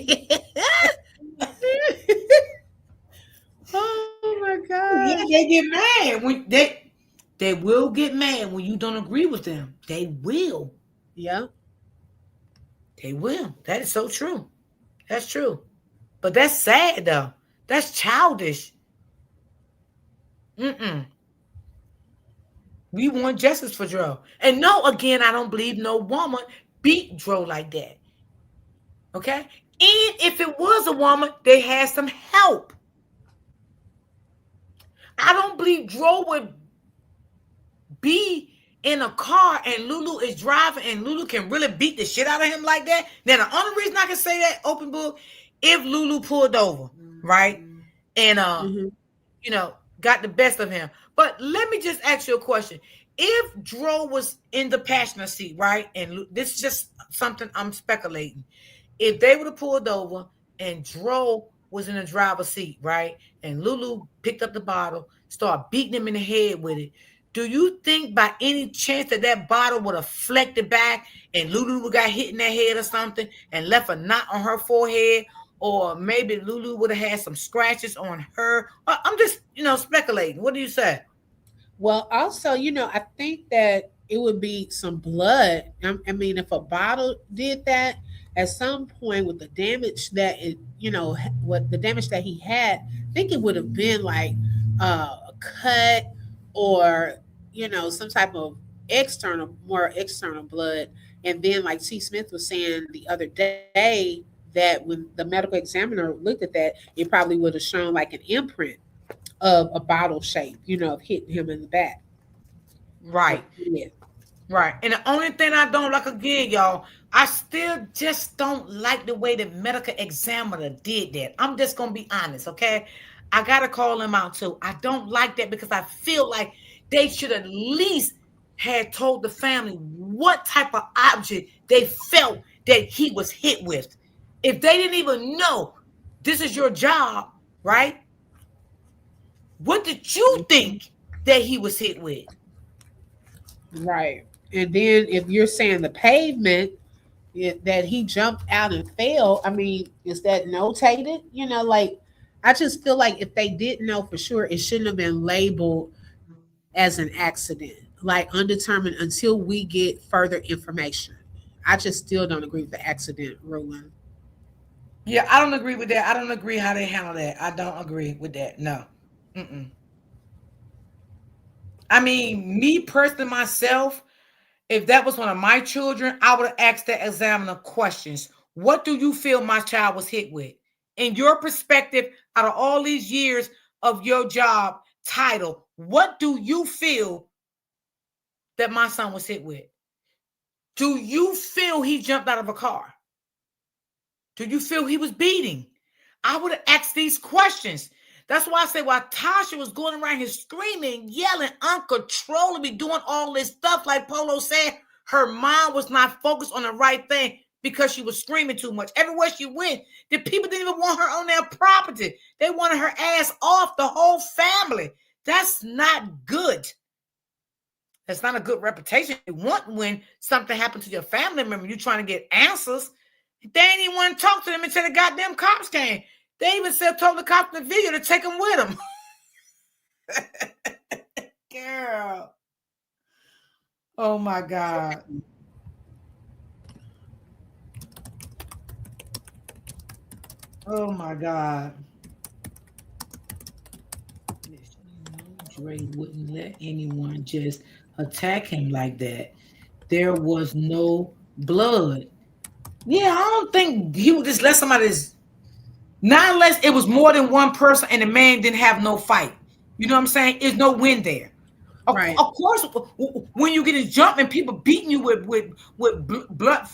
Oh my Yeah, gosh. they get mad when they will get mad when you don't agree with them. They will. Yeah. They will. That is so true. That's true. But that's sad though. That's childish. Mm-mm. We want justice for Dro. And no, again, I don't believe no woman beat Dro like that. Okay? And if it was a woman, they had some help. I don't believe Dro would be in a car and Lulu is driving and Lulu can really beat the shit out of him like that. Now, the only reason I can say that, open book, if Lulu pulled over, right? And Mm-hmm. you know, got the best of him. But let me just ask you a question. If Dro was in the passenger seat, right? And this is just something I'm speculating. If they would have pulled over and Dro was in the driver's seat, right? And Lulu picked up the bottle, started beating him in the head with it. Do you think by any chance that that bottle would have flected back and Lulu would got hit in the head or something and left a knot on her forehead? Or maybe Lulu would have had some scratches on her. I'm just, speculating. What do you say? Well, also, I think that it would be some blood. I mean, if a bottle did that, at some point with the damage that what the damage that he had, I think it would have been like a cut or some type of more external blood. And then, like T. Smith was saying the other day, that when the medical examiner looked at that, it probably would have shown like an imprint of a bottle shape, of hitting him in the back. Of Right. the head. Right. And the only thing I don't like again, y'all, I still just don't like the way the medical examiner did that. I'm just gonna be honest, okay? I gotta call him out too. I don't like that because I feel like they should at least had told the family what type of object they felt that he was hit with. If they didn't even know this is your job, right? What did you think that he was hit with? Right. And then if you're saying the pavement that he jumped out and fell, I mean, is that notated? Like I just feel like if they didn't know for sure, it shouldn't have been labeled as an accident, like undetermined until we get further information. I just still don't agree with the accident ruling. Yeah, I don't agree with that. I don't agree how they handle that. I don't agree with that. No. Mm-mm. I mean, me personally, myself, if that was one of my children, I would have asked that examiner questions. What do you feel my child was hit with? In your perspective, out of all these years of your job title, what do you feel that my son was hit with? Do you feel he jumped out of a car? Do you feel he was beating? I would have asked these questions. That's why I say while Tasha was going around here screaming, yelling, uncontrollably, doing all this stuff, like Polo said, her mind was not focused on the right thing because she was screaming too much. Everywhere she went, the people didn't even want her on their property. They wanted her ass off, the whole family. That's not good. That's not a good reputation you want when something happened to your family member. You're trying to get answers. They ain't even want to talk to them until the goddamn cops came. They even said, told the cops in the video to take them with them. Girl. Oh my God. Oh my God. Dre wouldn't let anyone just attack him like that. There was no blood. Yeah, I don't think he would just let somebody just, not unless it was more than one person and the man didn't have no fight. You know what I'm saying? There's no win there. Right. Of course, when you get a jump and people beating you with blood,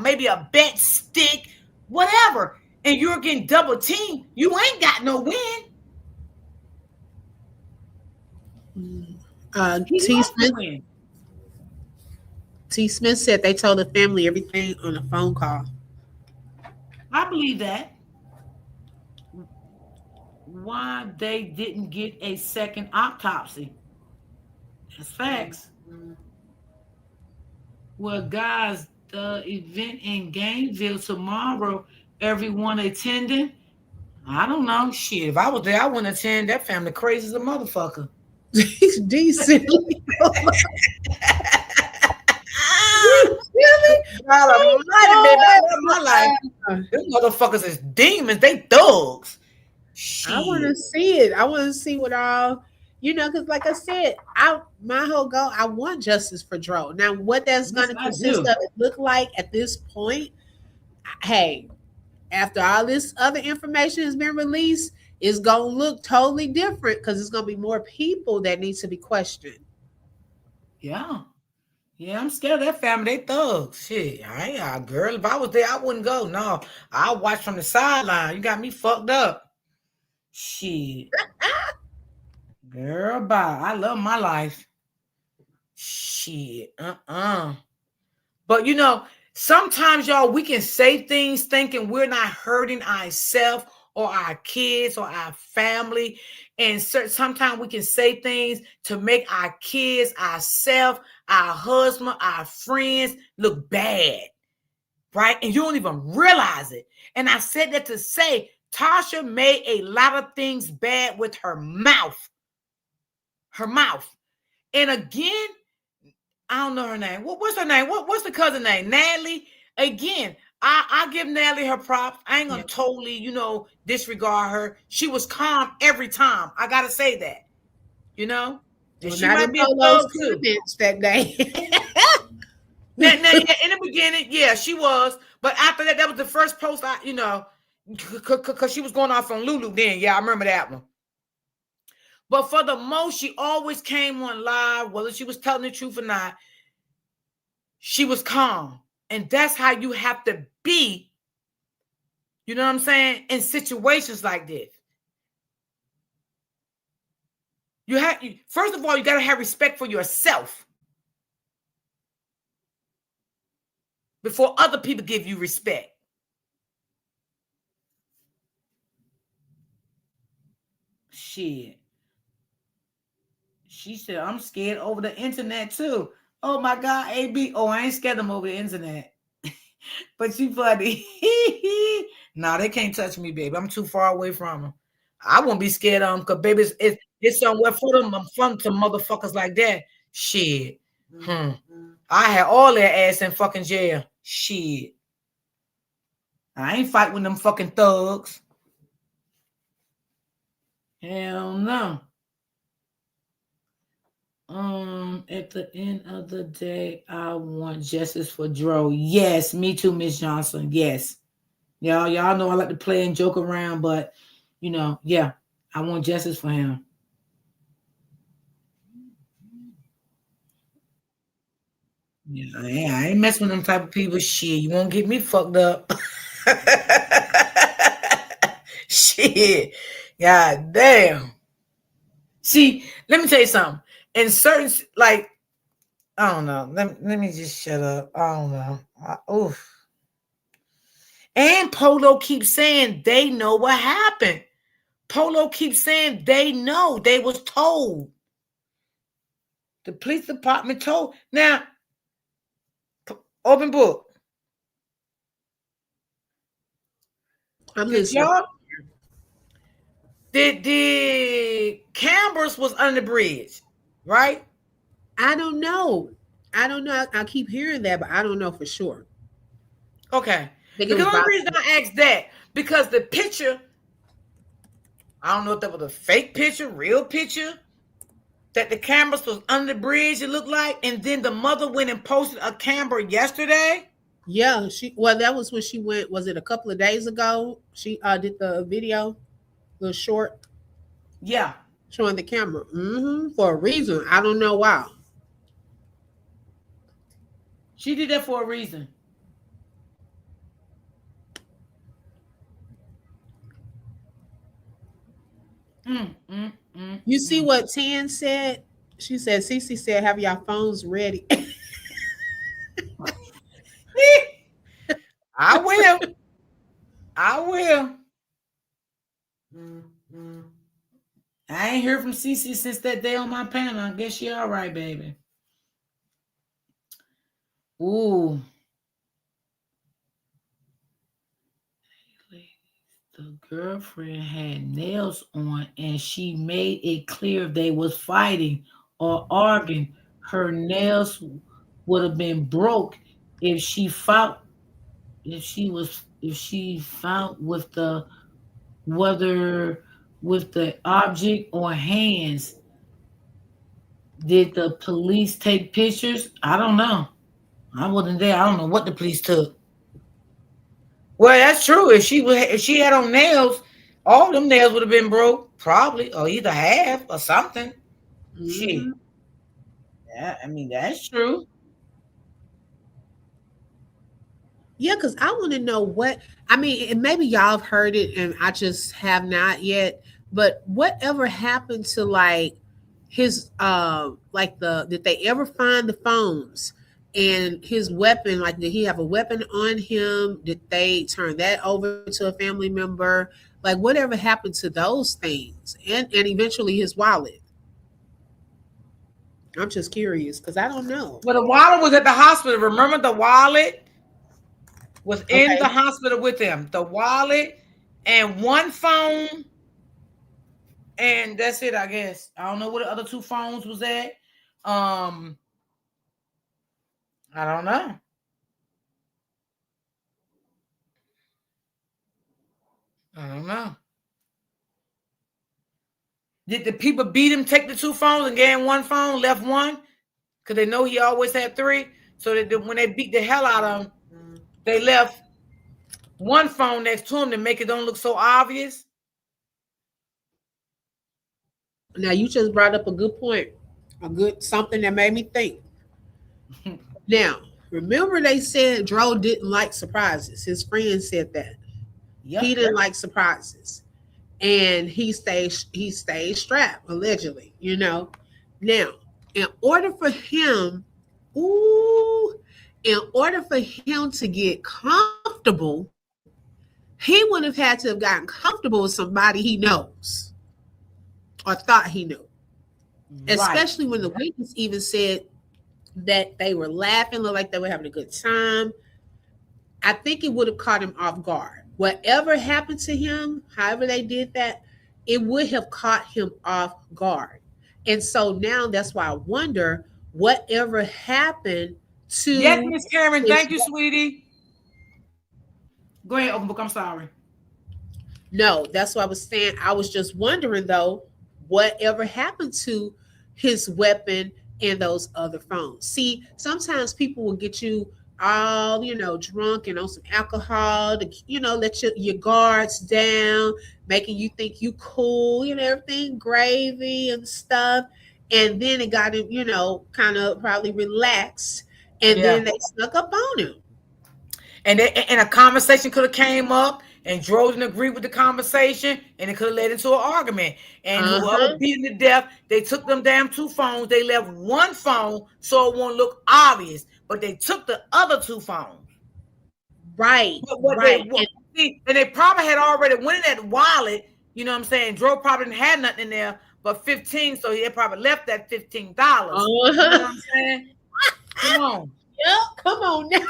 maybe a bent stick, whatever, and you're getting double teamed, you ain't got no win. He T. lost the Smith. win. T. Smith said they told the family everything on a phone call. I believe that. Why they didn't get a second autopsy? That's facts. Well, guys, the event in Gainesville tomorrow, everyone attending. I don't know. Shit, if I was there, I wouldn't attend. That family crazy as a motherfucker. He's decent. God almighty, baby, I love my life. Them motherfuckers is demons. They thugs. I want Shit. to see it. I want to see what all Because like I said, I my whole goal, I want justice for Dro. Now, what that's Yes, going to I consist do. of and look like at this point, hey, after all this other information has been released, it's going to look totally different because it's going to be more people that need to be questioned. Yeah. Yeah, I'm scared of that family. They thugs. Shit. I ain't girl. If I was there, I wouldn't go. No. I'll watch from the sideline. You got me fucked up. Shit. Girl, bye. I love my life. Shit. But sometimes y'all we can say things thinking we're not hurting ourselves or our kids or our family. And sometimes we can say things to make our kids, ourselves, our husband, our friends look bad. Right? And you don't even realize it. And I said that to say Tasha made a lot of things bad with her mouth. Her mouth. And again, I don't know her name. What's her name? What's the cousin name? Natalie. Again, I give Natalie her props. I ain't gonna Yeah. totally, disregard her. She was calm every time. I gotta say that, you know. And Well, she not might in be a Polo's thug too. comments that day. Now, yeah, in the beginning, yeah, she was. But after that, that was the first post because she was going off on Lulu then. Yeah, I remember that one. But for the most, she always came on live, whether she was telling the truth or not. She was calm. And that's how you have to be, you know what I'm saying, in situations like this. First of all, you got to have respect for yourself before other people give you respect. Shit. She said, I'm scared over the internet too. Oh my God, AB. Oh, I ain't scared of them over the internet. But you funny. Nah, they can't touch me, baby. I'm too far away from them. I won't be scared of them because, baby, it's somewhere for them. I'm from to motherfuckers like that. Shit. I had all their ass in fucking jail. Shit. I ain't fight with them fucking thugs. Hell no. At the end of the day, I want justice for Dro. Yes, me too, Miss Johnson. Yes. Y'all know I like to play and joke around, but yeah, I want justice for him. Yeah, I ain't messing with them type of people. Shit, you won't get me fucked up. Shit. God damn. See, let me tell you something. In certain like, I don't know. Let me just shut up. I don't know. Oof. And Polo keeps saying they know what happened. Polo keeps saying they know. They was told. The police department told. Now, open book. I'm Did listening. y'all? Did Cambers was under the bridge, right? I don't know. I don't know. I keep hearing that, but I don't know for sure. Okay. I think it Because was the only Bob. reason I asked that, because the picture, I don't know if that was a fake picture, real picture, that the cameras was under the bridge, it looked like. And then the mother went and posted a camera yesterday. Yeah, that was when she went. Was it a couple of days ago? She did the video, the short Yeah. showing the camera. For a reason. I don't know why. She did that for a reason. Mm, mm, mm, You see mm. what Tan said? She said, Cece said, have your phones ready. I will. I will. I ain't heard from Cece since that day on my panel. I guess she all right, baby. Ooh. The girlfriend had nails on and she made it clear if they was fighting or arguing. Her nails would have been broke if she fought if she found with the whether with the object or hands. Did the police take pictures? I don't know. I wasn't there. I don't know what the police took. Well, that's true. If she had on nails, all them nails would have been broke, probably, or either half or something. Shit. Hmm. Yeah, I mean that's true. Yeah, because I want to know what I mean, and maybe y'all have heard it and I just have not yet. But whatever happened to like his like the did they ever find the phones and his weapon? Like did he have a weapon on him? Did they turn that over to a family member? Like whatever happened to those things? And eventually his wallet. I'm just curious because I don't know. Well, the wallet was at the hospital. Remember, the wallet was in the Okay. hospital with him. The wallet and one phone, and that's it. I guess I don't know where the other two phones was at. Um, I don't know. I don't know. Did the people beat him, take the two phones, and gave him one phone, left one? Because they know he always had three. So that when they beat the hell out of him, they left one phone next to him to make it don't look so obvious. Now you just brought up a good point, a good something that made me think. Now, remember they said Drow didn't like surprises. His friend said that. He Yep. didn't like surprises. And he stayed strapped, allegedly, you know. Now, in order for him, ooh, in order for him to get comfortable, he would have had to have gotten comfortable with somebody he knows or thought he knew. Right. Especially when the witness even said that they were laughing, looked like they were having a good time. I think it would have caught him off guard. Whatever happened to him, however they did that, it would have caught him off guard. And so now that's why I wonder whatever happened Yes, to Miss Karen. his. Thank you, sweetie. Go ahead, open book. I'm sorry. No, that's what I was saying. I was just wondering though, whatever happened to his weapon and those other phones. See, sometimes people will get you all, drunk and on some alcohol to, let your guards down, making you think you cool, everything gravy and stuff. And then it got him, kind of probably relaxed. And Yeah. then they snuck up on him. And a conversation could have came up, and Dro didn't agree with the conversation, and it could have led into an argument. And whoever Uh-huh. beat him to death, they took them damn two phones. They left one phone so it won't look obvious, but they took the other two phones. Right, But what they right. what, see, and they probably had already went in that wallet. You know what I'm saying? Dro probably didn't have nothing in there but 15, so he had probably left that $15. You know Uh-huh. what I'm saying? Come on, Yeah, come on now.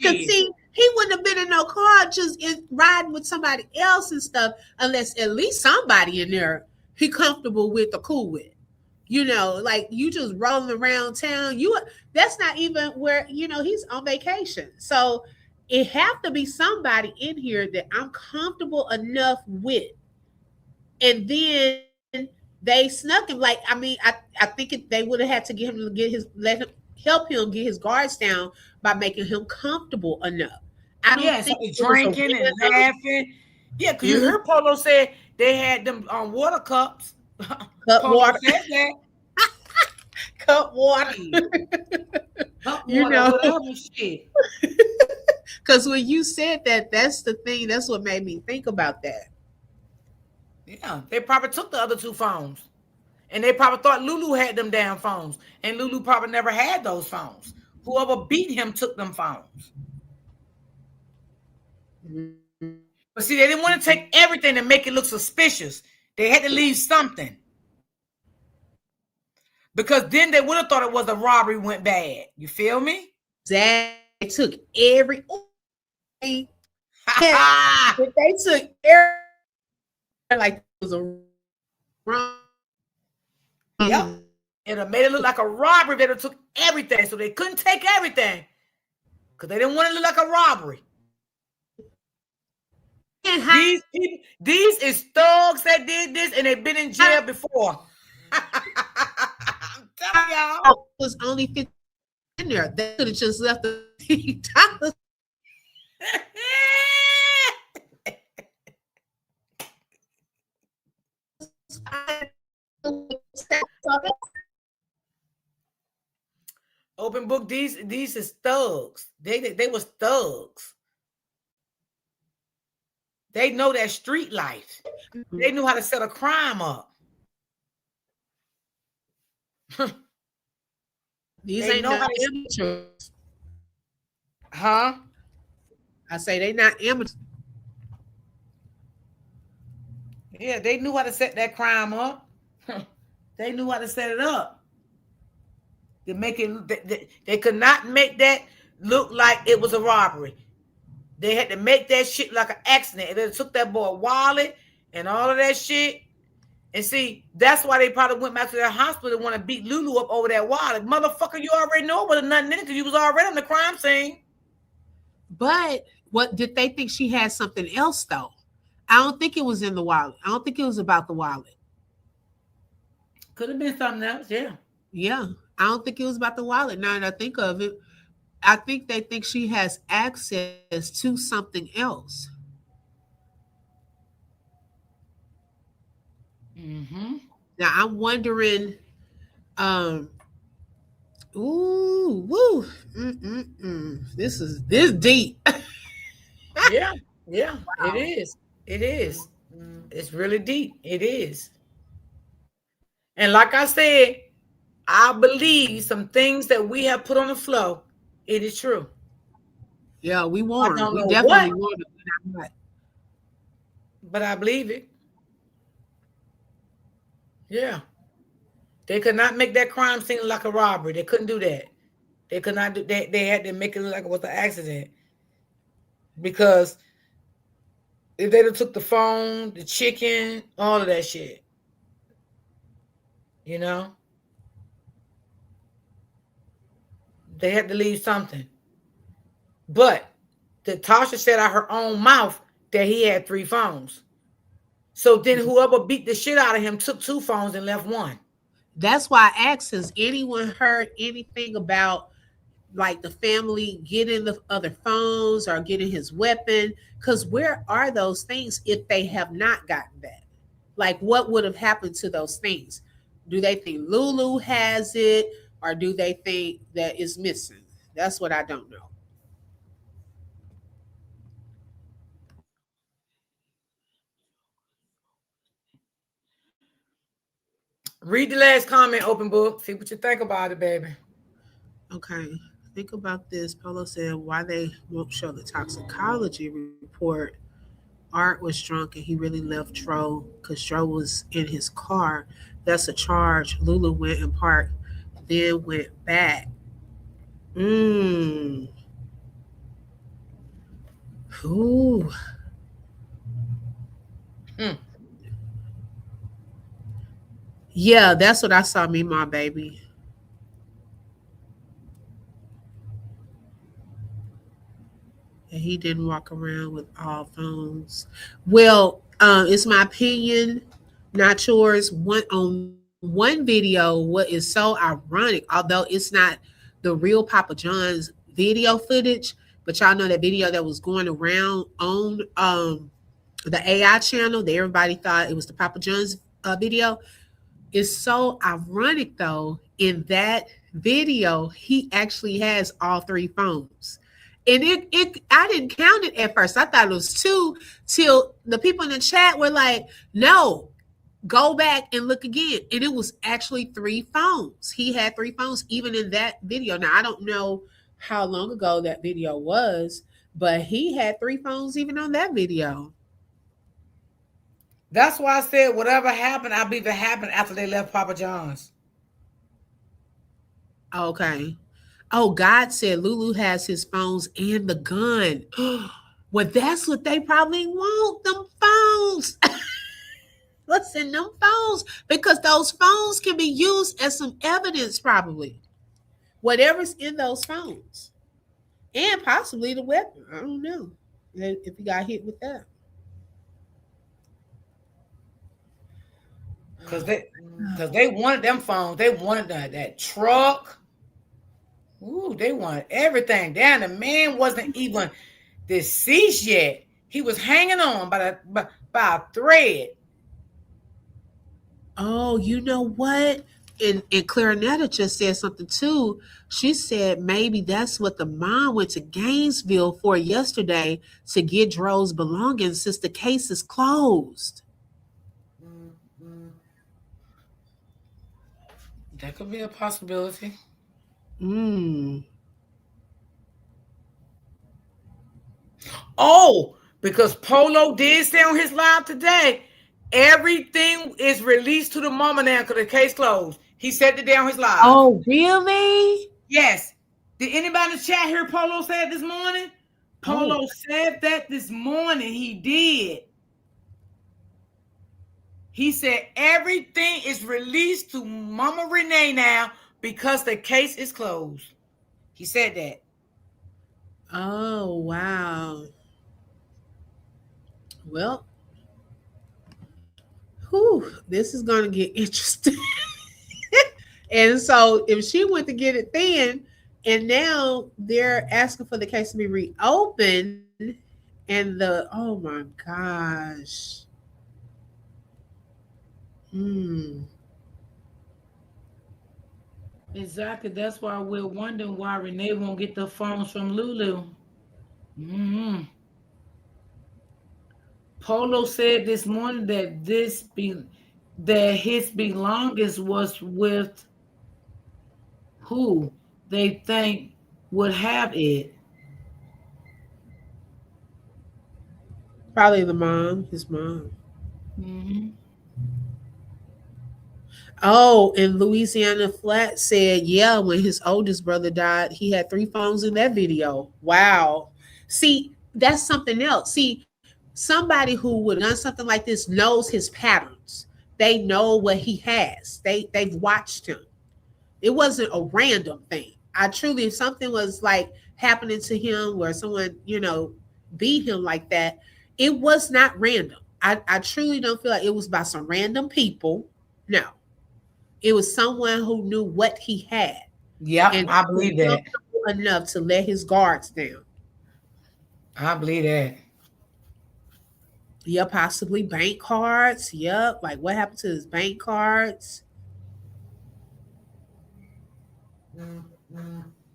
Cause shit. see, he wouldn't have been in no car just riding with somebody else and stuff, unless at least somebody in there he comfortable with or cool with. Like you just rolling around town. That's not even where he's on vacation. So it have to be somebody in here that I'm comfortable enough with. And then they snuck him. Like I think they would have had to get him to let him help him get his guards down by making him comfortable enough. I don't Yeah, think started it was a drinking and random. laughing. Yeah, because you Mhm. heard Polo say they had them water cups. Cut Polo water, said that. cut water. Shit. Cup you water, know, whatever shit. because when you said that, that's the thing. That's what made me think about that. Yeah, they probably took the other two phones. And they probably thought Lulu had them damn phones. And Lulu probably never had those phones. Whoever beat him took them phones. But see, they didn't want to take everything and make it look suspicious. They had to leave something. Because then they would have thought it was a robbery went bad. You feel me? Exactly. They took every. They if they took every like it was a wrong. Yep. It made it look like a robbery. They took everything. So they couldn't take everything. Because they didn't want it to look like a robbery. And These people, these is thugs that did this and they've been in jail before. telling y'all. It was only $50 in there. They could have just left the $50. Open book. These is thugs. They was thugs. They know that street life. They knew how to set a crime up. These They ain't know no how to. amateurs. Huh? I say they not amateurs. Yeah, they knew how to set that crime up. They knew how to set it up. They could not make that look like it was a robbery. They had to make that shit like an accident. And they took that boy wallet and all of that shit. And see, that's why they probably went back to their hospital and want to beat Lulu up over that wallet. Motherfucker, you already know it was nothing in it because you was already on the crime scene. But what did they think she had something else though? I don't think it was in the wallet. I don't think it was about the wallet. Could have been something else, yeah. Yeah. I don't think it was about the wallet. Now that I think of it, I think they think she has access to something else. Mm-hmm. Now I'm wondering, um, ooh, woo, this deep. Yeah, yeah, it is. It is. It's really deep. It is. And like I said, I believe some things that we have put on the floor, it is true. Yeah, we I warned. don't We know what, definitely warned them. We're not. but I believe it. Yeah. They could not make that crime seem like a robbery. They couldn't do that. They could not do that. They had to make it look like it was an accident. Because if they'd have took the phone, the chicken, all of that shit, you know, they had to leave something. But Tasha said out her own mouth that he had 3 phones. So then whoever beat the shit out of him took 2 phones and left one. That's why I asked, has anyone heard anything about like the family getting the other phones or getting his weapon? Because where are those things if they have not gotten that? Like, what would have happened to those things? Do they think Lulu has it or do they think that it's missing? That's what I don't know. Read the last comment, open book. See what you think about it, baby. Okay. Think about this. Polo said why they won't show the toxicology report. Art was drunk and he really left Dro because Dro was in his car. That's a charge. Lulu went and parked, then went back. Mmm. Ooh. Hmm. Yeah, that's what I saw me, my baby. And he didn't walk around with all phones. Well, it's my opinion, not yours. On one video, what is so ironic, although it's not the real Papa John's video footage, but y'all know that video that was going around on the AI channel that everybody thought it was the Papa John's video. It's so ironic though. In that video, he actually has all 3 phones. And it I didn't count it at first. I thought it was two till the people in the chat were like, no, go back and look again. And it was actually 3 phones. He had 3 phones even in that video. Now I don't know how long ago that video was, but he had 3 phones even on that video. That's why I said whatever happened, I believe it happened after they left Papa John's. Okay. Oh, God said Lulu has his phones and the gun. Well, that's what they probably want, them phones. What's in them phones? Because those phones can be used as some evidence, probably. Whatever's in those phones. And possibly the weapon. I don't know. If he got hit with that. Because they Because they wanted them phones. They wanted that truck. Ooh, they wanted everything. Damn, the man wasn't even deceased yet. He was hanging on by a thread. Oh, you know what? And Clarinetta just said something too. She said maybe that's what the mom went to Gainesville for yesterday to get Drow's belongings since the case is closed. That could be a possibility. Mm. Oh, because Polo did say on his live today, everything is released to the mama now because the case closed. He said it down his live. Oh, really? Yes. Did anybody in the chat hear Polo say it this morning? Oh, Polo said that this morning. He did. He said everything is released to Mama Renee now because the case is closed. He said that. oh, wow. Well, whew, this is going to get interesting. And so if she went to get it then, and now they're asking for the case to be reopened, and the oh my gosh. Hmm. Exactly. That's why we're wondering why Renee won't get the phones from Lulu. Hmm. Polo said this morning that that his belongings was with who they think would have it. Probably the mom, his mom. Hmm. Oh, and Louisiana Flat said, yeah, when his oldest brother died, he had three phones in that video. Wow. See, that's something else. See, somebody who would have done something like this knows his patterns. They know what he has. They've watched him. It wasn't a random thing. I truly, if something was like happening to him where someone, beat him like that, it was not random. I truly don't feel like it was by some random people. No, it was someone who knew what he had Yep, and I was believe that. comfortable enough to let his guards down. I believe that. Yeah, possibly bank cards. Yep. Like what happened to his bank cards?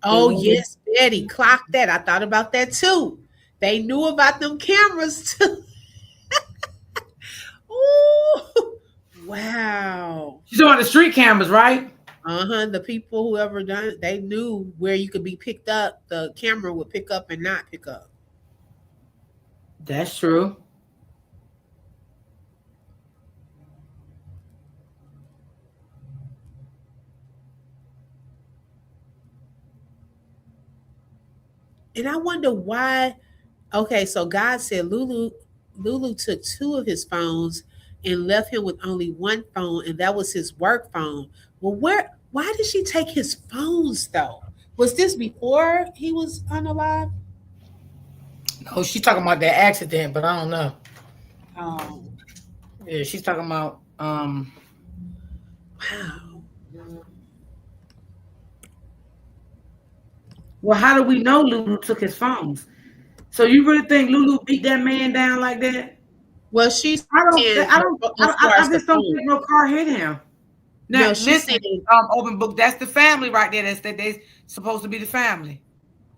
They Oh, won't. yes, Betty. Clock that. I thought about that too. They knew about them cameras too. Ooh, wow. She's on the street cameras, right? Uh-huh. The people, whoever done it, they knew where you could be picked up. The camera would pick up and not pick up. That's true. And I wonder why. Okay, so God said Lulu took two of his phones and left him with only one phone, and that was his work phone. Well, why did she take his phones though? Was this before he was unalive? No, she's talking about that accident, but I don't know. Oh, Yeah, she's talking about wow. well, how do we know Lulu took his phones? So you really think Lulu beat that man down like that? Well, she's I don't. saying I, as far as I the just don't phone. think no car hit him. Now No, she's listen, saying open book. That's the family right there. That's that they supposed to be the family.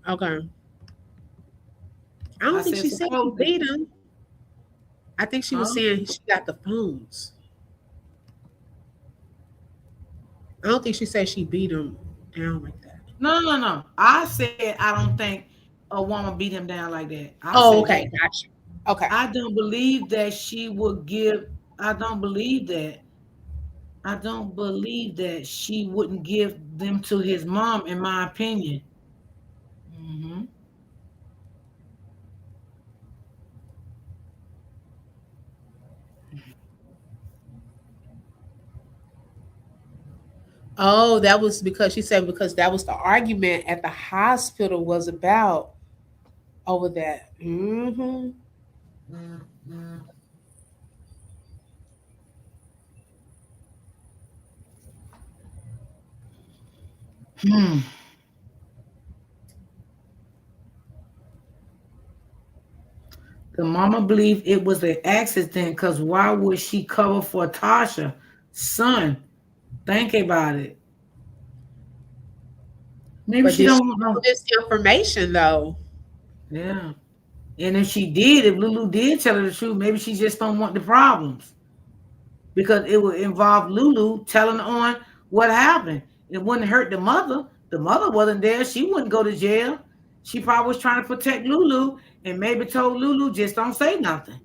okay. I I don't think said she said she supposed to. beat him. I think she was Huh? saying she got the phones. I don't think she said she beat him down like that. No, no, no. I said I don't think a woman beat him down like that. I Oh, said that. okay, gotcha. Okay. I don't believe that she would give. I don't believe that. I don't believe that she wouldn't give them to his mom, in my opinion. Hmm. Oh, that was because she said because that was the argument at the hospital was about over that. Hmm. Hmm. The mama believed it was an accident because why would she cover for Tasha? Son, think about it. Maybe But she did she don't want know no. this information though? Yeah. And if she did, if Lulu did tell her the truth, maybe she just don't want the problems because it would involve Lulu telling on what happened. It wouldn't hurt the mother. The mother wasn't there. She wouldn't go to jail. She probably was trying to protect Lulu and maybe told Lulu just don't say nothing.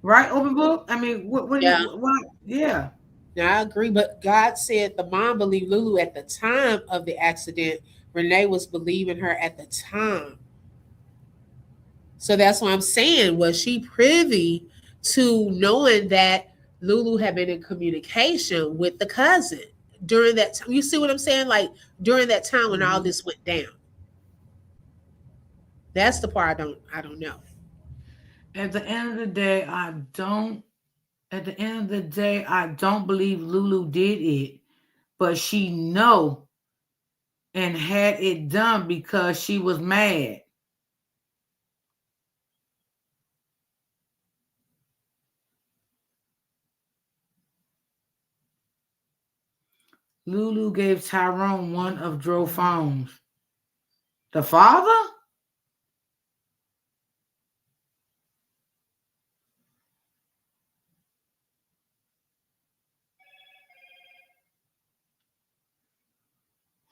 Right, open book? I mean, what do you, Yeah. what? Yeah. Yeah, I agree. But God said the mom believed Lulu at the time of the accident. Renee was believing her at the time. So that's what I'm saying. Was she privy to knowing that Lulu had been in communication with the cousin during that time? You see what I'm saying? Like during that time when all Mhm. this went down. That's the part I don't know. At the end of the day, I don't. At the end of the day, I don't believe Lulu did it, but she know and had it done because she was mad. Lulu gave Tyrone one of Drow phones. The father?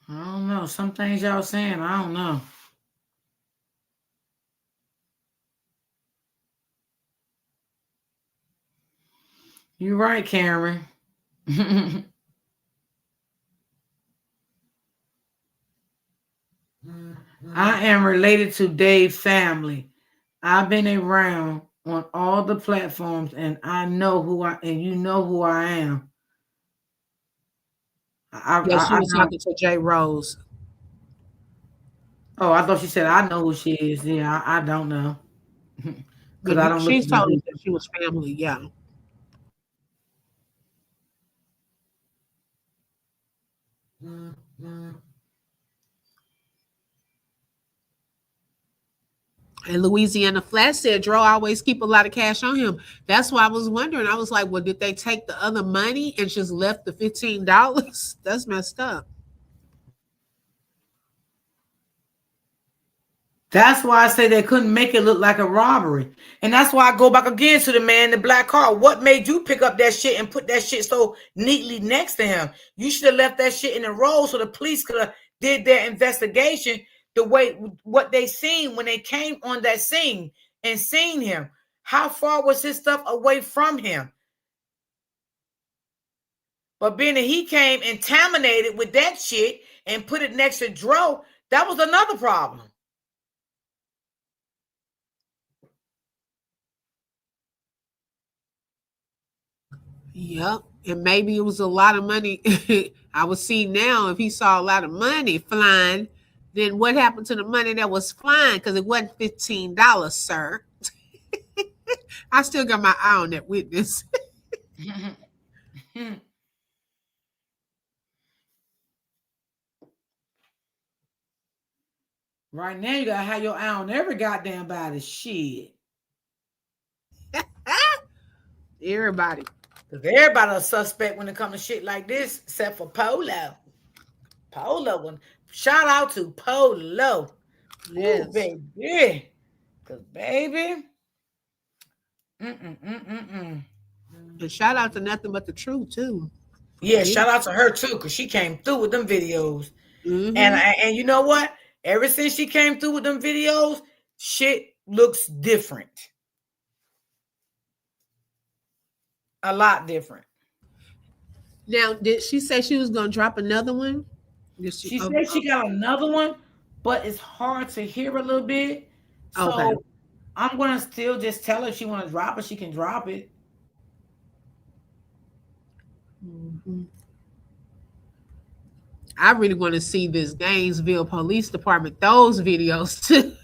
I don't know. Some things y'all saying, I don't know. You're right, Karen. I am related to Dave's family. I've been around on all the platforms and I know who I and you know who I am. Yeah, she I was don't. talking to Jay Rose. Oh, I thought she said I know who she is. Yeah, I don't know because But I don't look she at the told us video. that she was family. Yeah. And Louisiana Flash said Dro always keep a lot of cash on him. That's why I was wondering. I was like, well, did they take the other money and just left the $15? That's messed up. That's why I say they couldn't make it look like a robbery. And that's why I go back again to the man in the black car. What made you pick up that shit and put that shit so neatly next to him? You should have left that shit in the road so the police could have did their investigation the way what they seen when they came on that scene and seen him. How far was his stuff away from him? But being that he came contaminated with that shit and put it next to Dro, that was another problem. Yep. And maybe it was a lot of money. I would see now if he saw a lot of money flying, then what happened to the money that was flying? Because it wasn't $15, sir. I still got my eye on that witness. Right now, you gotta have your eye on every goddamn body. Shit. Everybody. Because everybody a suspect when it comes to shit like this, except for Polo. Polo one. Shout out to Polo. Ooh, Yes. baby. Because, baby. Mm-mm-mm-mm-mm. And shout out to nothing but the truth too. Yeah, Yeah. shout out to her too, because she came through with them videos. And, Mm-hmm. and you know what? Ever since she came through with them videos, shit looks different. A lot different. Now, did she say she was gonna drop another one? Did she? She said she got another one, but it's hard to hear a little bit. Okay. So I'm gonna still just tell her if she want to drop it, she can drop it. Mhm. I really want to see this Gainesville Police Department those videos too.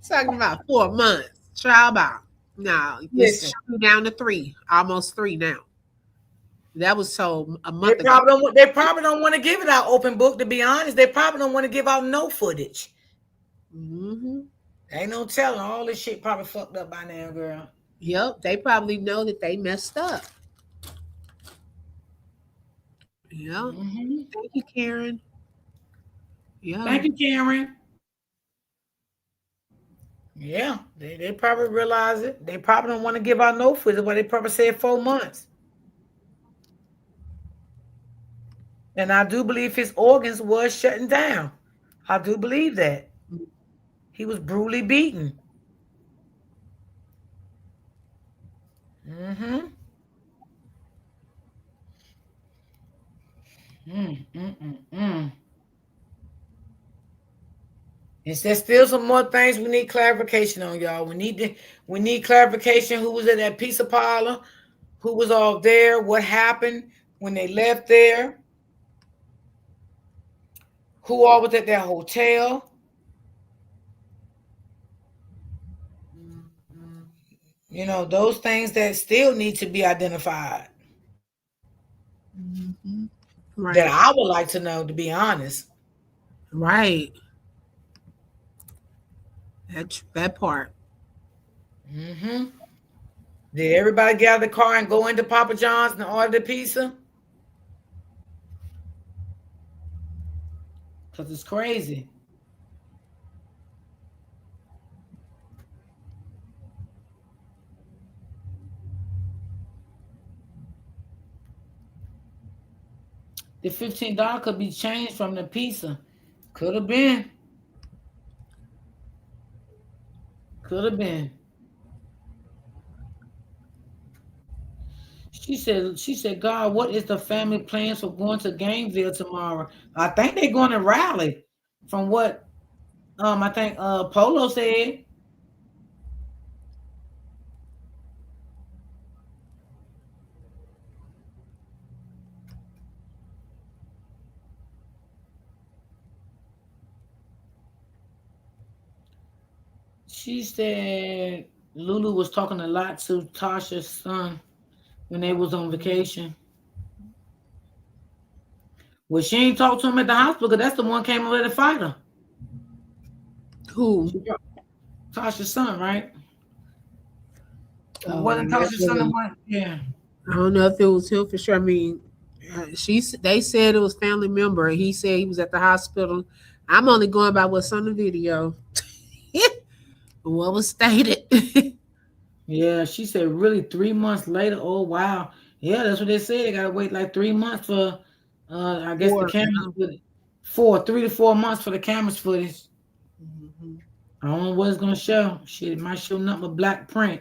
Talking about 4 months trial by. No, it's Listen, down to three, almost three now. That was so a month ago. They probably don't want to give it out open book. To be honest, they probably don't want to give out no footage. Mm-hmm. Ain't no telling. All this shit probably fucked up by now, girl. Yep, they probably know that they messed up. Yeah. Mm-hmm. Thank you, Karen. Yeah. Thank you, Cameron. Yeah, they probably realize it. They probably don't want to give out no footage, but they probably said 4 months. And I do believe his organs was shutting down. I do believe that. He was brutally beaten. Mm-hmm. Mm-mm-mm-mm. Is there still some more things we need clarification on, y'all? We need clarification. Who was at that pizza parlor? Who was all there? What happened when they left there? Who all was at that hotel? You know, those things that still need to be identified. Mm-hmm. That Right. I would like to know, to be honest. Right. That part. Mm-hmm. Did everybody get out of the car and go into Papa John's and order the pizza? Because it's crazy. The $15 could be changed from the pizza. Could have been. Could have been. She said, God, what is the family plans for going to Gameville tomorrow? I think they're going to rally from what I think Polo said. She said Lulu was talking a lot to Tasha's son when they was on vacation. Well, she ain't talked to him at the hospital because that's the one came over to fight her. Who? She got Tasha's son, right? Oh, Wasn't that Tasha's son the really. one? Yeah. I don't know if it was him for sure. I mean, they said it was family member. He said he was at the hospital. I'm only going by what's on the video. What was stated. Yeah, she said really 3 months later. Oh wow. Yeah, that's what they said. They gotta wait like 3 months for I guess the Or cameras footage. 3 to 4 months for the cameras footage. Mhm. I don't know what it's gonna show. Shit, it might show nothing but black print.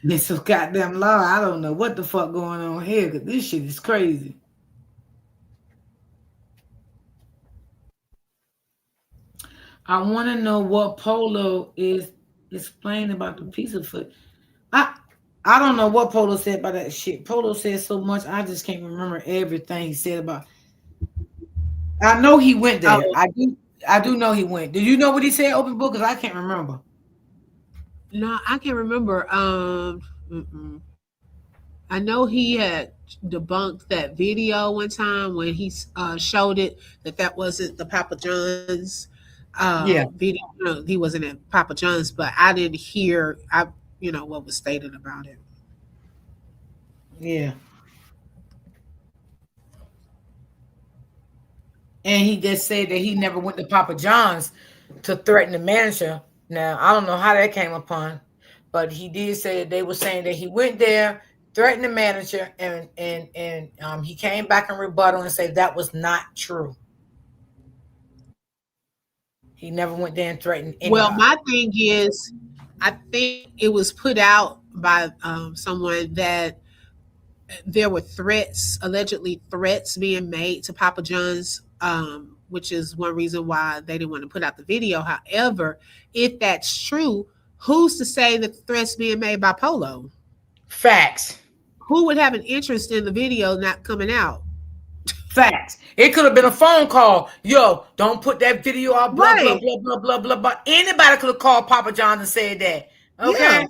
This is goddamn law. I don't know what the fuck going on here because this shit is crazy. I want to know what Polo is explaining about the pizza foot. I I don't know what Polo said about that shit. Polo said so much, I just can't remember everything he said about. I know he went there. Oh I do know he went. Do you know what he said open book? Because I can't remember. no, I can't remember. Mm-mm. I know he had debunked that video one time when he showed it that wasn't the Papa John's Yeah, video. No, he wasn't at Papa John's, but I didn't hear what was stated about it. yeah. And he just said that he never went to Papa John's to threaten the manager. Now I don't know how that came upon, but he did say that they were saying that he went there, threatened the manager, and he came back in rebuttal and said that was not true. He never went there and threatened Well, anybody. my thing is, I think it was put out by someone that there were threats, allegedly threats being made to Papa John's, which is one reason why they didn't want to put out the video. However, if that's true, who's to say that the threats being made by Polo? Facts. Who would have an interest in the video not coming out? Facts. It could have been a phone call. Yo, don't put that video out. Blah blah Right. blah blah blah blah blah. Anybody could have called Papa John and said that. Yeah. Okay.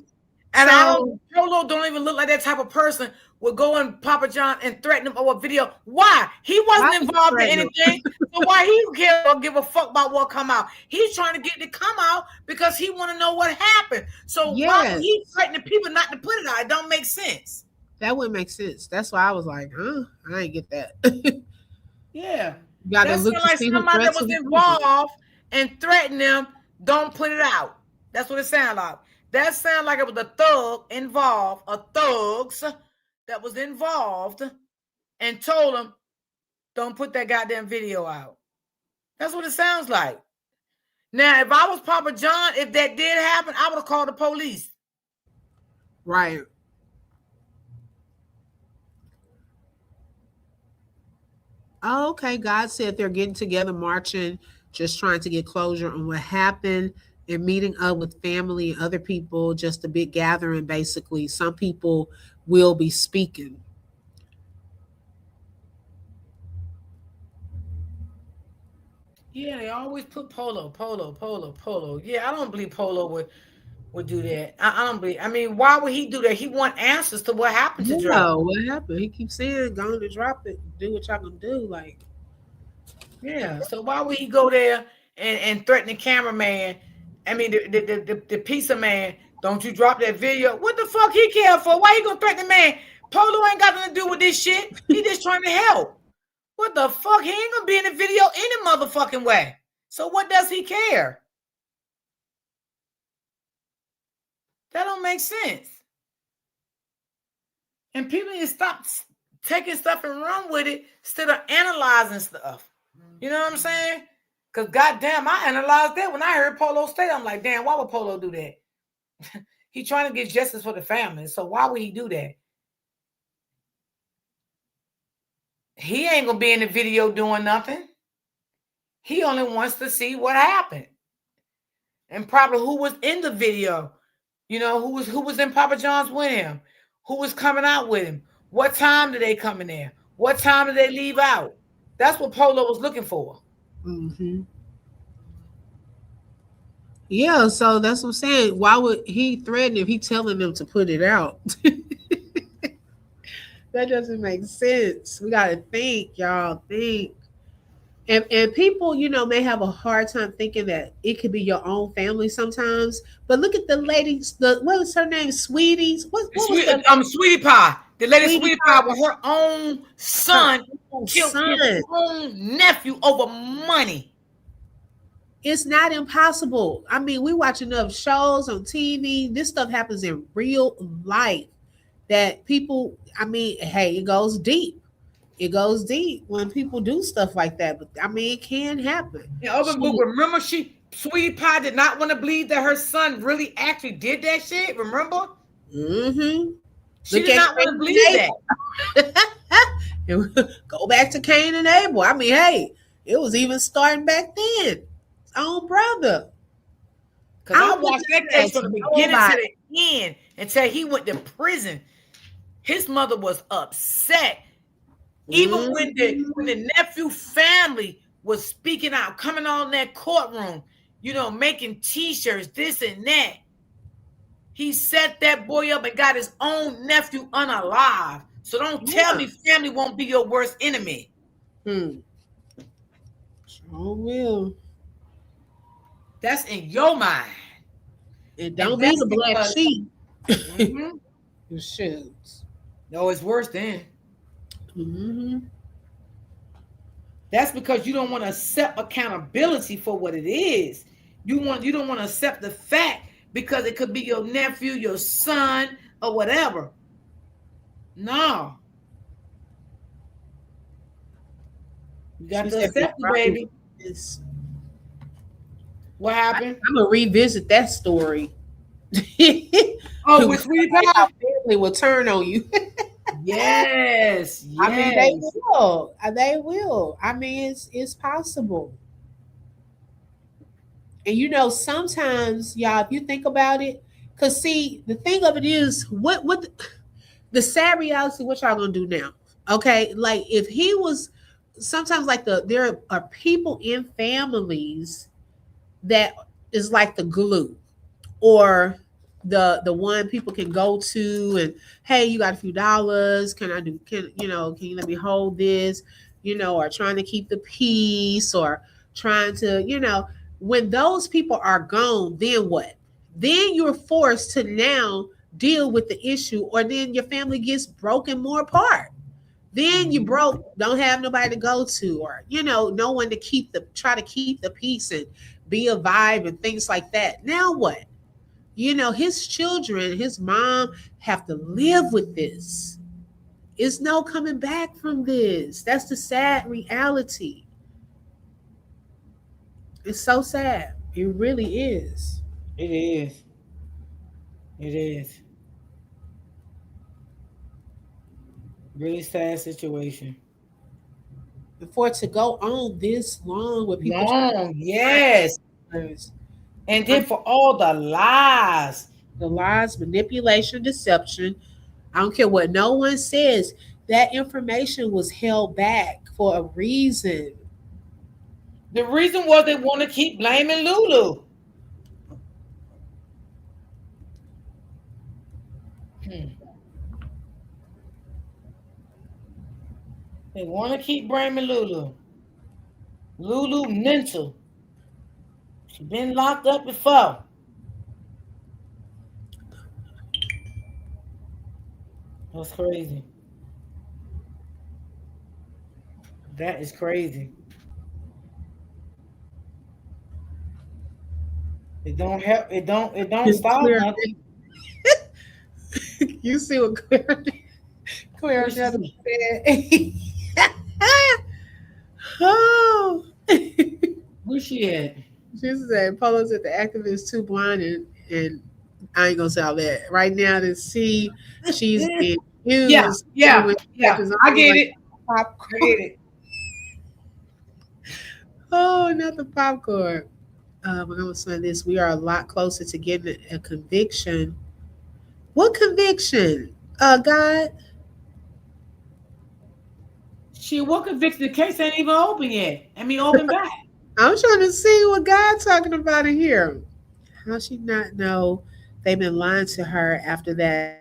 And I don't, So Polo don't even look like that type of person would go and Papa John and threaten him over a video. Why? He why wasn't would you involved in threaten anything. So why he care or give a fuck about what come out? He's trying to get it to come out because he want to know what happened. So why would Yes, he threaten people not to put it out? It don't make sense. that wouldn't make sense. That's why I was like, huh? I ain't get that. Yeah. You got to That look sounds to like see who somebody that threats was and who doesn't. involved and threatened them, don't put it out. That's what it sounds like. That sounds like it was a thug involved, a thugs that was involved and told him, don't put that goddamn video out. That's what it sounds like. Now, if I was Papa John, if that did happen, I would have called the police. Right. Oh, okay. God said they're getting together, marching, just trying to get closure on what happened. They're meeting up with family and other people, just a big gathering, basically. Some people will be speaking. Yeah, they always put Polo, Polo, Polo, Polo. Yeah, I don't believe Polo would do that. I don't believe. I mean, why would he do that? He want answers to what happened to Dre. No, what happened? He keeps saying, going to drop it, do what y'all gonna do. Like, Yeah. So why would he go there and threaten the cameraman? I mean, the pizza man. Don't you drop that video? What the fuck he care for? Why he gonna threaten the man? Polo ain't got nothing to do with this shit. He just trying to help. What the fuck? He ain't gonna be in the video any motherfucking way. So what does he care? That don't make sense. And people need to stop taking stuff and run with it instead of analyzing stuff. You know what I'm saying? Because goddamn, I analyzed that when I heard Polo say, I'm like, damn, why would Polo do that? He trying to get justice for the family. So why would he do that? He ain't gonna be in the video doing nothing. He only wants to see what happened. And probably who was in the video. You know, who was in Papa John's with him? Who was coming out with him? What time did they come in there? What time did they leave out? That's what Polo was looking for. hmm yeah. So that's what I'm saying. Why would he threaten if he telling them to put it out? That doesn't make sense. We gotta think, y'all. Think. And people, may have a hard time thinking that it could be your own family sometimes. But look at the lady, what was her name? Sweeties? What was that? Sweetie Pie. The lady Sweetie Sweetie Pie Pie, with her own her son own killed his son. own nephew over money. It's not impossible. I mean, we watch enough shows on TV. This stuff happens in real life that people, I mean, hey, it goes deep. It goes deep when people do stuff like that. But I mean, it can happen. And over book, She, remember Sweetie Pie did not want to believe that her son really actually did that shit. Remember? mm-hmm. She Look did at not want to Cain believe that. and Abel. Go back to Cain and Abel. I mean, hey, it was even starting back then. His own brother. I Because I don't put watched that that case from past the beginning to nobody. the end until he went to prison. His mother was upset. Even when Mm-hmm. the nephew family was speaking out, coming on that courtroom, making t-shirts, this and that. He set that boy up and got his own nephew unalive. So don't tell Yeah. me family won't be your worst enemy. Hmm. Sure will. That's in your mind. And And don't be that's the black because sheep. mhm, Shoot. no, it's worse then. Mm-hmm. That's because you don't want to accept accountability for what it is. You don't want to accept the fact because it could be your nephew, your son, or whatever. No, you got She to said, "Big accept it, brother baby. is." What happened? I'm gonna revisit that story. Oh, with Sweetie How Pie? family will turn on you. Yes, I mean, they yes. will. They will. I mean, it's possible. And sometimes, y'all, if you think about it, because see, the thing of it is, what the sad reality, what y'all gonna do now? Okay, like if he was, sometimes like there are people in families that is like the glue, or the one people can go to, and hey, you got a few dollars, can I do, can you let me hold this, or trying to keep the peace, or trying to, when those people are gone, then what? Then you're forced to now deal with the issue, or then your family gets broken more apart. Then you Mhm. broke, don't have nobody to go to, or no one to try to keep the peace and be a vibe and things like that. Now what? His children, his mom have to live with this. It's no coming back from this. That's the sad reality. It's so sad. It really is. It is. It is. Really sad situation. And for it to go on this long with people Long, trying yes. to, And I then for all the lies. the lies, manipulation, deception. I don't care what no one says. That information was held back for a reason. The reason was they want to keep blaming Lulu. Hmm. They want to keep blaming Lulu. Lulu mental. She been locked up before. That's crazy. That is crazy. It don't help. It don't. It don't stop Clear, nothing. you see what Claire What she just say? said. Oh. Where she at? She said Polo said the activist too blind, and I ain't gonna say all that right now to see she's being Yeah, used even yeah, when yeah. touches I on get like it. I popcorn. get it. Oh, not the popcorn. We're gonna say this. We are a lot closer to getting a conviction. What conviction? God. She what conviction? The case ain't even open yet. I mean, open back. I'm trying to see what God's talking about in here. How she not know they've been lying to her after that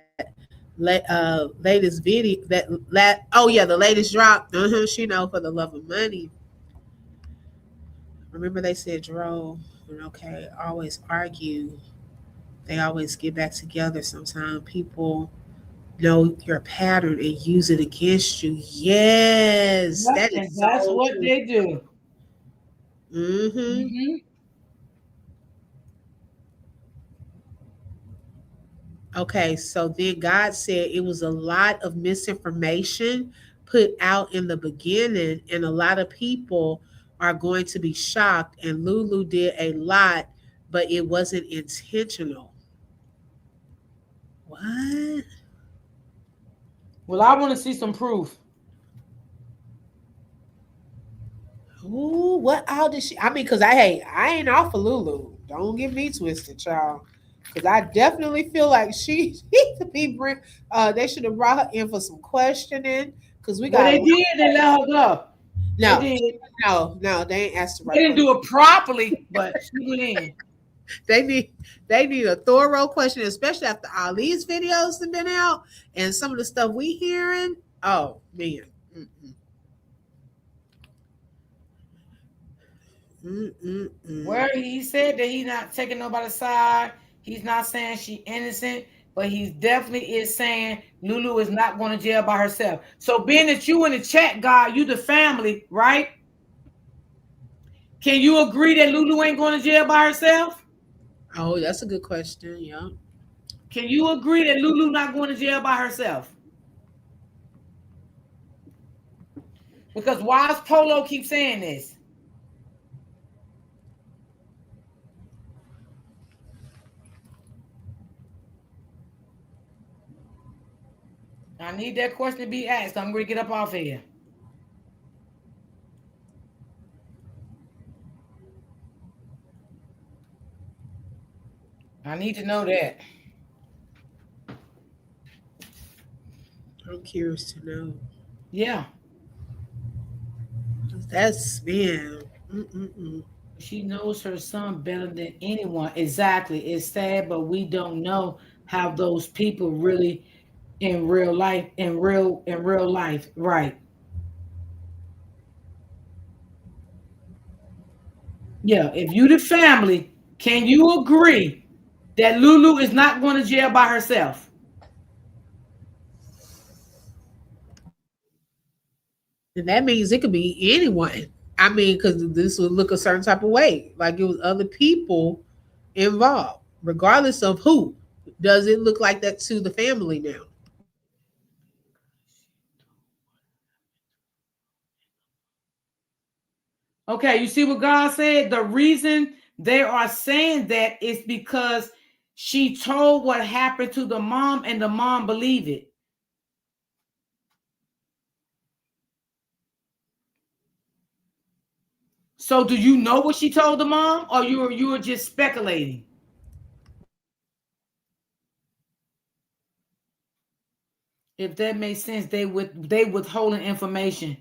latest video oh yeah, the latest drop. She know for the love of money. Remember they said Drow and okay, always argue. They always get back together. Sometimes people know your pattern and use it against you. Yes, Yep, that is and that's so what true. they do. Hmm. Hmm. Okay, so then God said it was a lot of misinformation put out in the beginning, and a lot of people are going to be shocked. And Lulu did a lot, but it wasn't intentional. What? Well, I want to see some proof. Ooh, what all did she? I mean, cause I ain't off of Lulu. Don't get me twisted, y'all. Cause I definitely feel like she needs to be bring. They should have brought her in for some questioning. Cause we Well, got they a did. They let her go. They no, did. no. They ain't asked the They right didn't question. do it properly, but she went in. They need they need a thorough question, especially after Ali's videos have been out and some of the stuff we hearing. Oh man. Mm-mm. Mm-mm-mm. Where he said that he's not taking nobody's side. He's not saying she innocent, but he definitely is saying Lulu is not going to jail by herself. So being that you in the chat, God, you the family, right? Can you agree that Lulu ain't going to jail by herself? Oh, that's a good question. Yeah. Can you agree that Lulu not going to jail by herself? Because why does Polo keep saying this? I need that question to be asked. I'm going to get up off here. I need to know that. I'm curious to know. Yeah. That's man. Mm-mm-mm. She knows her son better than anyone. Exactly. It's sad, but we don't know how those people really in real life, in real life. Right. Yeah. If you the family, can you agree that Lulu is not going to jail by herself? And that means it could be anyone. I mean, because this would look a certain type of way, like it was other people involved, regardless of who. Does it look like that to the family now? Okay, you see what God said? The reason they are saying that is because she told what happened to the mom and the mom believed it. So do you know what she told the mom, or you were just speculating? If that makes sense, they withholding information.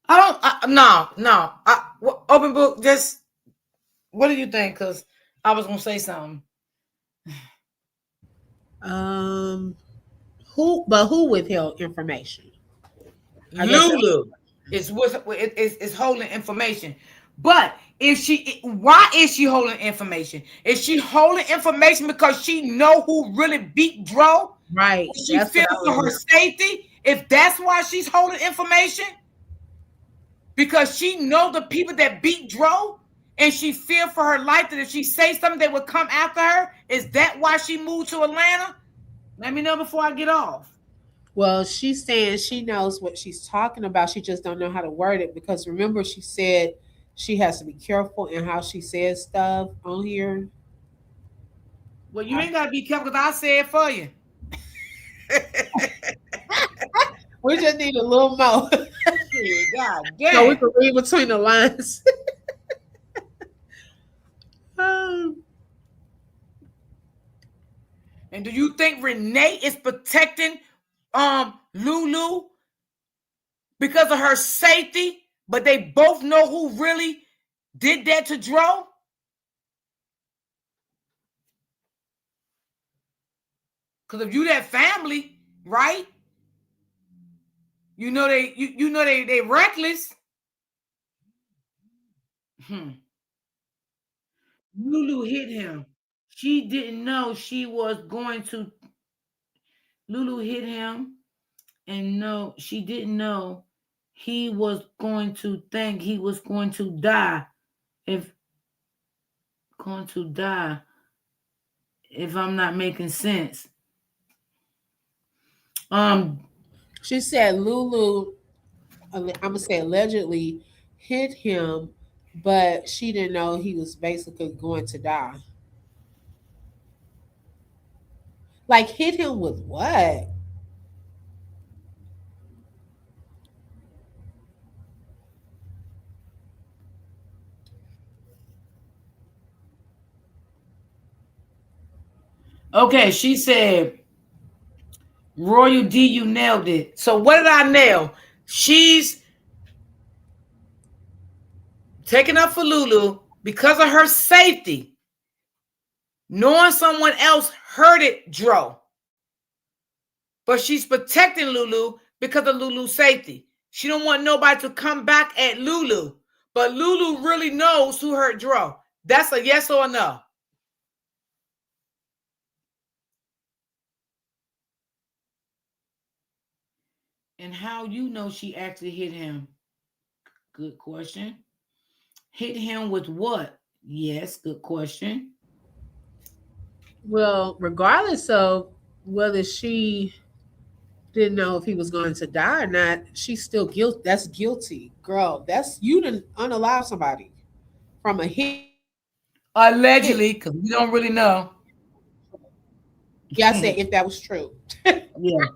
I don't. No, no. Open book. Just what do you think? Because I was gonna say something. Um, who withheld information? I guess that's Lulu is holding information, but if she, why is she holding information? Is she holding information because she know who really beat Dro? right. She That's what feels I for her was. safety. If that's why she's holding information, because she know the people that beat Dro, and she feel for her life that if she say something, they would come after her. Is that why she moved to Atlanta? Let me know before I get off. Well, she's saying she knows what she's talking about. She just don't know how to word it because remember she said she has to be careful in how she says stuff on here. Well, you ain't gotta be careful because I say it for you. We just need a little more Shit, God so we damn. can read between the lines. um, And do you think Renee is protecting Lulu because of her safety? But they both know who really did that to Dro? Because if you that family, right? You know they reckless. Hmm. Lulu hit him. She didn't know she was going to. Lulu hit him, and no, she didn't know he was going to think he was going to die. If going to die, if I'm not making sense. Um, she said Lulu, I'm gonna say allegedly hit him, but she didn't know he was basically going to die. Like hit him with what? okay, she said, Royal D, you nailed it. So what did I nail? She's taking up for Lulu because of her safety, knowing someone else hurted Dro. But she's protecting Lulu because of Lulu's safety. She don't want nobody to come back at Lulu. But Lulu really knows who hurt Dro. That's a yes or a no. And how you know she actually hit him? Good question. Hit him with what? Yes, good question. Well, regardless of whether she didn't know if he was going to die or not, she's still guilty. That's guilty, girl. That's you didn't unalive somebody from a hit. Allegedly, because we don't really know. Yeah, I said if that was true. Yeah.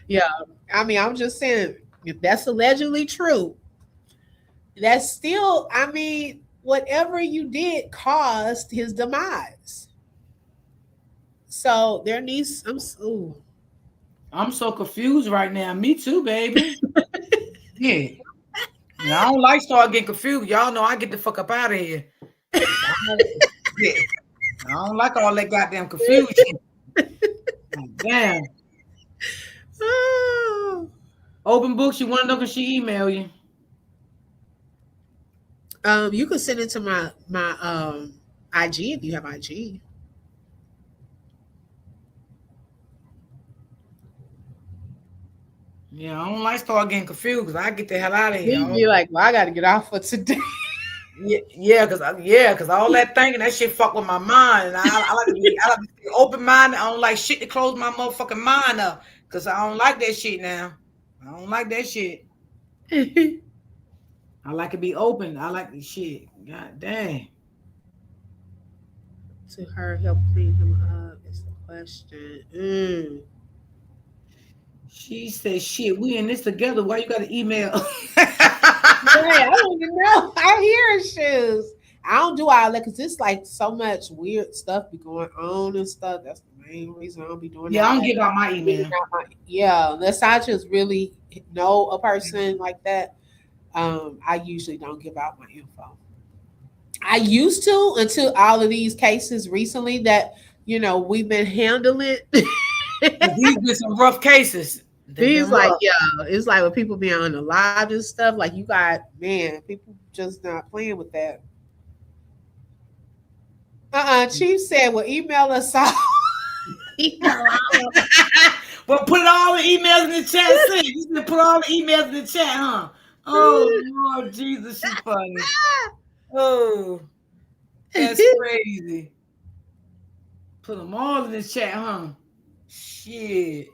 Yeah, I mean, I'm just saying if that's allegedly true, that's still, I mean, whatever you did caused his demise. So there needs, ooh. I'm so confused right now. Me too, baby. Yeah. I don't like start getting confused. Y'all know I get the fuck up out of here. I don't, yeah, I don't like all that goddamn confusion. Damn. Oh. Open books, you want to know if she email you? You can send it to my IG if you have IG. Yeah, I don't like start getting confused because I get the hell out of here, He'd y'all. be like, "Well, I got to get off for today." Yeah, cause all that thinking that shit fuck with my mind, and I like to be open minded. I don't like shit to close my motherfucking mind up, cause I don't like that shit now. I don't like that shit. I like to be open. I like the shit. God damn. To her, help clean him up is the question. She said, "Shit, we in this together. Why you got to email?" Right, I don't even know. I hear shoes. I don't do all that because it's like so much weird stuff be going on and stuff. That's the main reason I don't be doing Yeah, all I don't that. give out my Giving email. out yeah, unless I just really know a person like that, I usually don't give out my info. I used to until all of these cases recently that we've been handling. These been some rough cases. They've These been like rough. it's like when people be on the live and stuff. Like you got man, people just not playing with that. Chief said, "Well, email us all." Email all. Well, put all the emails in the chat. Sis. You can put all the emails in the chat, huh? Oh Lord Jesus, she funny. Oh, that's crazy. Put them all in the chat, huh? Shit.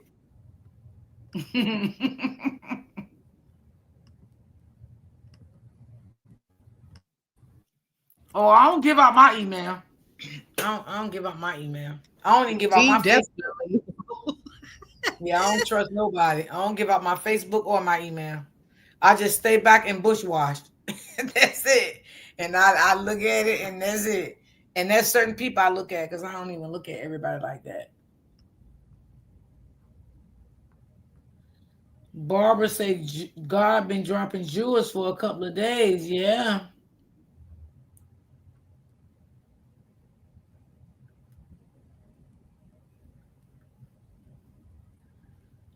Oh, I don't give out my email. I don't give out my email. I don't even give out Steve my Facebook. definitely. Yeah, I don't trust nobody. I don't give out my Facebook or my email. I just stay back and bushwashed. That's it. And I look at it and that's it. And there's certain people I look at because I don't even look at everybody like that. Barbara say God been dropping jewels for a couple of days. Yeah.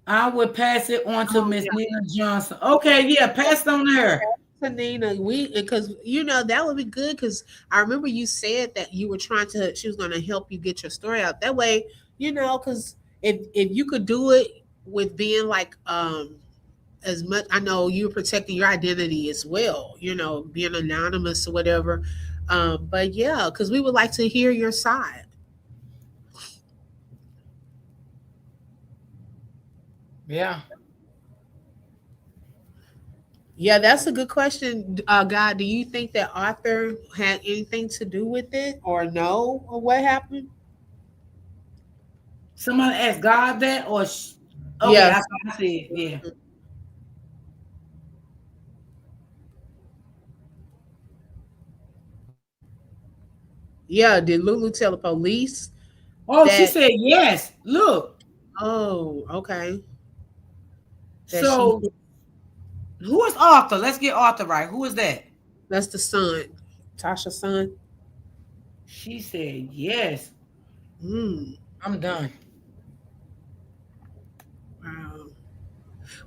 I would pass it on to Oh Miss yeah, Nina Johnson. Okay, yeah, pass it on to her. Nina, we because that would be good because I remember you said that you were trying to. She was going to help you get your story out. That way, because if you could do it with being like as much, I know you're protecting your identity as well. Being anonymous or whatever. But yeah, because we would like to hear your side. Yeah. Yeah, that's a good question. God, do you think that Arthur had anything to do with it, or no, or what happened? Somebody asked God that or okay, Yes. that's what I said. Yeah. Yeah. Did Lulu tell the police Oh, she that? said yes. Look. Oh, okay. That she. So who is Arthur? Let's get Arthur right. Who is that? That's the son, Tasha's son. She said yes. Mm, I'm done. wow.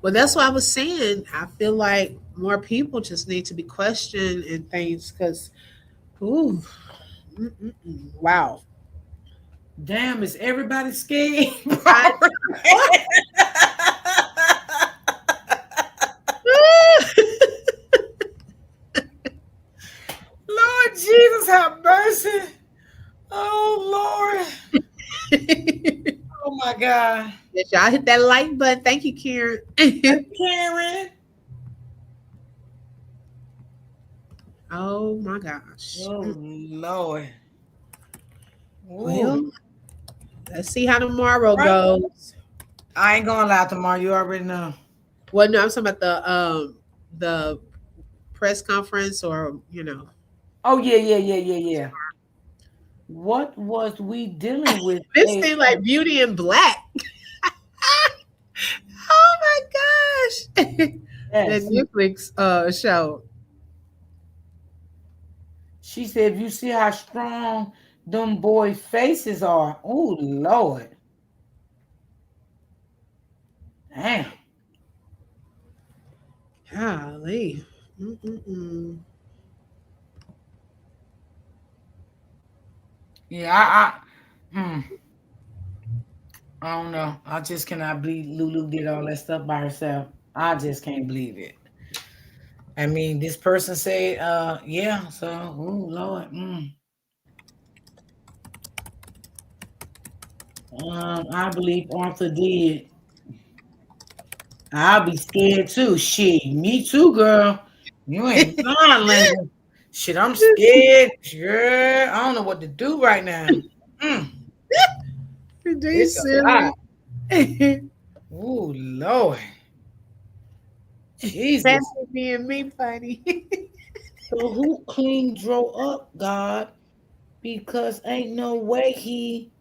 Well, that's what I was saying. I feel like more people just need to be questioned and things because, ooh, wow. Damn, is everybody scared? I, Lord Jesus, have mercy. Oh Lord. Oh my God. Yes, y'all hit that like button. Thank you, Karen. Karen. Oh my gosh. Oh Lord. Ooh. Well, let's see how tomorrow Right. goes. I ain't gonna lie tomorrow. You already know. Well, no, I'm talking about the press conference or. Oh yeah. What was we dealing with? This seems like Beauty in Black. Oh my gosh. That Yes. Netflix show. She said, if you see how strong them boys' faces are, oh Lord. Damn. Golly. Mm-mm-mm. Yeah, hmm, I don't know. I just cannot believe Lulu did all that stuff by herself. I just can't believe it. I mean, this person said, yeah, so, oh Lord. I believe Arthur did. I'll be scared too. Shit, me too, girl. You ain't lying, Linda. Shit, I'm scared. Girl, I don't know what to do right now. Mm, They it's a lot. silly. Oh Lord, Fancy Jesus. being me funny. So who cleaned Dro up, God? Because ain't no way he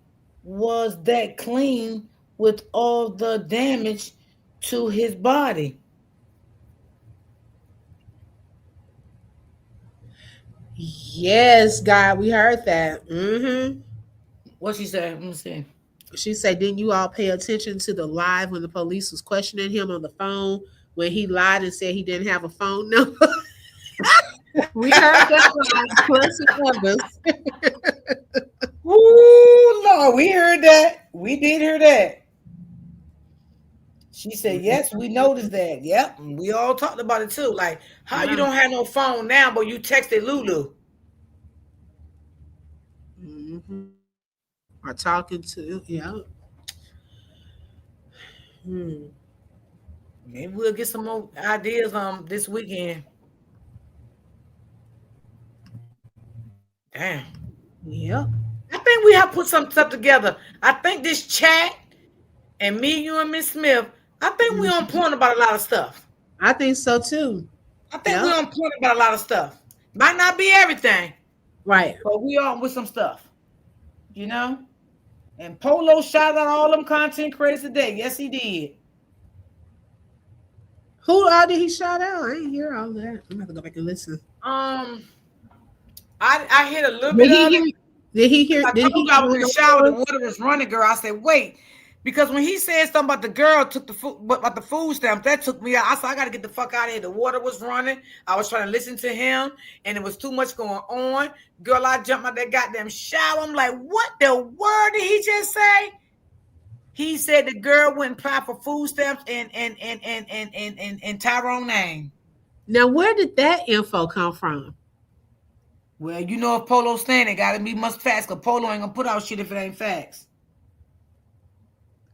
was that clean with all the damage to his body. Yes, God, we heard that. What she said? Let me see. She said, didn't you all pay attention to the live when the police was questioning him on the phone when he lied and said he didn't have a phone number? We heard that live plus and others. Ooh, Lord, we heard that. We did hear that. She said, yes, we noticed that. Yep. And we all talked about it too. Like, how you Yeah. don't have no phone now, but you texted Lulu. Mm-hmm. Are talking to, yeah. Hmm. Maybe we'll get some more ideas this weekend. Damn. Yep. I think we have put some stuff together. I think this chat and me, you, and Miss Smith, I think we on Mhm. point about a lot of stuff. I think so too. I think we Yep. on point about a lot of stuff. Might not be everything, Right. but we on with some stuff, you know? And Polo shouted out all them content creators today. Yes, he did. Who all did he shout out? I didn't hear all that. I'm gonna have to go back and listen. Um, I hit a little Did bit he of it. hear? Did he hear? I Did told he you I was in win the shower. The awards? water was running, girl. I said, wait, because when he said something about the girl took the food, about the food stamps, that took me out. I said, I got to get the fuck out of here. The water was running. I was trying to listen to him, and it was too much going on. Girl, I jumped out that goddamn shower. I'm like, what the word did he just say? He said the girl went and applied for food stamps and Tyrone name. Now, where did that info come from? Well, you know if Polo's saying it, gotta be much facts, because Polo ain't gonna put out shit if it ain't facts.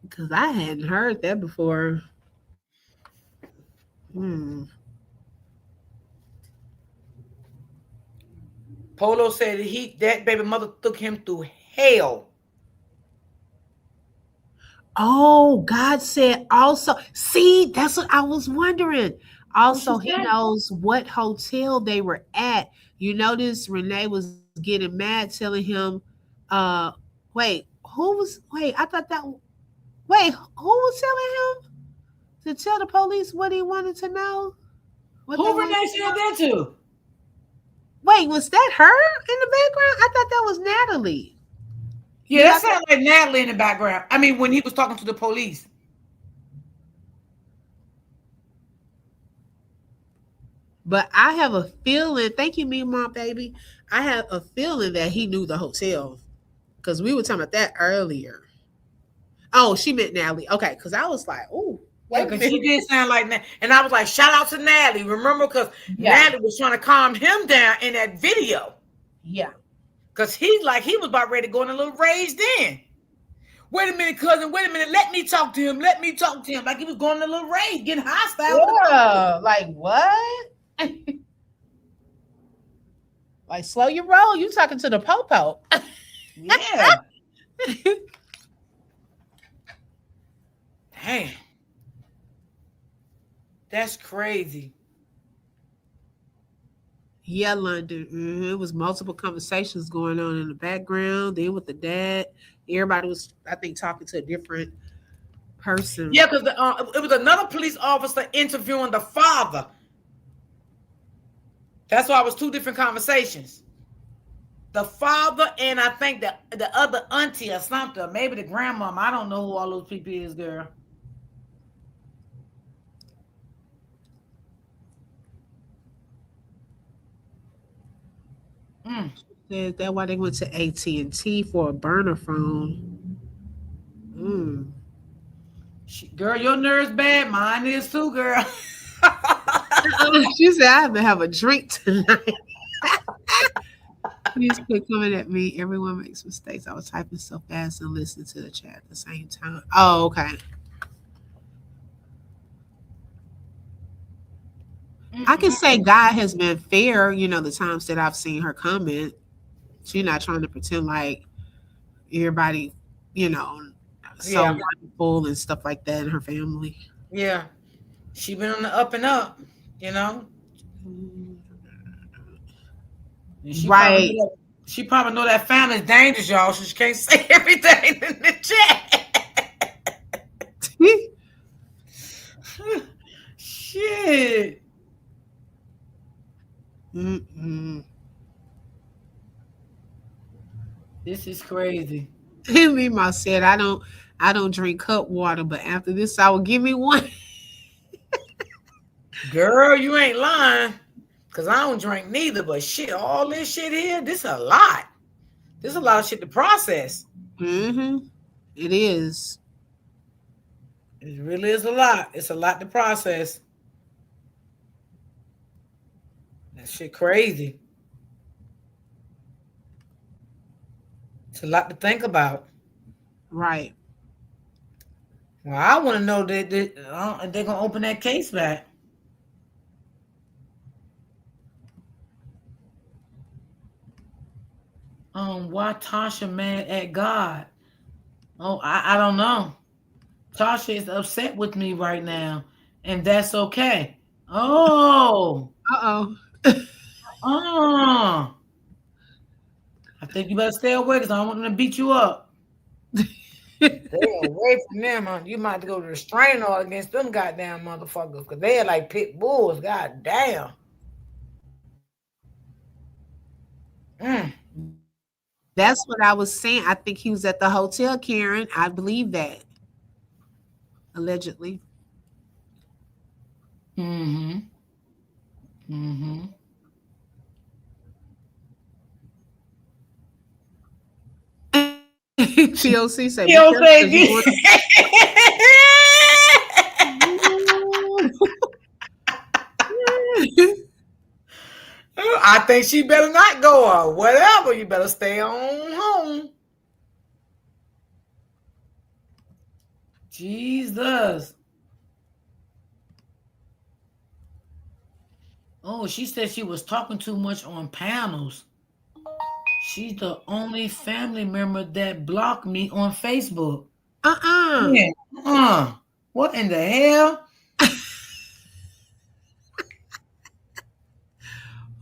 Because I hadn't heard that before. Hmm. Polo said that baby mother took him through hell. Oh, God said also. See, that's what I was wondering. What she Also, he said? knows what hotel they were at. You notice Renee was getting mad, telling him, uh, wait, wait, I thought that, wait, who was telling him to tell the police what he wanted to know? What they Who wanted Renee to said know? that to? Wait, was that her in the background? I thought that was Natalie. Yeah, You that got that? sounded like Natalie in the background. I mean, when he was talking to the police. But I have a feeling, thank you, me, mom, baby. I have a feeling that he knew the hotel because we were talking about that earlier. Oh, she meant Natalie. Okay, because I was like, oh, Yeah, wait a because minute. she did sound like that. And I was like, shout out to Natalie. Remember, because Yeah, Natalie was trying to calm him down in that video. yeah. Because he was about ready to go in a little rage then. Wait a minute, cousin. Wait a minute. Let me talk to him. Let me talk to him. Like he was going in a little rage, getting hostile with the police. Yeah, like what? Like slow your roll. You talking to the popo? Yeah. Damn. That's crazy. Yeah, London. It was multiple conversations going on in the background. Then with the dad, everybody was, I think, talking to a different person. Yeah, because it was another police officer interviewing the father. That's why it was two different conversations. The father and I think the other auntie or something, maybe the grandmama. I don't know who all those people is, girl. Mm. Said that why they went to AT&T for a burner phone. Mm. Girl, your nerves bad. Mine is too, girl. She said, I have to have a drink tonight. Please quit coming at me. Everyone makes mistakes. I was typing so fast and listening to the chat at the same time. Oh, okay. I can say God has been fair, the times that I've seen her comment. She's not trying to pretend like everybody, you know, so Yeah, wonderful and stuff like that in her family. yeah. She been on the up and up, you know. And Right. she probably know that family's dangerous, y'all. So she can't say everything in the chat. Shit, Mm-mm. this is crazy, Mima said, I don't drink cup water, but after this, I will give me one. girl. You ain't lying, cause I don't drink neither. But shit, all this shit here, this a lot. There's a lot of shit to process. Mm-hmm. It is. It really is a lot. It's a lot to process. That shit crazy. It's a lot to think about. Right. Well, I want to know that they're gonna open that case back. Why Tasha mad at God? Oh, I don't know. Tasha is upset with me right now, and that's okay. Oh, Uh-oh. uh, I think you better stay away because I don't want them to beat you up. Stay away from them, huh? You might have to go to the restraining order against them goddamn motherfuckers because they're like pit bulls. God damn. That's what I was saying. I think he was at the hotel, Karen. I believe that. Allegedly. Mm-hmm. Mm-hmm. TOC say, be He'll careful say, because you're going to. I think she better not go or whatever. You better stay on home. Jesus. Oh, she said she was talking too much on panels. She's the only family member that blocked me on Facebook. Uh-uh. Yeah. What in the hell?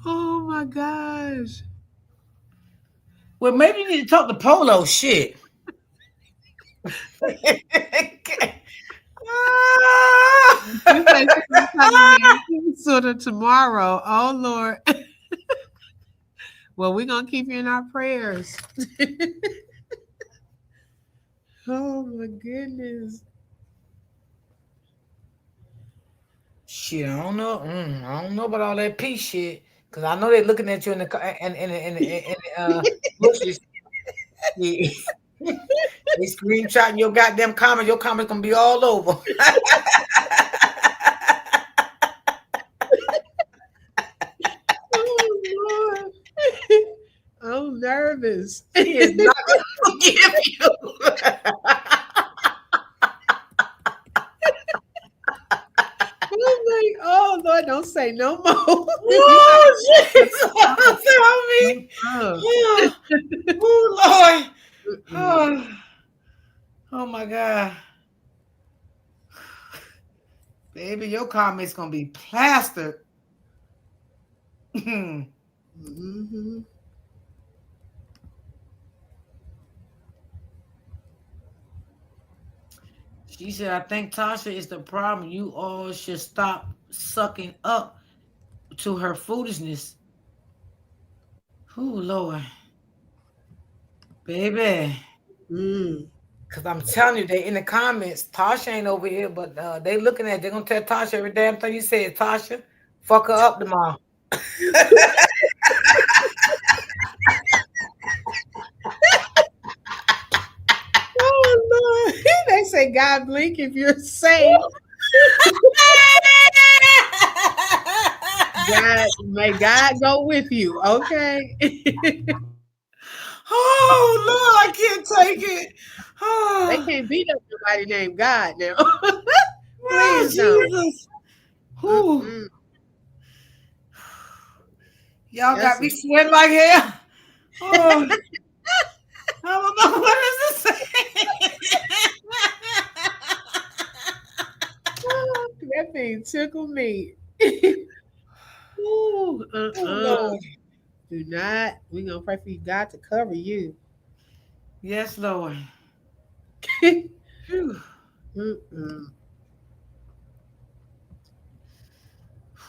Oh my gosh. Well, maybe you need to talk to Polo. Shit. You say she's gonna come to me sort of tomorrow. Oh Lord. Well, we're gonna keep you in our prayers. Oh my goodness. Shit, I don't know. I don't know about all that peace shit. Cause I know they're looking at you in the bushes. Yeah. They screenshotting your goddamn comment. Your comment gonna be all over. Oh Lord. I'm nervous. She is not gonna forgive you. I'm like, oh Lord, don't say no more. You Oh shit! gotta Tell me. stop. Oh, oh Lord. Mm-mm. Oh, oh my God. Baby, your comment's gonna be plastered. Shit, Mhm. She said, I think Tasha is the problem. You all should stop sucking up to her foolishness. Oh, Lord. Baby. Mm. Because I'm telling you, they in the comments, Tasha ain't over here, but they looking at, they're going to tell Tasha every damn thing you said. Tasha, fuck her up tomorrow. Oh Lord. They say God blink if you're safe. God, may God go with you. Okay. Oh, Lord, I can't take it. They Oh, can't beat up nobody named God now. oh Please don't. Jesus. Whew. Mm-mm. Y'all That's got me sweating like hell. Oh, I don't know what is this. that thing tickled me. Ooh, Oh, uh-uh. Lord. Do not. We're gonna pray for you, God, to cover you. Yes, Lord. Whew. Mm-mm.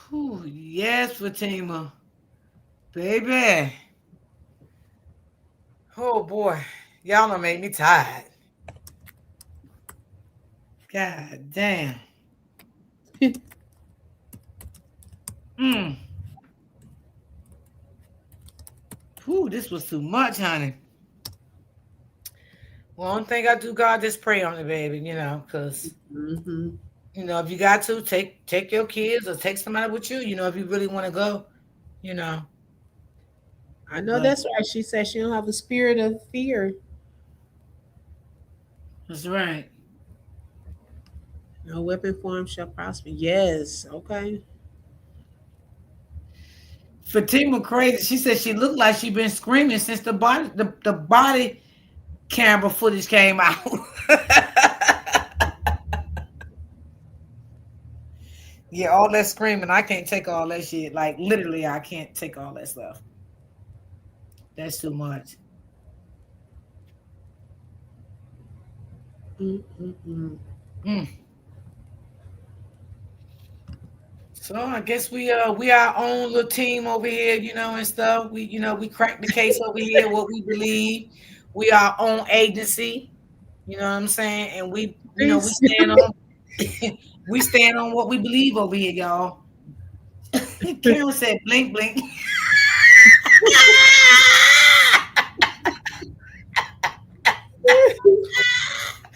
Whew. Yes, Fatima. Baby. Oh, boy. Y'all done made me tired. God damn. Mm. Whew, this was too much, honey. Well, one thing I do, God, just pray on it, baby, because, Mm-hmm. if you got to, take your kids or take somebody with you, if you really want to go, you know. I know But that's right. She said she don't have a spirit of fear. that's right. No weapon form shall prosper. Yes. Okay. Fatima crazy. She said she looked like she been screaming since the body camera footage came out. Yeah, all that screaming, I can't take all that shit. Like literally, I can't take all that stuff. That's too much. Mm-mm-mm. Mm. So I guess we our own little team over here, and stuff. We crack the case over here, what we believe. We our own agency, you know what I'm saying? And we Please. stand on we stand on what we believe over here, y'all. Karen said blink blink.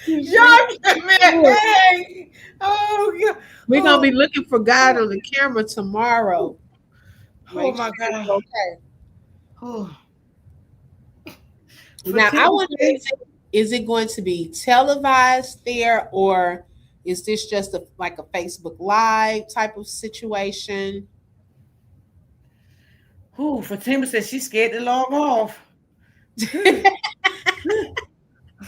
Y'all come here. Hey. Oh God. We're gonna Oh, be looking for God on the camera tomorrow. oh Make my sure it's God. okay. Oh. Now I Fatima wonder, said, is it going to be televised there, or is this just like a Facebook Live type of situation? Fatima said she's scared to log off. I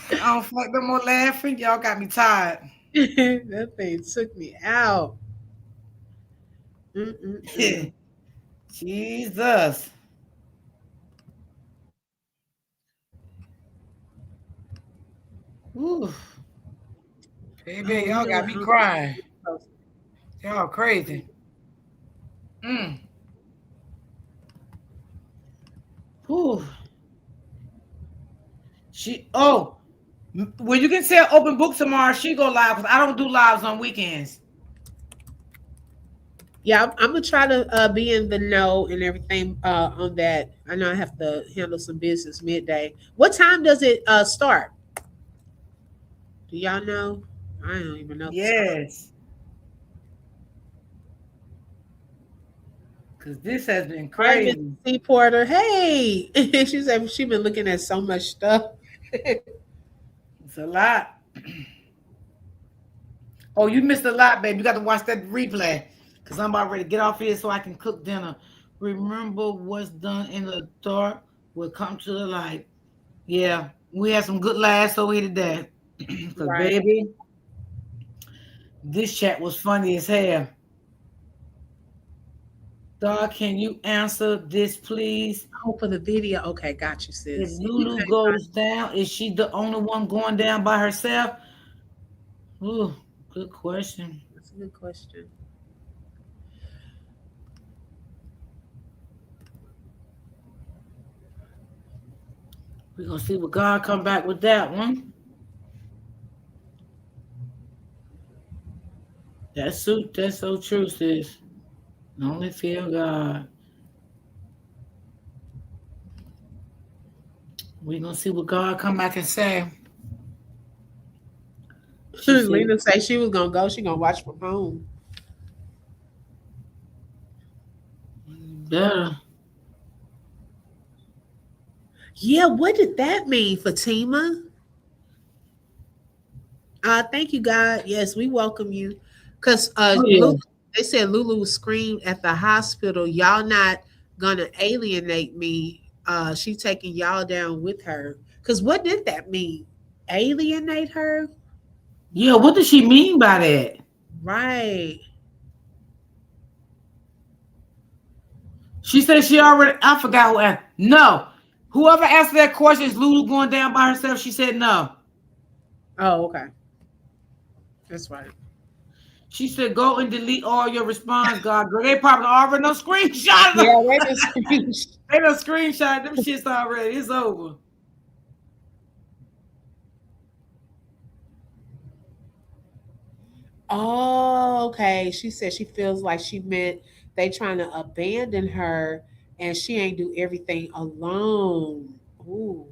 don't feel like no more laughing. Y'all got me tired. That thing took me out. Mm-mm-mm. Jesus. Ooh, baby, Oh, y'all you know got what? me crying. Y'all crazy. Mm. Ooh. Well, you can say open book tomorrow. She go live because I don't do lives on weekends. Yeah, I'm gonna try to be in the know and everything on that. I know I have to handle some business midday. What time does it start? Do y'all know? I don't even know the time. Yes, because this has been Hi, Miss crazy. C Porter. Hey, she said she been looking at so much stuff. It's a lot. Oh, you missed a lot, babe. You got to watch that replay because I'm about ready to get off here so I can cook dinner. Remember what's done in the dark will come to the light. Yeah, we had some good laughs over here today. Because, Right. baby, this chat was funny as hell. Dog, can you answer this, please? Oh, for the video. Okay, got you, If sis. Lulu goes down, is she the only one going down by herself? Ooh, good question. That's a good question. We're gonna see what God come back with that one. That's so true, sis. Only fear God. We're gonna see what God come back and say. She said, Lena say she was gonna go. She gonna watch from home. better. Yeah, what did that mean, Fatima? Thank you, God. Yes, we welcome you. Cause Oh Lulu, yeah. they said Lulu screamed at the hospital. Y'all not gonna alienate me. She taking y'all down with her. Cause what did that mean? Alienate her? Yeah, what does she mean by that? Right. She said she already I forgot who asked. No. Whoever asked that question is Lulu going down by herself. She said no. Oh, okay. That's right. She said go and delete all your response, God. Girl, they probably already no screenshot. Yeah, they just screamed. They done screenshot them shits already. It's over. Oh, okay. She said she feels like she meant they trying to abandon her and she ain't do everything alone. Ooh.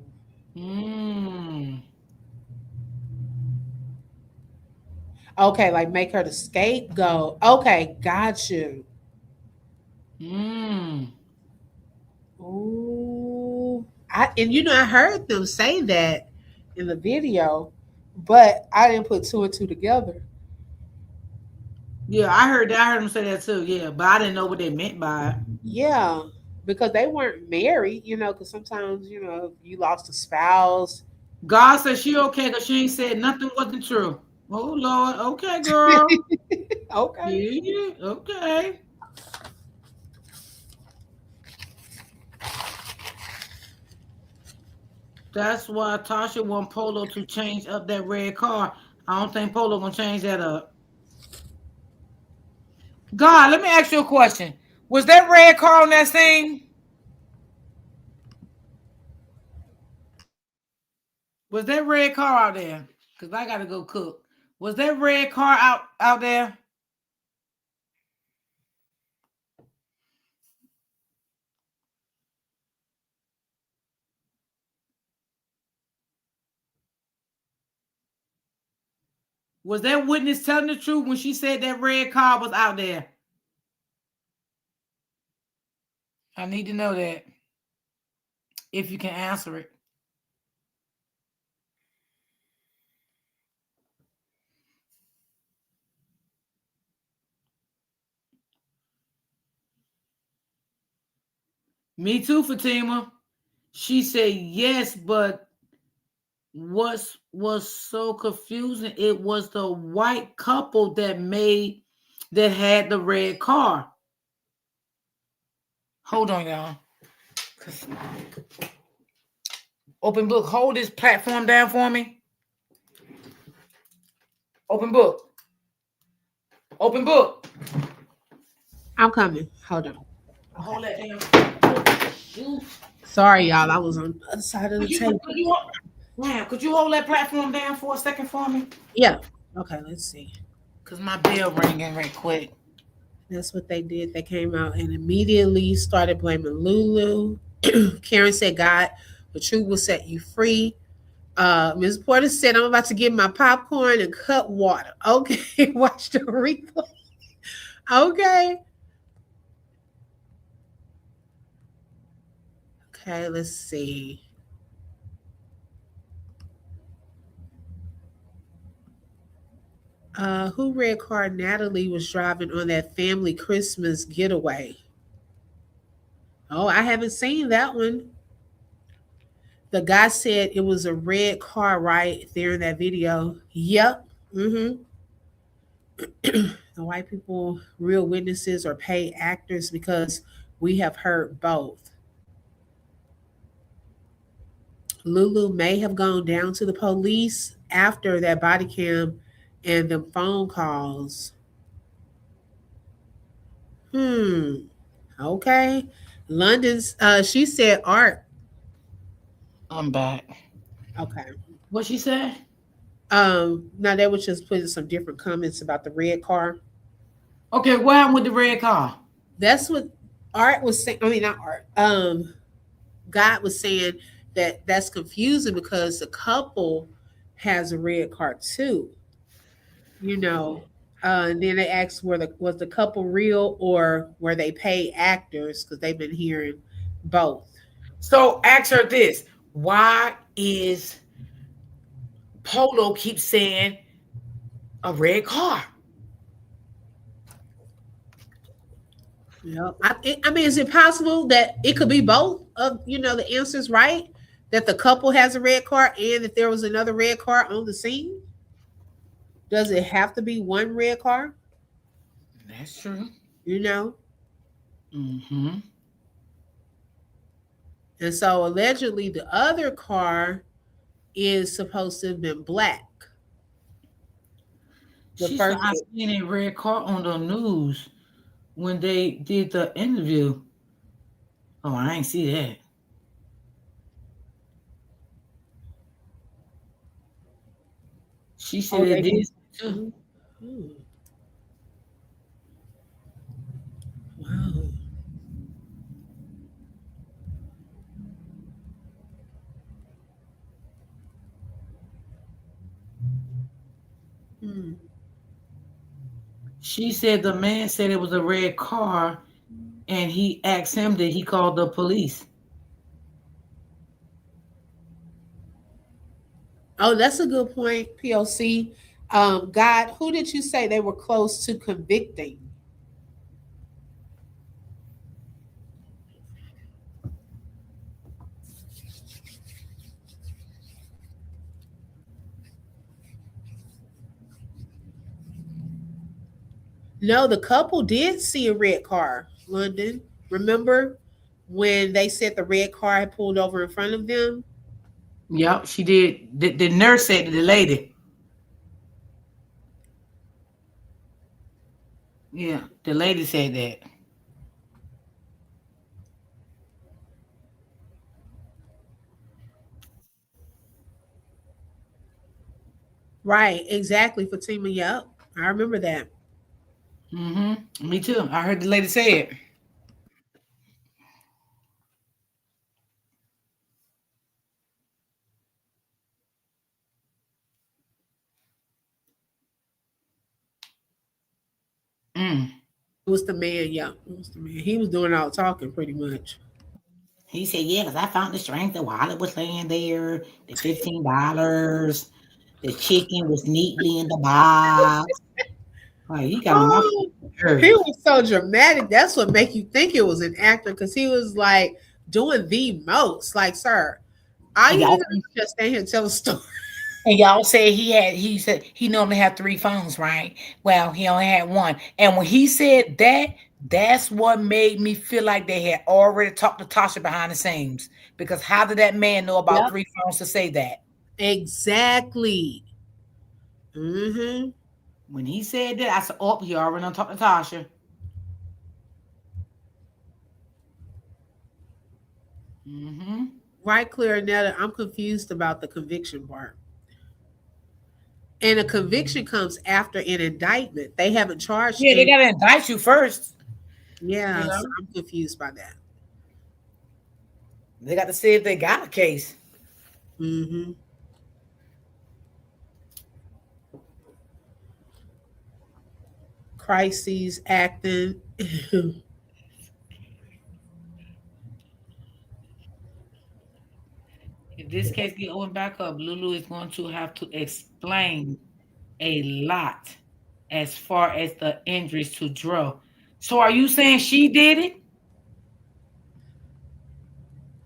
Mm. Okay, like make her the scapegoat. Okay, got you. Mm. Ooh. I heard them say that in the video, but I didn't put two and two together. Yeah, I heard that. I heard them say that too. Yeah, but I didn't know what they meant by it. Yeah, because they weren't married, because sometimes, you lost a spouse. God said she okay because she ain't said nothing wasn't true. Oh Lord, okay, girl. Okay. Yeah, okay. That's why Tasha want Polo to change up that red car. I don't think Polo gonna change that up. God, let me ask you a question. Was that red car on that scene? Was that red car out there? Cause I gotta go cook. Was that red car out there? Was that witness telling the truth when she said that red car was out there? I need to know that if you can answer it. Me too, Fatima. She said yes, but what was so confusing? It was the white couple that had the red car. Hold on, y'all. Open book. Hold this platform down for me. Open book. Open book. I'm coming. Hold on. Okay. Hold that down. Shoot. Sorry, y'all. I was on the other side of the Could you, table. could you, man, could you hold that platform down for a second for me? Yeah. Okay, let's see. Cause my bell ringing right quick. That's what they did. They came out and immediately started blaming Lulu. Karen said, God, the truth will set you free. Ms. Porter said, I'm about to get my popcorn and cut water. Okay, watch the replay. Okay. Okay, let's see. Who red car Natalie was driving on that family Christmas getaway? Oh, I haven't seen that one. The guy said it was a red car right there in that video. Yep. Mm-hmm. The white people, real witnesses, or paid actors because we have heard both. Lulu may have gone down to the police after that body cam and the phone calls. Hmm. Okay. London's. She said art. I'm back. Okay. What she said? Now they was just putting some different comments about the red car. Okay, what happened with the red car? That's what Art was saying. I mean, not Art. God was saying that that's confusing because the couple has a red car too. You know, and then they asked were the was the couple real or were they paid actors because they've been hearing both. So ask her this. Why is Polo keep saying a red car? Yeah, I mean, is it possible that it could be both of the answers right? That the couple has a red car and that there was another red car on the scene? Does it have to be one red car? That's true. You know, Mm-hmm. and so allegedly the other car is supposed to have been black. The She said first, I seen a red car on the news when they did the interview. Oh, I ain't see that. She said oh, it they did did. too. Mhm. Wow. Hmm. She said the man said it was a red car and he asked him that he called the police. Oh, that's a good point, POC. God, who did you say they were close to convicting? No, the couple did see a red car, London. Remember when they said the red car had pulled over in front of them? Yep, she did. The nurse said to the lady. Yeah, the lady said that. Right, exactly, Fatima. Yep, I remember that. Mm-hmm. Me too. I heard the lady say it. Mm. It was the man, yeah. It was the man. He was doing all the talking pretty much. He said, "Yeah, because I found the strength. The wallet was laying there. The $15. The chicken was neatly in the box. Like he got on my Oh, he nerves. was so dramatic. That's what make you think it was an actor because he was like doing the most. Like, sir, all And you y'all need to do is just stand here and tell a story. And y'all said he said he normally had three phones, right? Well, he only had one. And when he said that, that's what made me feel like they had already talked to Tasha behind the scenes. Because how did that man know about Yep. three phones to say that? Exactly. Mm-hmm. When he said that, I said, "Oh, he already done talked to Tasha." Mm-hmm. Right, Clarinetta, I'm confused about the conviction part. And a conviction comes after an indictment. They haven't charged Yeah, they any. gotta indict you first. You Yeah, know, so I'm confused by that. they got to see if they got a case. Mm-hmm. Crises acting. If this case get opened back up, Lulu is going to have to explain a lot as far as the injuries to Dro. So are you saying she did it?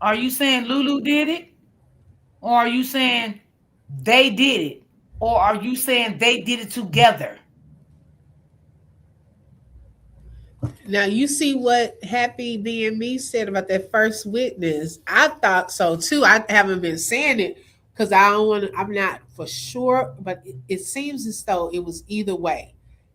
Are you saying Lulu did it? Or are you saying they did it? Or are you saying they did it together? Now you see what Happy being me said about that first witness. I thought so too. I haven't been saying it because I don't want to. I'm not for sure, but it seems as though it was either way.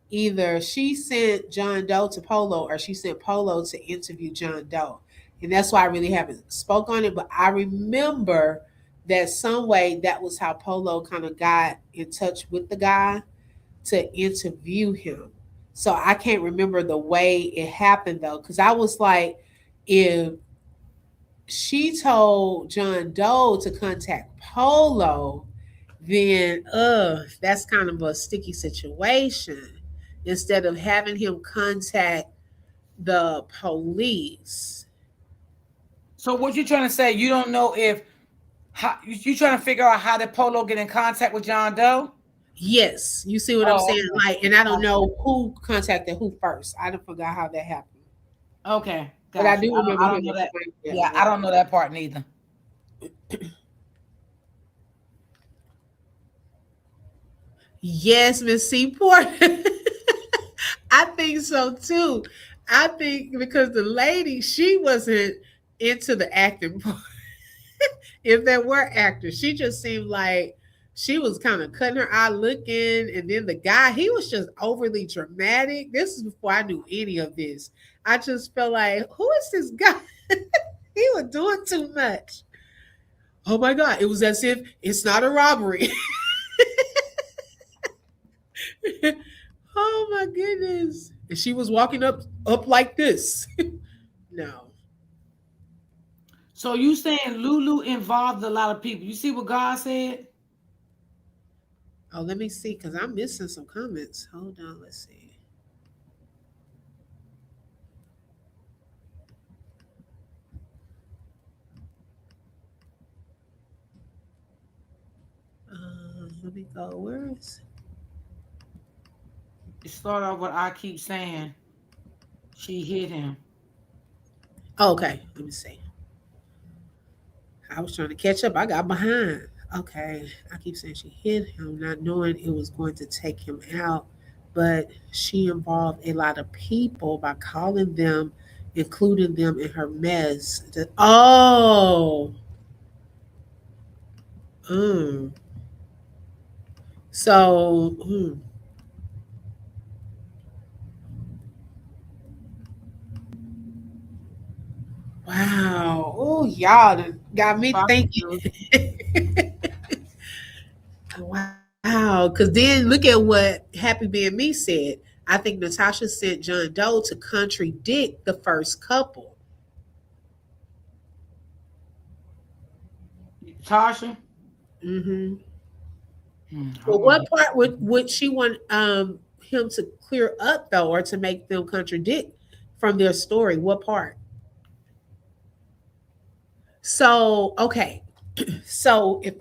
Either she sent John Doe to Polo or she sent Polo to interview John Doe. And that's why I really haven't spoke on it. But I remember that some way that was how Polo kind of got in touch with the guy to interview him. So I can't remember the way it happened though, because I was like, if she told John Doe to contact Polo, then that's kind of a sticky situation. Instead of having him contact the police. So what you trying to say? You don't know if how you trying to figure out how did Polo get in contact with John Doe? Yes, you see what I'm Oh, saying? Like, and I don't know who contacted who first. I don't forgot how that happened, okay, but I got you. do remember I him don't know that. explaining that. Yeah, I don't know that part neither. Yes, Miss Seaport. I think so too. I think because the lady, she wasn't into the acting part. If there were actors, she just seemed like she was kind of cutting her eye looking. And then the guy, he was just overly dramatic. This is before I knew any of this. I just felt like, who is this guy? He was doing too much. Oh my God. It was as if it's not a robbery. Oh my goodness. And she was walking up like this. No. So you saying Lulu involved a lot of people? You see what God said? Oh, let me see, because I'm missing some comments. Hold on, let's see. Let me go. Where is It started off what I keep saying. She hit him. oh, okay, let me see. I was trying to catch up. I got behind. Okay. I keep saying she hit him, not knowing it was going to take him out. But she involved a lot of people by calling them, including them in her mess. Oh, mm. So, wow. Oh, y'all done got me thinking. Wow. Because then look at what Happy Being Me said. I think Natasha sent John Doe to contradict the first couple. Tasha. Hmm. But Hold on. what part would she want him to clear up though, or to make them contradict from their story? What part? So okay, so if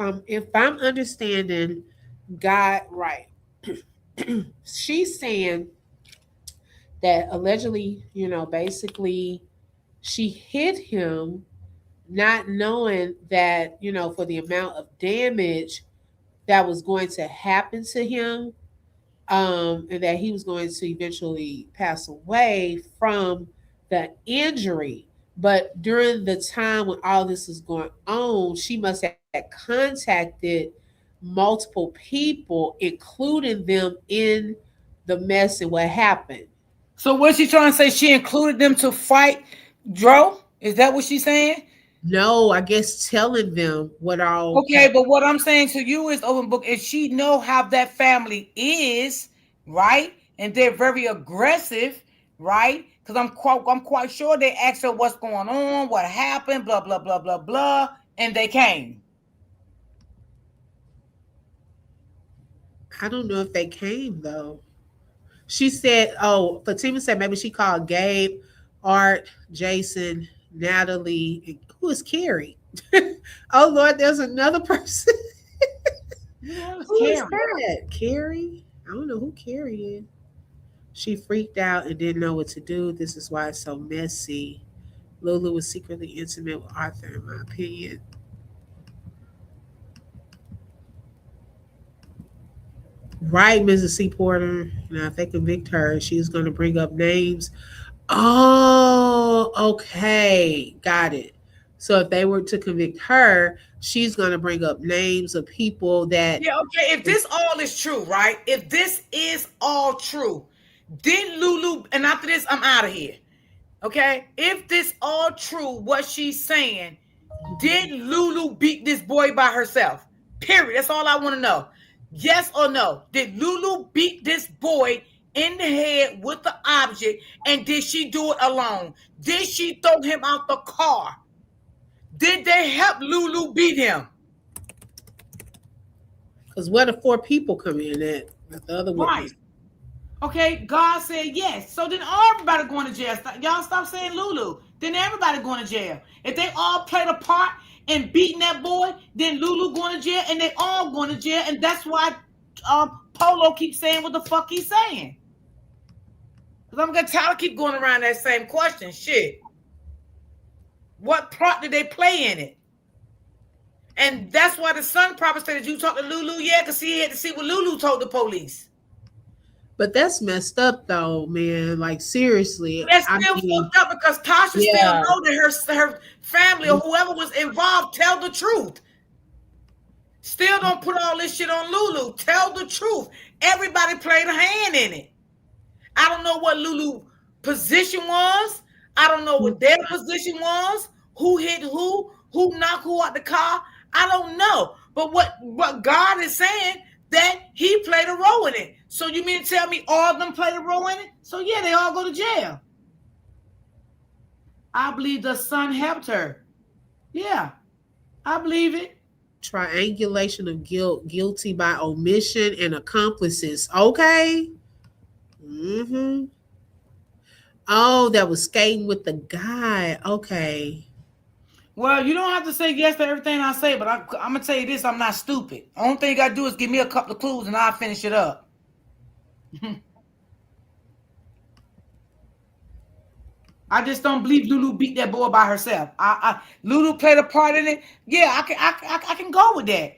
I'm understanding God right, she's saying that allegedly, basically she hit him not knowing that, for the amount of damage that was going to happen to him, and that he was going to eventually pass away from the injury. But during the time when all this was going on, she must have contacted multiple people, including them in the mess and what happened. So what she trying to say? She included them to fight Dro? Is that what she's saying? No, I guess telling them what all Okay, happened. but what I'm saying to you is open book. If she know how that family is, right, and they're very aggressive, right? Because I'm quite sure they asked her what's going on, what happened, blah blah blah blah blah, and they came. I don't know if they came though. She said, oh, Fatima said maybe she called Gabe, Art, Jason, Natalie. Who is Carrie? Oh, Lord, there's another person. Yeah, it's Who is Karen. that? Carrie? I don't know who Carrie is. She freaked out and didn't know what to do. This is why it's so messy. Lulu was secretly intimate with Arthur, in my opinion. Right, Mrs. C. Porter. Now, if they convict her, she's going to bring up names. Oh, okay. Got it. So if they were to convict her, she's going to bring up names of people that. Yeah, okay. If this all is true, right? If this is all true, then Lulu, and after this, I'm out of here. Okay? If this all true, what she's saying, did Lulu beat this boy by herself? Period. That's all I want to know. Yes or no? Did Lulu beat this boy in the head with the object, and did she do it alone? Did she throw him out the car? Did they help Lulu beat him? Because what if four people come in at the other Right. witness? Okay, God said yes. So then everybody going to jail. Y'all stop saying Lulu. Then everybody going to jail. If they all played a part in beating that boy, then Lulu going to jail, and they all going to jail. And that's why Polo keeps saying what the fuck he's saying. Because I'm going to try to keep going around that same question. Shit. What part did they play in it? And that's why the son probably said, did you talk to Lulu yet? Because he had to see what Lulu told the police. But that's messed up, though, man. Like, seriously. That's still fucked up because Tasha still know that her family or whoever was involved tell the truth. Still don't put all this shit on Lulu. Tell the truth. Everybody played a hand in it. I don't know what Lulu's position was. I don't know what their position was. Who hit who knocked who out the car. I don't know. But what God is saying, that he played a role in it. So you mean to tell me all of them played a role in it? So yeah, they all go to jail. I believe the son helped her. Yeah, I believe it. Triangulation of guilt, guilty by omission, and accomplices. Okay. Mm-hmm. Oh, that was skating with the guy. Okay. Well, you don't have to say yes to everything I say, but I'm going to tell you this, I'm not stupid. The only thing you got to do is give me a couple of clues and I'll finish it up. I just don't believe Lulu beat that boy by herself. Lulu played a part in it. Yeah, I can go with that.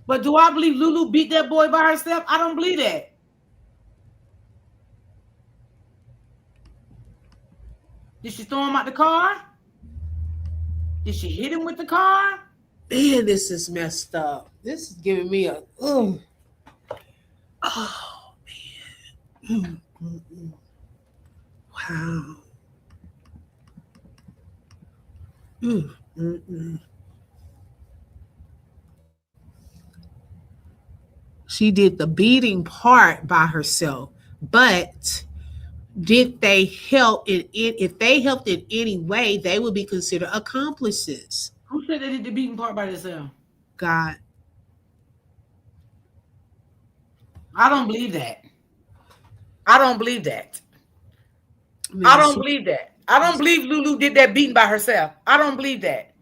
But do I believe Lulu beat that boy by herself? I don't believe that. Did she throw him out the car? Did she hit him with the car? Man, this is messed up. This is giving me a oh man. Wow. She did the beating part by herself, but did they help in it? If they helped in any way, they would be considered accomplices. Who said they did the beating part by themselves? God. I don't believe that. I don't believe that. I don't believe that. I don't believe Lulu did that beating by herself. I don't believe that.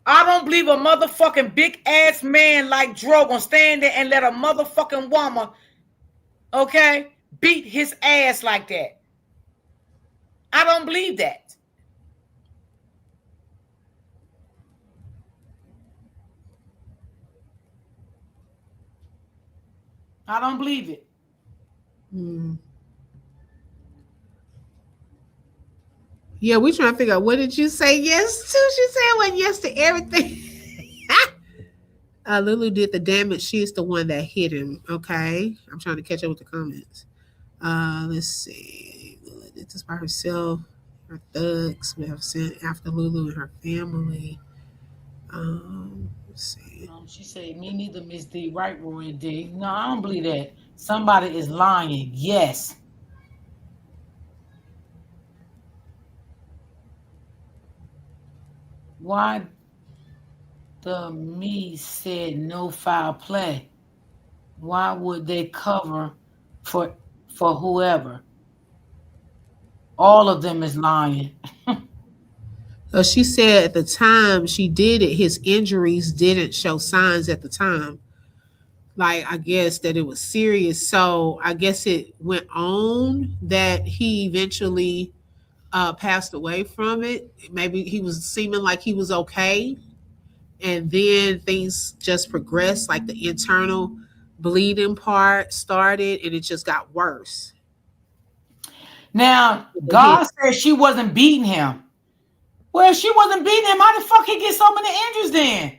I don't believe a motherfucking big ass man like Drow gonna stand there and let a motherfucking woman, okay, beat his ass like that. I don't believe that. I don't believe it. Yeah, we trying to figure out what did you say yes to? She said what yes to everything. Lulu did the damage. She's the one that hit him. Okay, I'm trying to catch up with the comments. Let's see. Lulu did this by herself. Her thugs we have sent after Lulu and her family. Let's see. She said, "Me neither, Miss D." Right, Roy D. No, I don't believe that. Somebody is lying. Yes. Why the me said no foul play? Why would they cover for whoever? All of them is lying. She said at the time she did it, his injuries didn't show signs at the time. Like, I guess that it was serious. So I guess it went on that he eventually passed away from it. Maybe he was seeming like he was okay. And then things just progressed, like the internal bleeding part started and it just got worse. Now, God said she wasn't beating him. Well, if she wasn't beating him, how the fuck he get so many injuries then?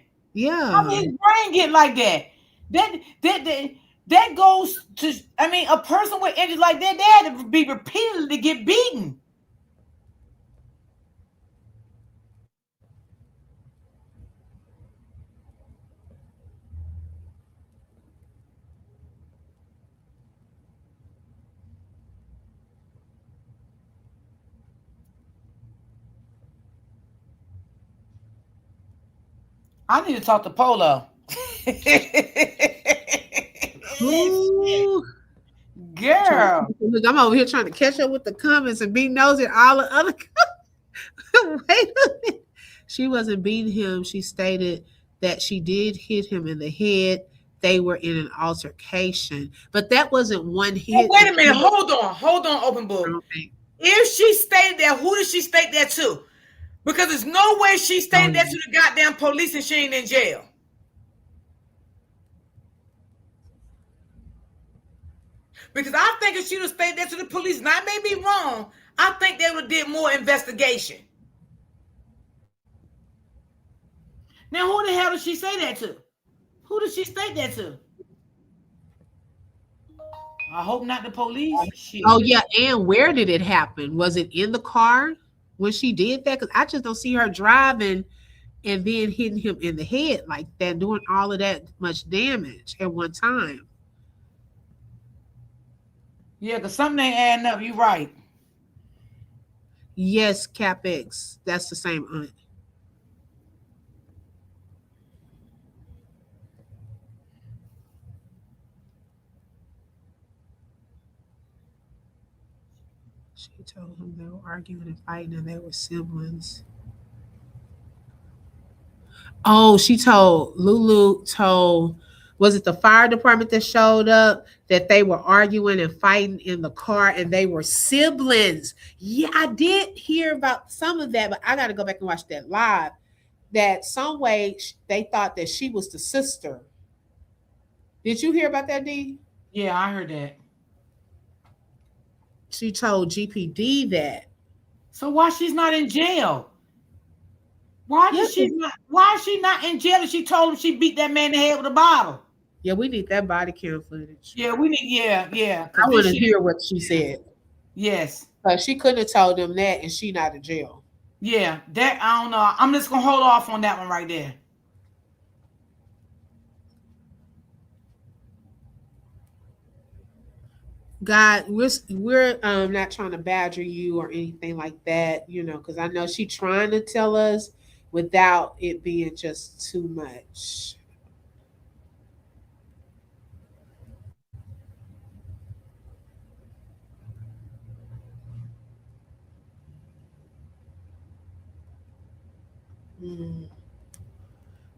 How Yeah. did his brain get like that? That that that, that goes to. I mean, a person with injuries like that, they had to be repeatedly to get beaten. I need to talk to Polo. Ooh. Girl. Look, I'm over here trying to catch up with the comments and be nosy at all the other. Wait a minute. She wasn't beating him. She stated that she did hit him in the head. They were in an altercation, but that wasn't one Oh, hit. wait a minute. Hold on, open book. If she stated that, who did she state that to? Because there's no way she Oh, stated that to the goddamn police and she ain't in jail. Because I think if she would have stated that to the police, and I may be wrong, I think they would have did more investigation. Now, who the hell did she say that to? Who did she state that to? I hope not the police. Shit. oh yeah, and where did it happen? Was it in the car when she did that? Because I just don't see her driving and then hitting him in the head like that, doing all of that much damage at one time. Yeah, because something ain't adding up. You right. Yes, CapEx. That's the same aunt. She told him they were arguing and fighting and they were siblings. Oh, she told Lulu told was it the fire department that showed up that they were arguing and fighting in the car and they were siblings. Yeah, I did hear about some of that, but I got to go back and watch that live. That some way they thought that she was the sister. Did you hear about that, D? Yeah, I heard that. She told GPD that. So why she's not in jail? Why Yeah, did she not? Why is she not in jail? If she told him she beat that man in the head with a bottle. yeah, we need that body cam footage. Yeah, we need. Yeah, yeah. I Because want this to shit. hear what she said. Yes. She couldn't have told them that, and she not in jail. Yeah. That I don't know. I'm just gonna hold off on that one right there. God, we're not trying to badger you or anything like that, because I know she trying to tell us without it being just too much. Mm.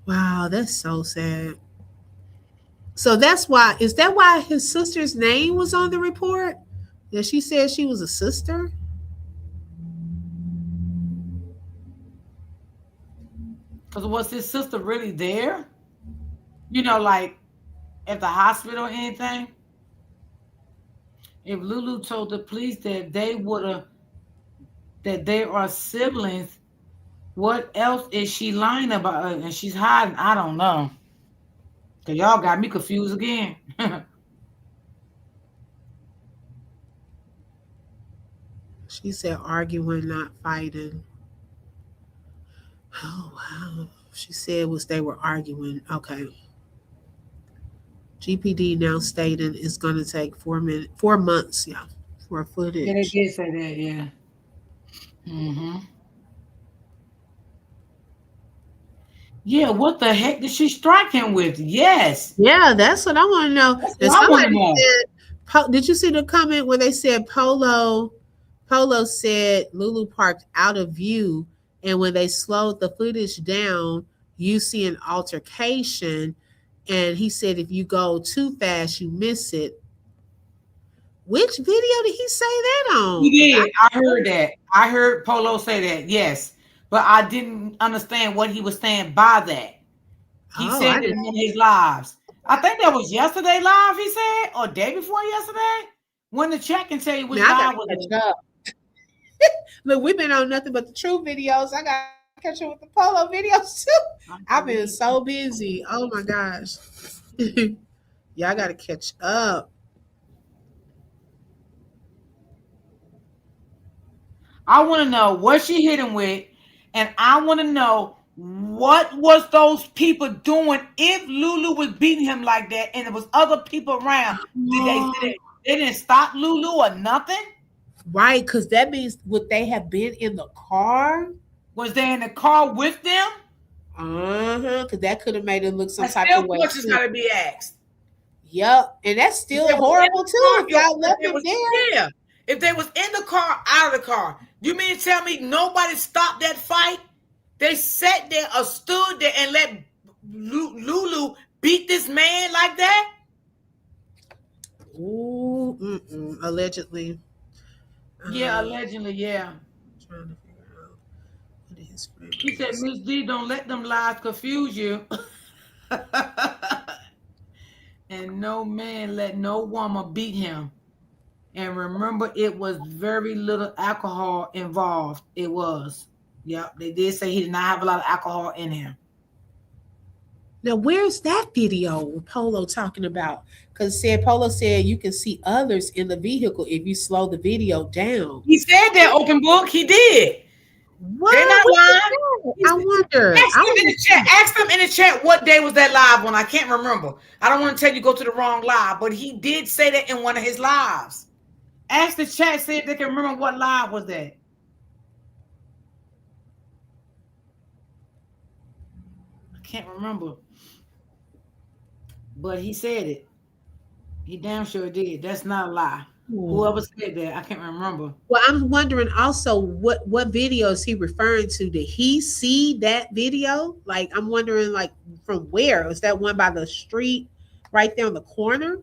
Wow, that's so sad. So that's why is that why his sister's name was on the report? That she said she was a sister? Because was his sister really there? Like at the hospital or anything? If Lulu told the police that they would have that they are siblings, what else is she lying about? And she's hiding. I don't know. Cause y'all got me confused again. She said arguing, not fighting. Oh wow. She said was they were arguing. Okay. GPD now stating it's going to take 4 months, yeah, for Yeah, they footage. did say that. Yeah. Hmm. Yeah. What the heck did she strike him with? Yes. Yeah, that's what I want to know. That's And what I want to somebody know. said, did you see the comment where they said Polo? Polo said Lulu parked out of view, and when they slowed the footage down, you see an altercation. And he said if you go too fast, you miss it. Which video did he say that on? He 'Cause did. I heard that. I heard Polo say that. Yes, but I didn't understand what he was saying by that. He I said it didn't. in one of his lives. I think that was yesterday live. He said, or day before yesterday. When to check and tell you which Now I got live to was catch it? up. Look, we've been on nothing but the true videos. I gotta catch up with the Polo videos too. I I've been believe. so busy. Oh my gosh. Y'all gotta catch up. I want to know what she hit him with, and I want to know what was those people doing if Lulu was beating him like that, and there was other people around. Oh, They didn't stop Lulu or nothing? right, because that means would they have been in the car? Was they in the car with them? Uh-huh. Because that could have made it look some That type of still way questions too. got to be asked. Yep. And that's If they still was in horrible the too car, if yo, y'all if left they him was there. yeah, if they was in the car, out of the car, you mean to tell me nobody stopped that fight? They sat there or stood there and let Lulu beat this man like that? Ooh, mm-mm. Allegedly. Yeah, Um, allegedly, yeah. trying to figure out what his He family said, is. Miss D, don't let them lies confuse you. And no man let no woman beat him. And remember, it was very little alcohol involved. It was. Yep, they did say he did not have a lot of alcohol in him. Now, where's that video with Polo talking about? Because said Polo said you can see others in the vehicle if you slow the video down. He said that open book. He did. They're What? not Where is lying. that? He I said, wonder. ask I them in want the to chat. see. Ask them in the chat what day was that live one. I can't remember. I don't want to tell you go to the wrong live, but he did say that in one of his lives. Ask the chat, see if they can remember what live was that. I can't remember, but he said it. He damn sure did. That's not a lie. Whoever said that, I can't remember. Well, I'm wondering also what video is he referring to? Did he see that video? Like, I'm wondering, like, from where? Was that one by the street, right there on the corner?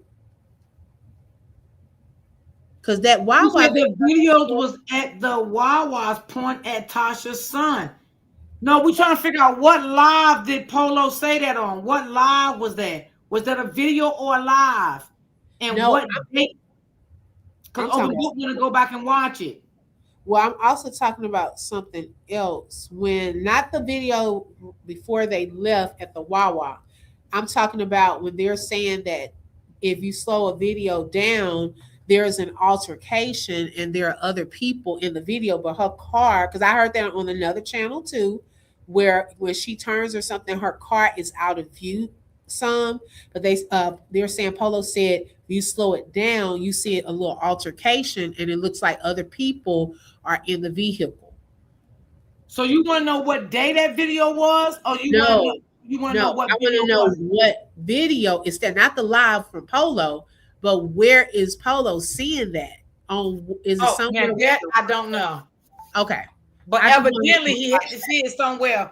Because that He Wawa said the videos video. was at the Wawa's point at Tasha's son. No, we trying to figure out what live did Polo say that on? What live was that? Was that a video or a live? And No, what date? Because I'm Open talking Book about. gonna go back and watch it. Well, I'm also talking about something else. When not the video before they left at the Wawa, I'm talking about when they're saying that if you slow a video down, there's an altercation and there are other people in the video, but her car, because I heard that on another channel too, where when she turns or something, her car is out of view some, but they're saying Polo said you slow it down, you see a little altercation, and it looks like other people are in the vehicle. So you want to know what day that video was, or No, you want to know no, what I want video to know was? what video is that? Not the live from Polo, but where is Polo seeing that? On is it Oh, somewhere? now that I don't know, Okay, but I just want evidently to he had watch to that. see it somewhere.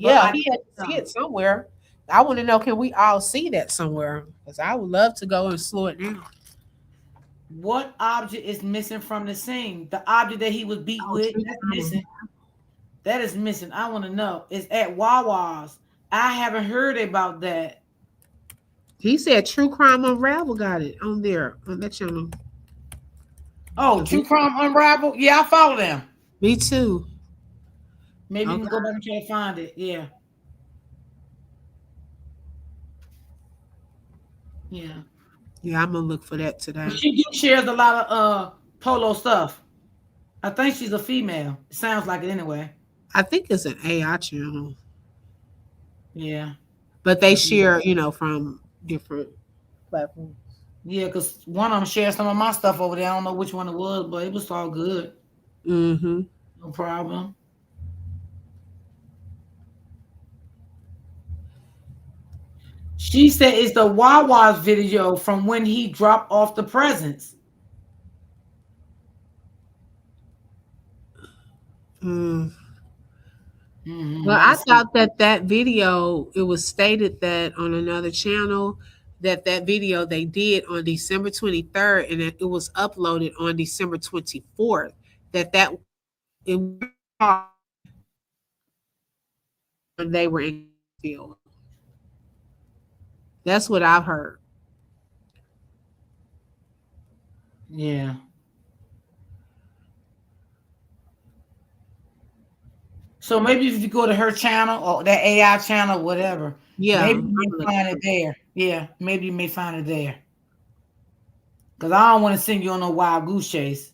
But Yeah, I he had to don't see know. it somewhere. I want to know, can we all see that somewhere? Because I would love to go and slow it down. What object is missing from the scene? The object that he was beat Oh, with, true that's crime. missing. That is missing. I want to know. It's at Wawa's. I haven't heard about that. He said True Crime Unravel got it on there on that channel. Oh, True Crime Unraveled. Yeah, I follow them. Me too. Maybe you can Okay. go back and try to find it. Yeah, yeah. Yeah, I'm gonna look for that But today. she do shares a lot of Polo stuff. I think she's a female. It sounds like it anyway. I think it's an AI channel, Yeah. but they share, from different platforms. Yeah, because one of them shared some of my stuff over there. I don't know which one it was, but it was all good. Mm-hmm. No problem. She said it's the Wawa's video from when he dropped off the presents. Mm. Well, Let me I see. thought that video, it was stated that on another channel that video they did on December 23rd and that it was uploaded on December 24th. That it when they were in field. That's what I've heard. Yeah. So maybe if you go to her channel or that AI channel, whatever, Yeah, maybe I'm you gonna may look find at it it. there. Yeah, maybe you may find it there. Because I don't want to send you on no wild goose chase.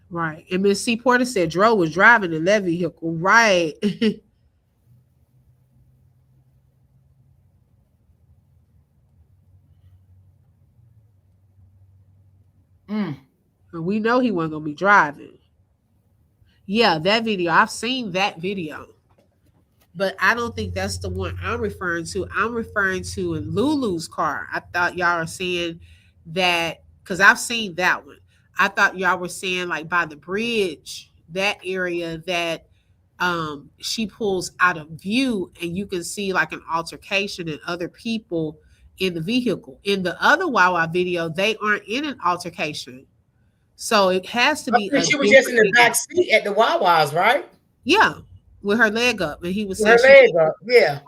Right. And Miss C. Porter said Dro was driving in that vehicle. Right. Mm. And we know he wasn't gonna be driving. Yeah, that video. I've seen that video. But I don't think that's the one I'm referring to. I'm referring to in Lulu's car. I thought y'all are saying that because I've seen that one. I thought y'all were saying like by the bridge, that area that she pulls out of view and you can see like an altercation and other people in the vehicle. In the other Wawa video, they aren't in an altercation. So it has to I be think a she was just in different the video. back seat at the Wawa's, right? Yeah, with her leg up. And he was With saying her she leg up. Yeah.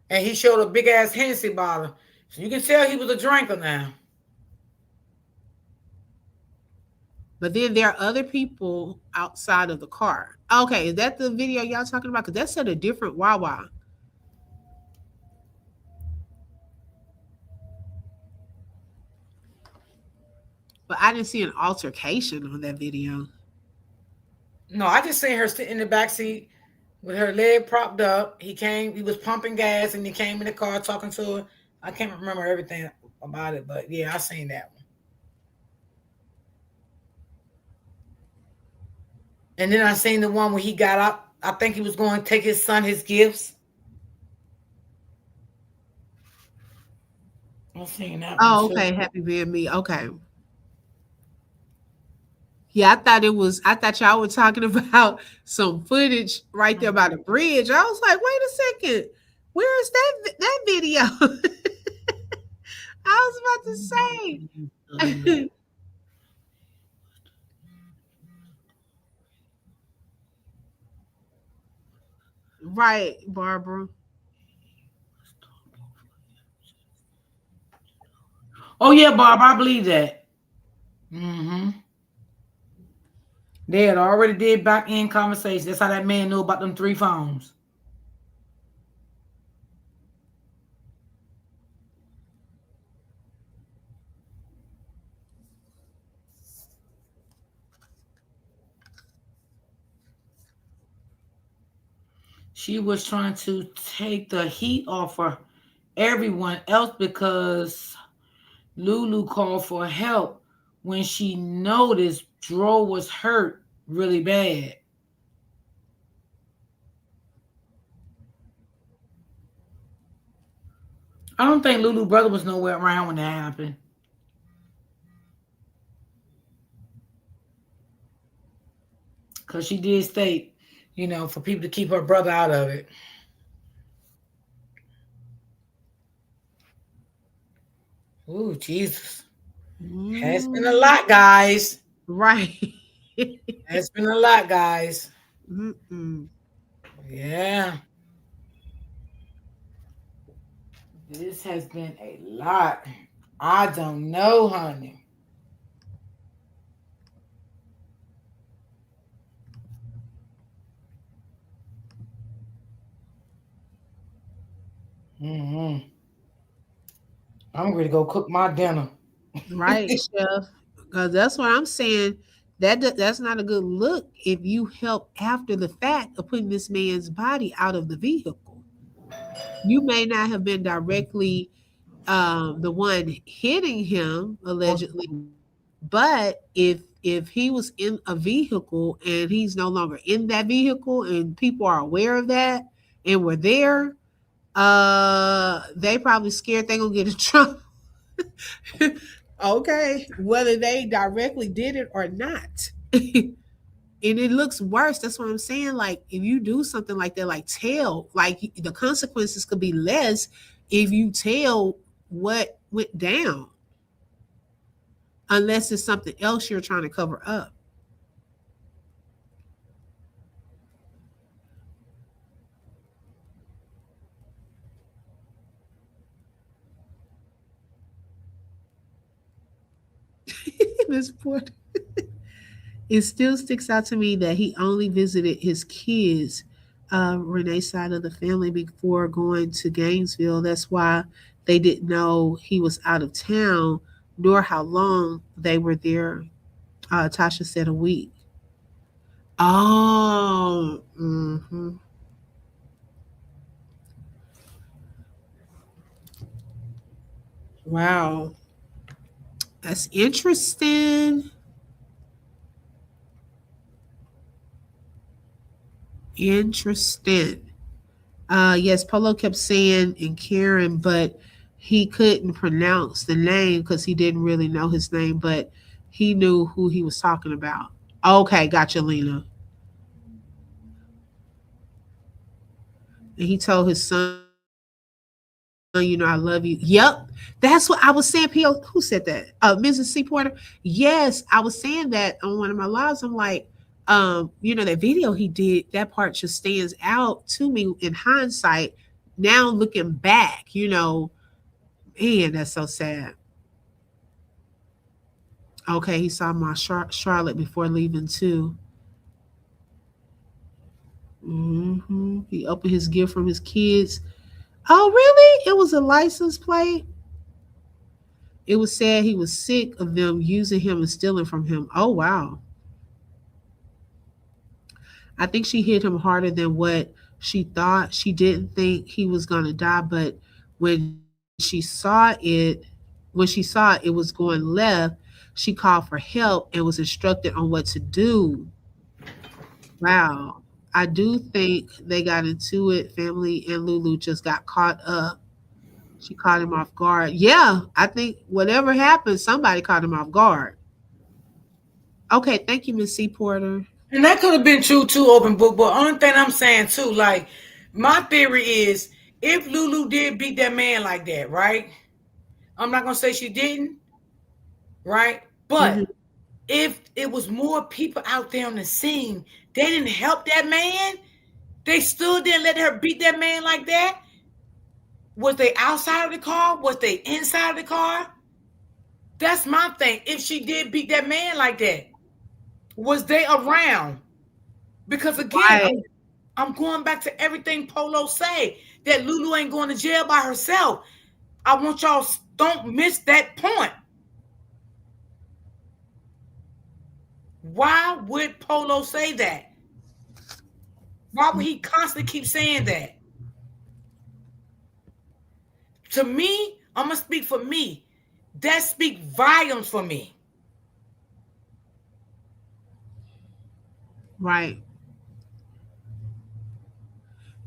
And he showed a big ass Hennessy bottle. So you can tell he was a drinker now. but then there are other people outside of the car. Okay, is that the video y'all talking about? Because that's at a different Wawa. But I didn't see an altercation on that video. No, I just seen her sitting in the back seat with her leg propped up. He was pumping gas and he came in the car talking to her. I can't remember everything about it, but yeah, I seen that one. And then I seen the one where he got up. I think he was going to take his son his gifts. I seen that one Oh, too. okay. Happy being me. Okay. Yeah, I thought y'all were talking about some footage right there by the bridge. I was like, wait a second. Where is that video? I was about to say. Right, Barbara. Oh yeah, Bob, I believe that. Mm-hmm. They had already did back end conversation. That's how that man knew about them three phones. She was trying to take the heat off of everyone else because Lulu called for help when she noticed Dro was hurt really bad. I don't think Lulu brother was nowhere around when that happened. Because she did state, for people to keep her brother out of it. Ooh, Jesus. Has been a Mm, lot, guys. right. Has been a lot, guys. Mm-mm. Yeah. This has been a lot. I don't know, honey. Hmm. I'm ready to go cook my dinner. Right, chef. Because that's what I'm saying. That's not a good look if you help after the fact of putting this man's body out of the vehicle. You may not have been directly the one hitting him allegedly, but if he was in a vehicle and he's no longer in that vehicle and people are aware of that and were there, they probably scared they gonna get in trouble. Okay, whether they directly did it or not. And it looks worse. That's what I'm saying. Like if you do something like that, like tell, like the consequences could be less if you tell what went down, unless it's something else you're trying to cover up. This poor. It still sticks out to me that he only visited his kids, Renee's side of the family, before going to Gainesville. That's why they didn't know he was out of town, nor how long they were there. Tasha said a week. Oh, wow. That's interesting. Interesting. Yes, Polo kept saying and Karen, but he couldn't pronounce the name because he didn't really know his name, but he knew who he was talking about. Okay, gotcha, Lena. And he told his son, I love you. Yep, that's what I was saying. P.O. Who said that? Mrs. C. Porter. Yes, I was saying that on one of my lives. I'm like, that video he did, that part just stands out to me in hindsight. Now looking back, man, that's so sad. Okay, he saw my Charlotte before leaving too. He opened his gift from his kids. Oh, really? It was a license plate. It was said he was sick of them using him and stealing from him. Oh, wow. I think she hit him harder than what she thought. She didn't think he was going to die, but when she saw it was going left, she called for help and was instructed on what to do. Wow. I do think they got into it. Family and Lulu just got caught up. She caught him off guard. Yeah, I think whatever happened, somebody caught him off guard. Okay, thank you, Miss C. Porter. And that could have been true too, open book. But only thing I'm saying too, like my theory is, if Lulu did beat that man like that, right? I'm not gonna say she didn't, right? But Hmm. if it was more people out there on the scene, they didn't help that man. They still didn't let her beat that man like that. Was they outside of the car? Was they inside of the car? That's my thing. If she did beat that man like that, was they around? Because again, Right, I'm going back to everything Polo say, that Lulu ain't going to jail by herself. I want y'all don't miss that point. Why would Polo say that? Why would he constantly keep saying that? To me, I'm gonna speak for me. That speak volumes for me. right.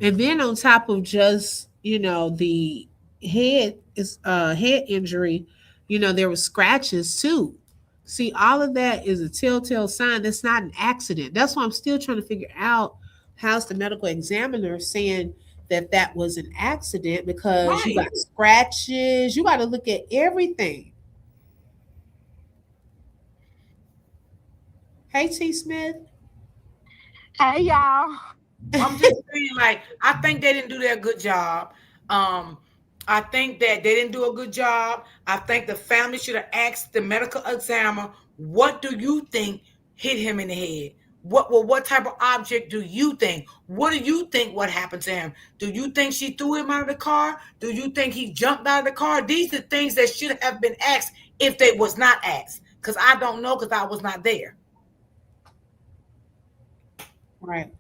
And then on top of just, the head injury, there were scratches too. See, all of that is a telltale sign that's not an accident. That's why I'm still trying to figure out how's the medical examiner saying that that was an accident, because you Right. got scratches, you got to look at everything. Hey, T. Smith. Hey y'all. I'm just saying, like, I think they didn't do their good job. Um, I think that they didn't do a good job. I think the family should have asked the medical examiner, what do you think hit him in the head? What type of object do you think? What do you think what happened to him? Do you think she threw him out of the car? Do you think he jumped out of the car? These are things that should have been asked if they was not asked. Because I don't know, because I was not there. Right.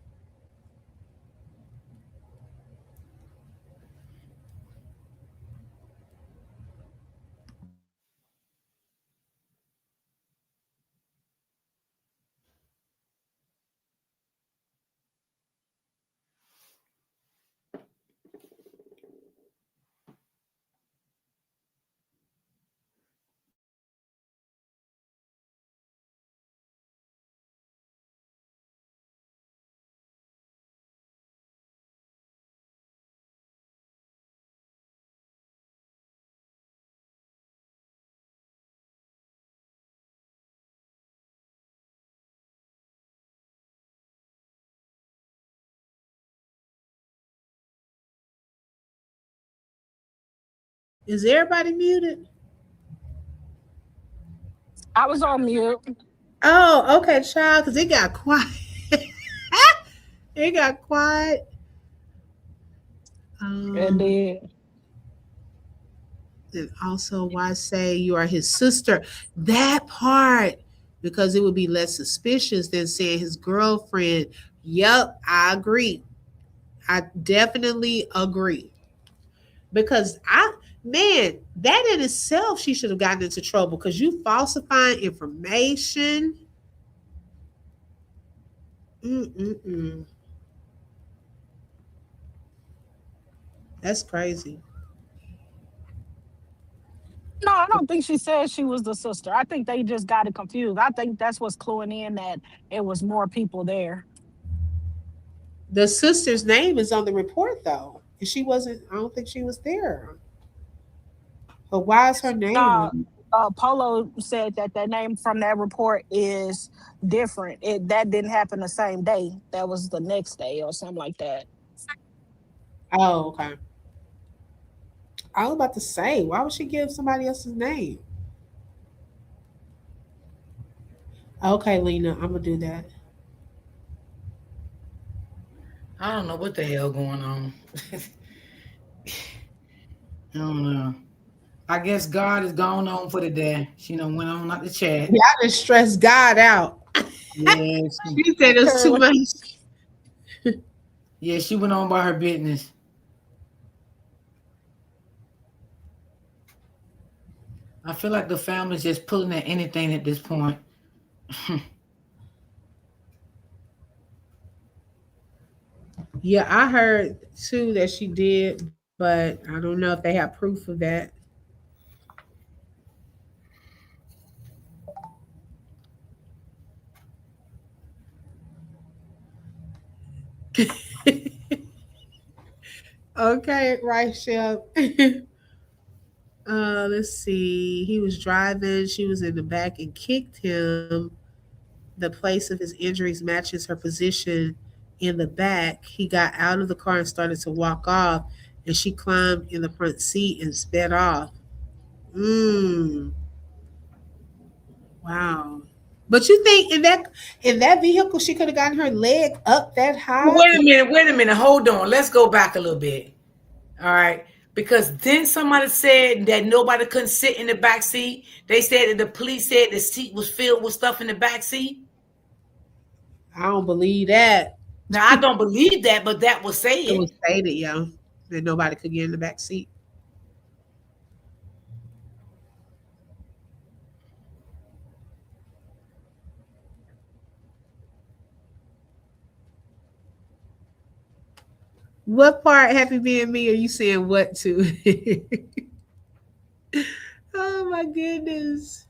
Is everybody muted? I was on mute. Oh, okay, child, because it got quiet. It got quiet. It Um, did. and also, why say you are his sister? That part, because it would be less suspicious than saying his girlfriend. Yep, I agree. I definitely agree. Because man, that in itself, she should have gotten into trouble because you falsifying information. Mm-mm-mm. That's crazy. No, I don't think she said she was the sister. I think they just got it confused. I think that's what's cluing in that it was more people there. The sister's name is on the report though. And she wasn't, I don't think she was there. But why is her name Uh, on? Polo said that the name from that report is different. That didn't happen the same day. That was the next day or something like that. Oh, okay. I was about to say, why would she give somebody else's name? Okay, Lena, I'm gonna do that. I don't know what the hell going on. I don't know. I guess God is gone on for the day. She done went on out the chat. Y'all just stressed God out. Yeah, she, She said it's too much. yeah, she went on by her business. I feel like the family's just pulling at anything at this point. Yeah, I heard too that she did, but I don't know if they have proof of that. Okay, right, Chef. Let's see. He was driving. She was in the back and kicked him. The place of his injuries matches her position in the back. He got out of the car and started to walk off, and she climbed in the front seat and sped off. Mm, wow. But you think in that vehicle she could have gotten her leg up that high? Wait a minute, wait a minute. Hold on. Let's go back a little bit. All right. Because then somebody said that nobody couldn't sit in the back seat. They said that the police said the seat was filled with stuff in the back seat. I don't believe that. Now I don't believe that, but that was It said. was stated, yeah, that nobody could get in the back seat. What part, Happy Being Me, are you saying what to? Oh my goodness.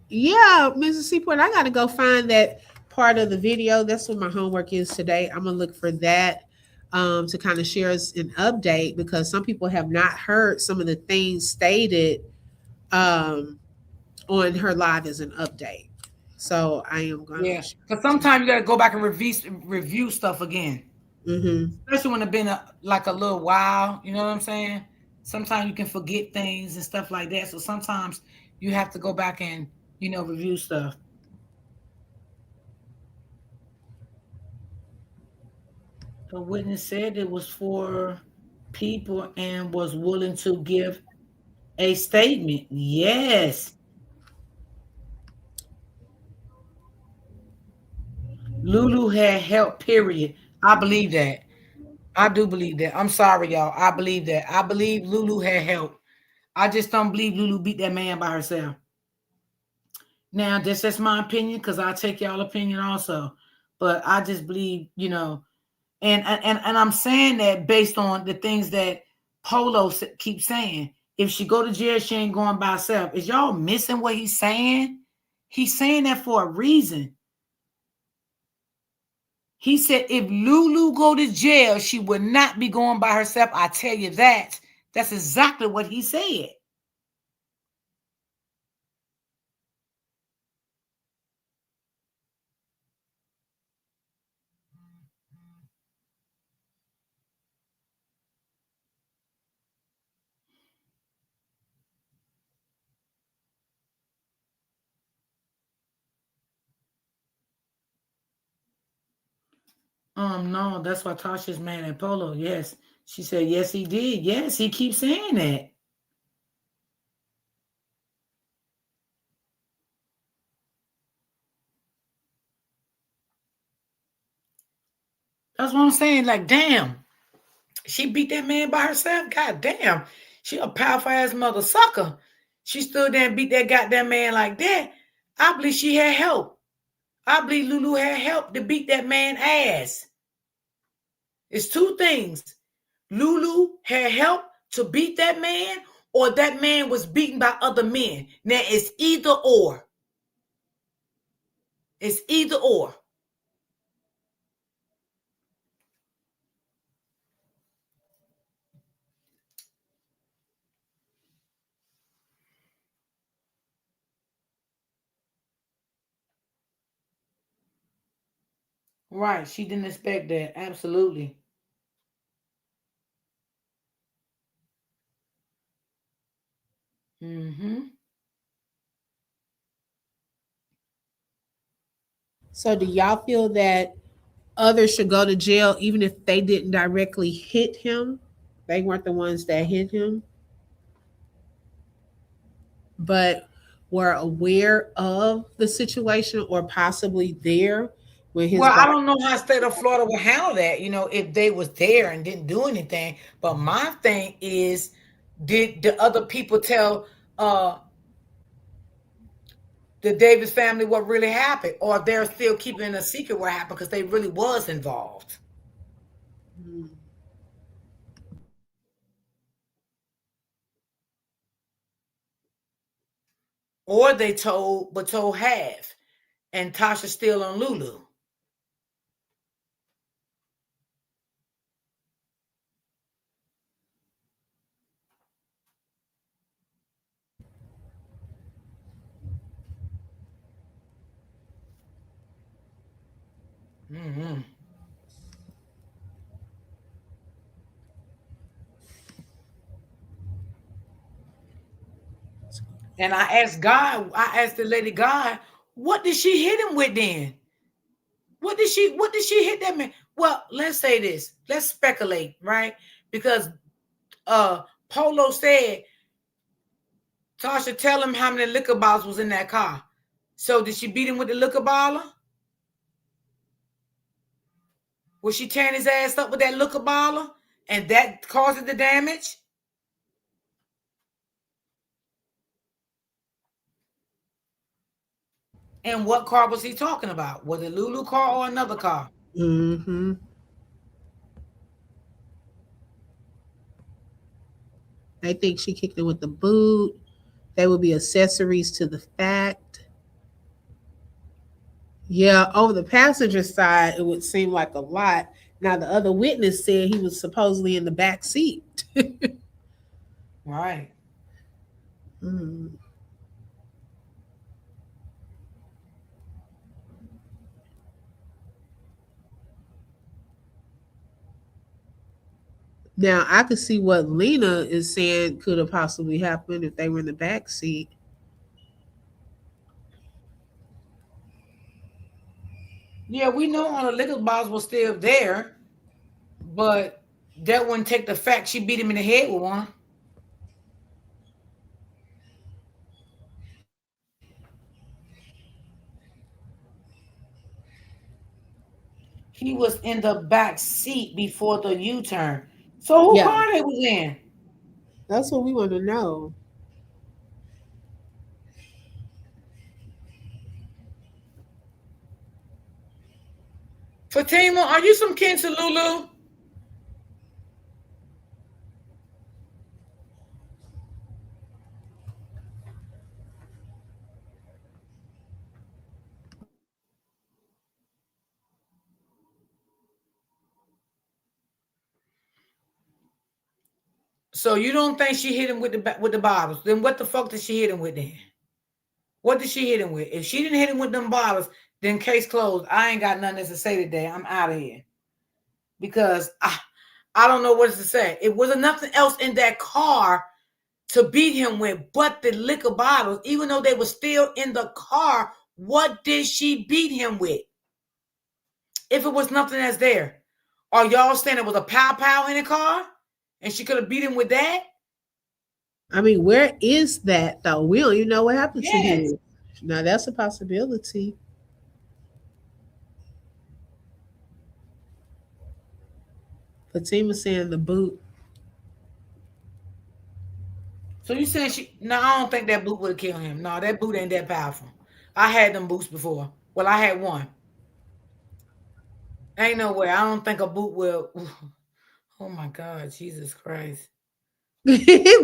Yeah, Mrs. Seaport, I gotta go find that part of the video. That's what my homework is today. I'm gonna look for that to kind of share us an update because some people have not heard some of the things stated um, on her live as an update. So I am gonna Yeah. share Because that too. sometimes you gotta go back and review stuff again. Mm-hmm. Especially when it's been like a little while, you know what I'm saying? Sometimes you can forget things and stuff like that. So sometimes you have to go back and, review stuff. The witness said it was for people and was willing to give a statement. Yes. Lulu had help, period. I believe that. I do believe that. I'm sorry, y'all. I believe that. I believe Lulu had help. I just don't believe Lulu beat that man by herself. Now, that's my opinion because I take y'all opinion also. But I just believe, and I'm saying that based on the things that Polo keeps saying. If she go to jail, she ain't going by herself. Is y'all missing what he's saying? He's saying that for a reason. He said if Lulu go to jail, she would not be going by herself. I tell you that. That's exactly what he said. No, that's why Tasha's mad at Polo. Yes. She said, yes, he did. Yes, he keeps saying that. That's what I'm saying. Like, damn. She beat that man by herself. God damn. She a powerful ass mother sucker. She stood there and beat that goddamn man like that. I believe she had help. I believe Lulu had help to beat that man ass. It's two things. Lulu had help to beat that man, or that man was beaten by other men. Now it's either or. It's either or. Right. She didn't expect that. Absolutely. Mm-hmm. So do y'all feel that others should go to jail even if they didn't directly hit him? They weren't the ones that hit him, but were aware of the situation or possibly there when his Well, I body. don't know how state of Florida would handle that, if they was there and didn't do anything. But my thing is, did the other people tell the Davis family what really happened? Or they're still keeping a secret what happened because they really was involved? Hmm. Or they told half, and Tasha still on Lulu. Mm-hmm. And I asked the lady God, what did she hit him with then? What did she hit that man? Well, let's say this. Let's speculate, right? Because Polo said, Tasha, tell him how many liquor bottles was in that car. So did she beat him with the liquor bottle? Was she tearing his ass up with that liquor bottle? And that causes the damage? And what car was he talking about? Was it Lulu car or another car? Mm-hmm. They think she kicked him with the boot. They would be accessories to the fact. Yeah, over the passenger side, it would seem like a lot. Now, the other witness said he was supposedly in the back seat. Right. Mm. Now, I could see what Lena is saying could have possibly happened if they were in the back seat. Yeah, we know all the liquor bottles were still there, but that wouldn't take the fact she beat him in the head with one. He was in the back seat before the U-turn. So who Yeah, car they was in? that's what we want to know. Fatima, are you some kin to Lulu? So you don't think she hit him with the bottles? Then what the fuck did she hit him with then? What did she hit him with? If she didn't hit him with them bottles, then case closed. I ain't got nothing to say today. I'm out of here because I don't know what to say. It wasn't nothing else in that car to beat him with but the liquor bottles. Even though they were still in the car, what did she beat him with? if it was nothing that's there? Are y'all saying it was a pow pow in the car and she could have beat him with that? I mean, where is that though? We don't even know what happened to Yes. him. Now that's a possibility. Fatima saying the boot. So you saying she? No, I don't think that boot would have killed him. No, that boot ain't that powerful. I had them boots before. Well, I had one. Ain't no way. I don't think a boot will. Oh my God, Jesus Christ.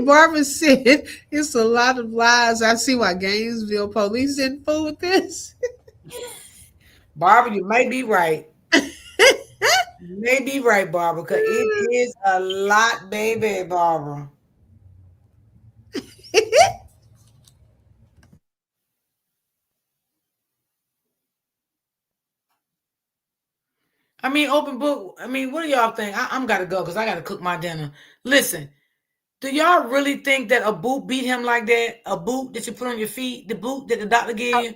Barbara said it's a lot of lies. I see why Gainesville police didn't fool with this. Barbara, you may be right. You may be right, Barbara, because it is a lot, baby, Barbara. I mean, open book. I mean, what do y'all think? I'm gotta go because I gotta cook my dinner. Listen, do y'all really think that a boot beat him like that? A boot that you put on your feet, the boot that the doctor gave you?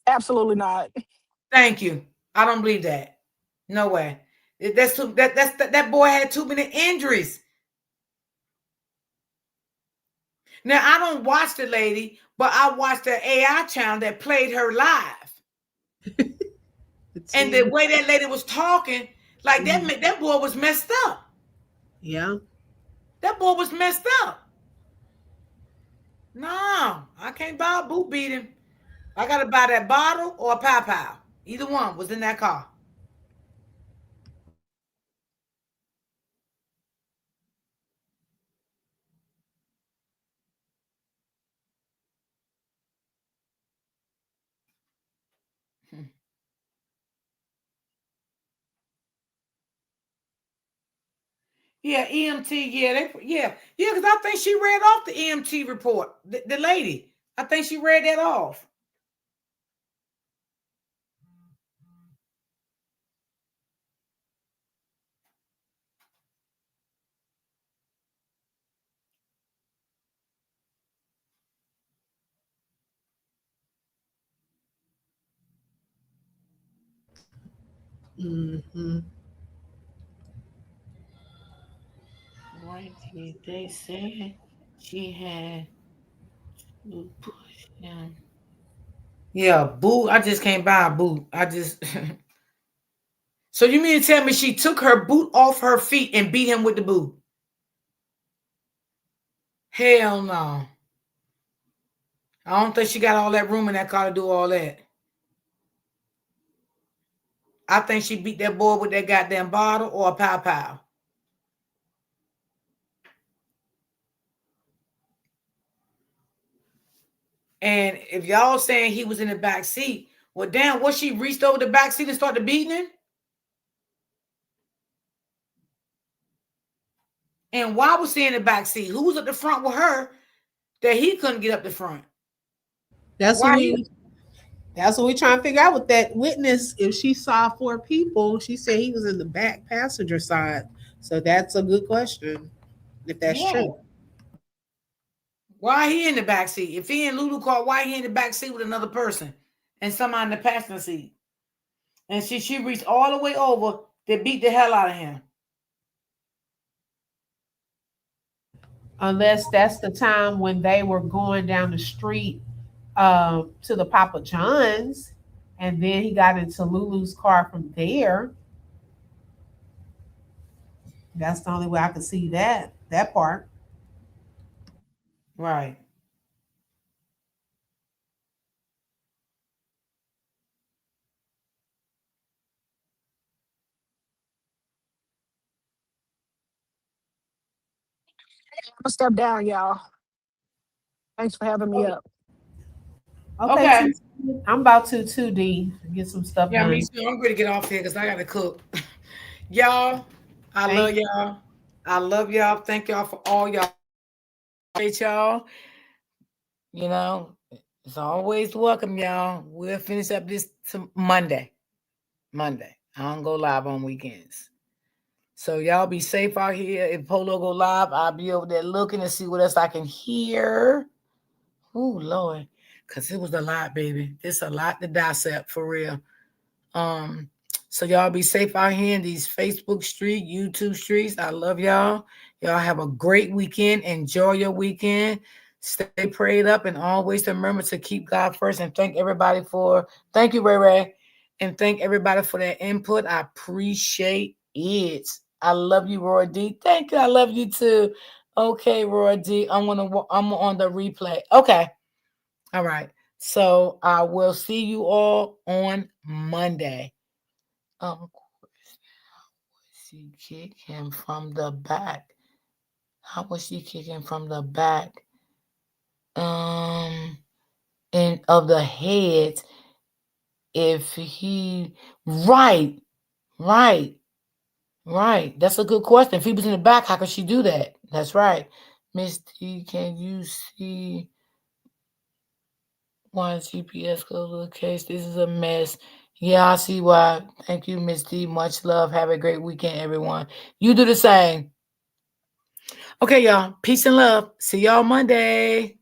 Absolutely not. Thank you. I don't believe that. No way. That's too, that boy had too many injuries. Now I don't watch the lady, but I watched the AI channel that played her live, and the Fatima. way that lady was talking, like that, Mhm. that boy was messed up. Yeah. That boy was messed up. No, I can't buy a boot beating. I gotta buy that bottle or a pow pow. Either one was in that car. Yeah, EMT. Yeah, yeah. Because I think she read off the EMT report. The lady, I think she read that off. Hmm. Why did they say she had to push him? Yeah, boot. I just can't buy a boot. I just. So you mean to tell me she took her boot off her feet and beat him with the boot? Hell no. I don't think she got all that room in that car to do all that. I think she beat that boy with that goddamn bottle or a pow pow. And if y'all saying he was in the back seat, well, damn, what she reached over the back seat and started beating him? And why was he in the back seat? Who was at the front with her that he couldn't get up the front? That's what Why he? we. That's what we trying to figure out with that witness. If she saw four people, she said he was in the back passenger side. So that's a good question. If that's Yeah. true. Why he in the back seat? If he in Lulu car, why he in the back seat with another person and somebody in the passenger seat? And she reached all the way over to beat the hell out of him. Unless that's the time when they were going down the street to the Papa John's, and then he got into Lulu's car from there. That's the only way I could see that part. Right. I'm gonna step down, y'all. Thanks for having me Okay. up. Okay, Okay. I'm about to 2D get some stuff Yeah, me done. too. I'm ready to get off here because I gotta cook. Y'all, I love Thank y'all. I love y'all. Thank y'all for all y'all. Appreciate y'all. You know, it's always welcome, y'all. We'll finish up this Monday. Monday. I don't go live on weekends. So y'all be safe out here. If Polo go live, I'll be over there looking to see what else I can hear. Oh Lord. Cause it was a lot, baby. It's a lot to dissect for real. Um, So y'all be safe out here in these Facebook street, YouTube streets. I love y'all. Y'all have a great weekend. Enjoy your weekend. Stay prayed up and always remember to keep God first. And thank you, Ray Ray. And thank everybody for their input. I appreciate it. I love you, Roy D. Thank you. I love you too. Okay, Roy D. I'm on the replay. Okay. All right. So I will see you all on Monday. She kick him from the back? How was she kicking from the back? Um, and of the head. If he, right, right, right. That's a good question. If he was in the back, how could she do that? That's right. Miss T, can you see why GPS goes to the case? This is a mess. Yeah, I see why. Thank you, Miss D. Much love. Have a great weekend, everyone. You do the same. Okay, y'all. Peace and love. See y'all Monday.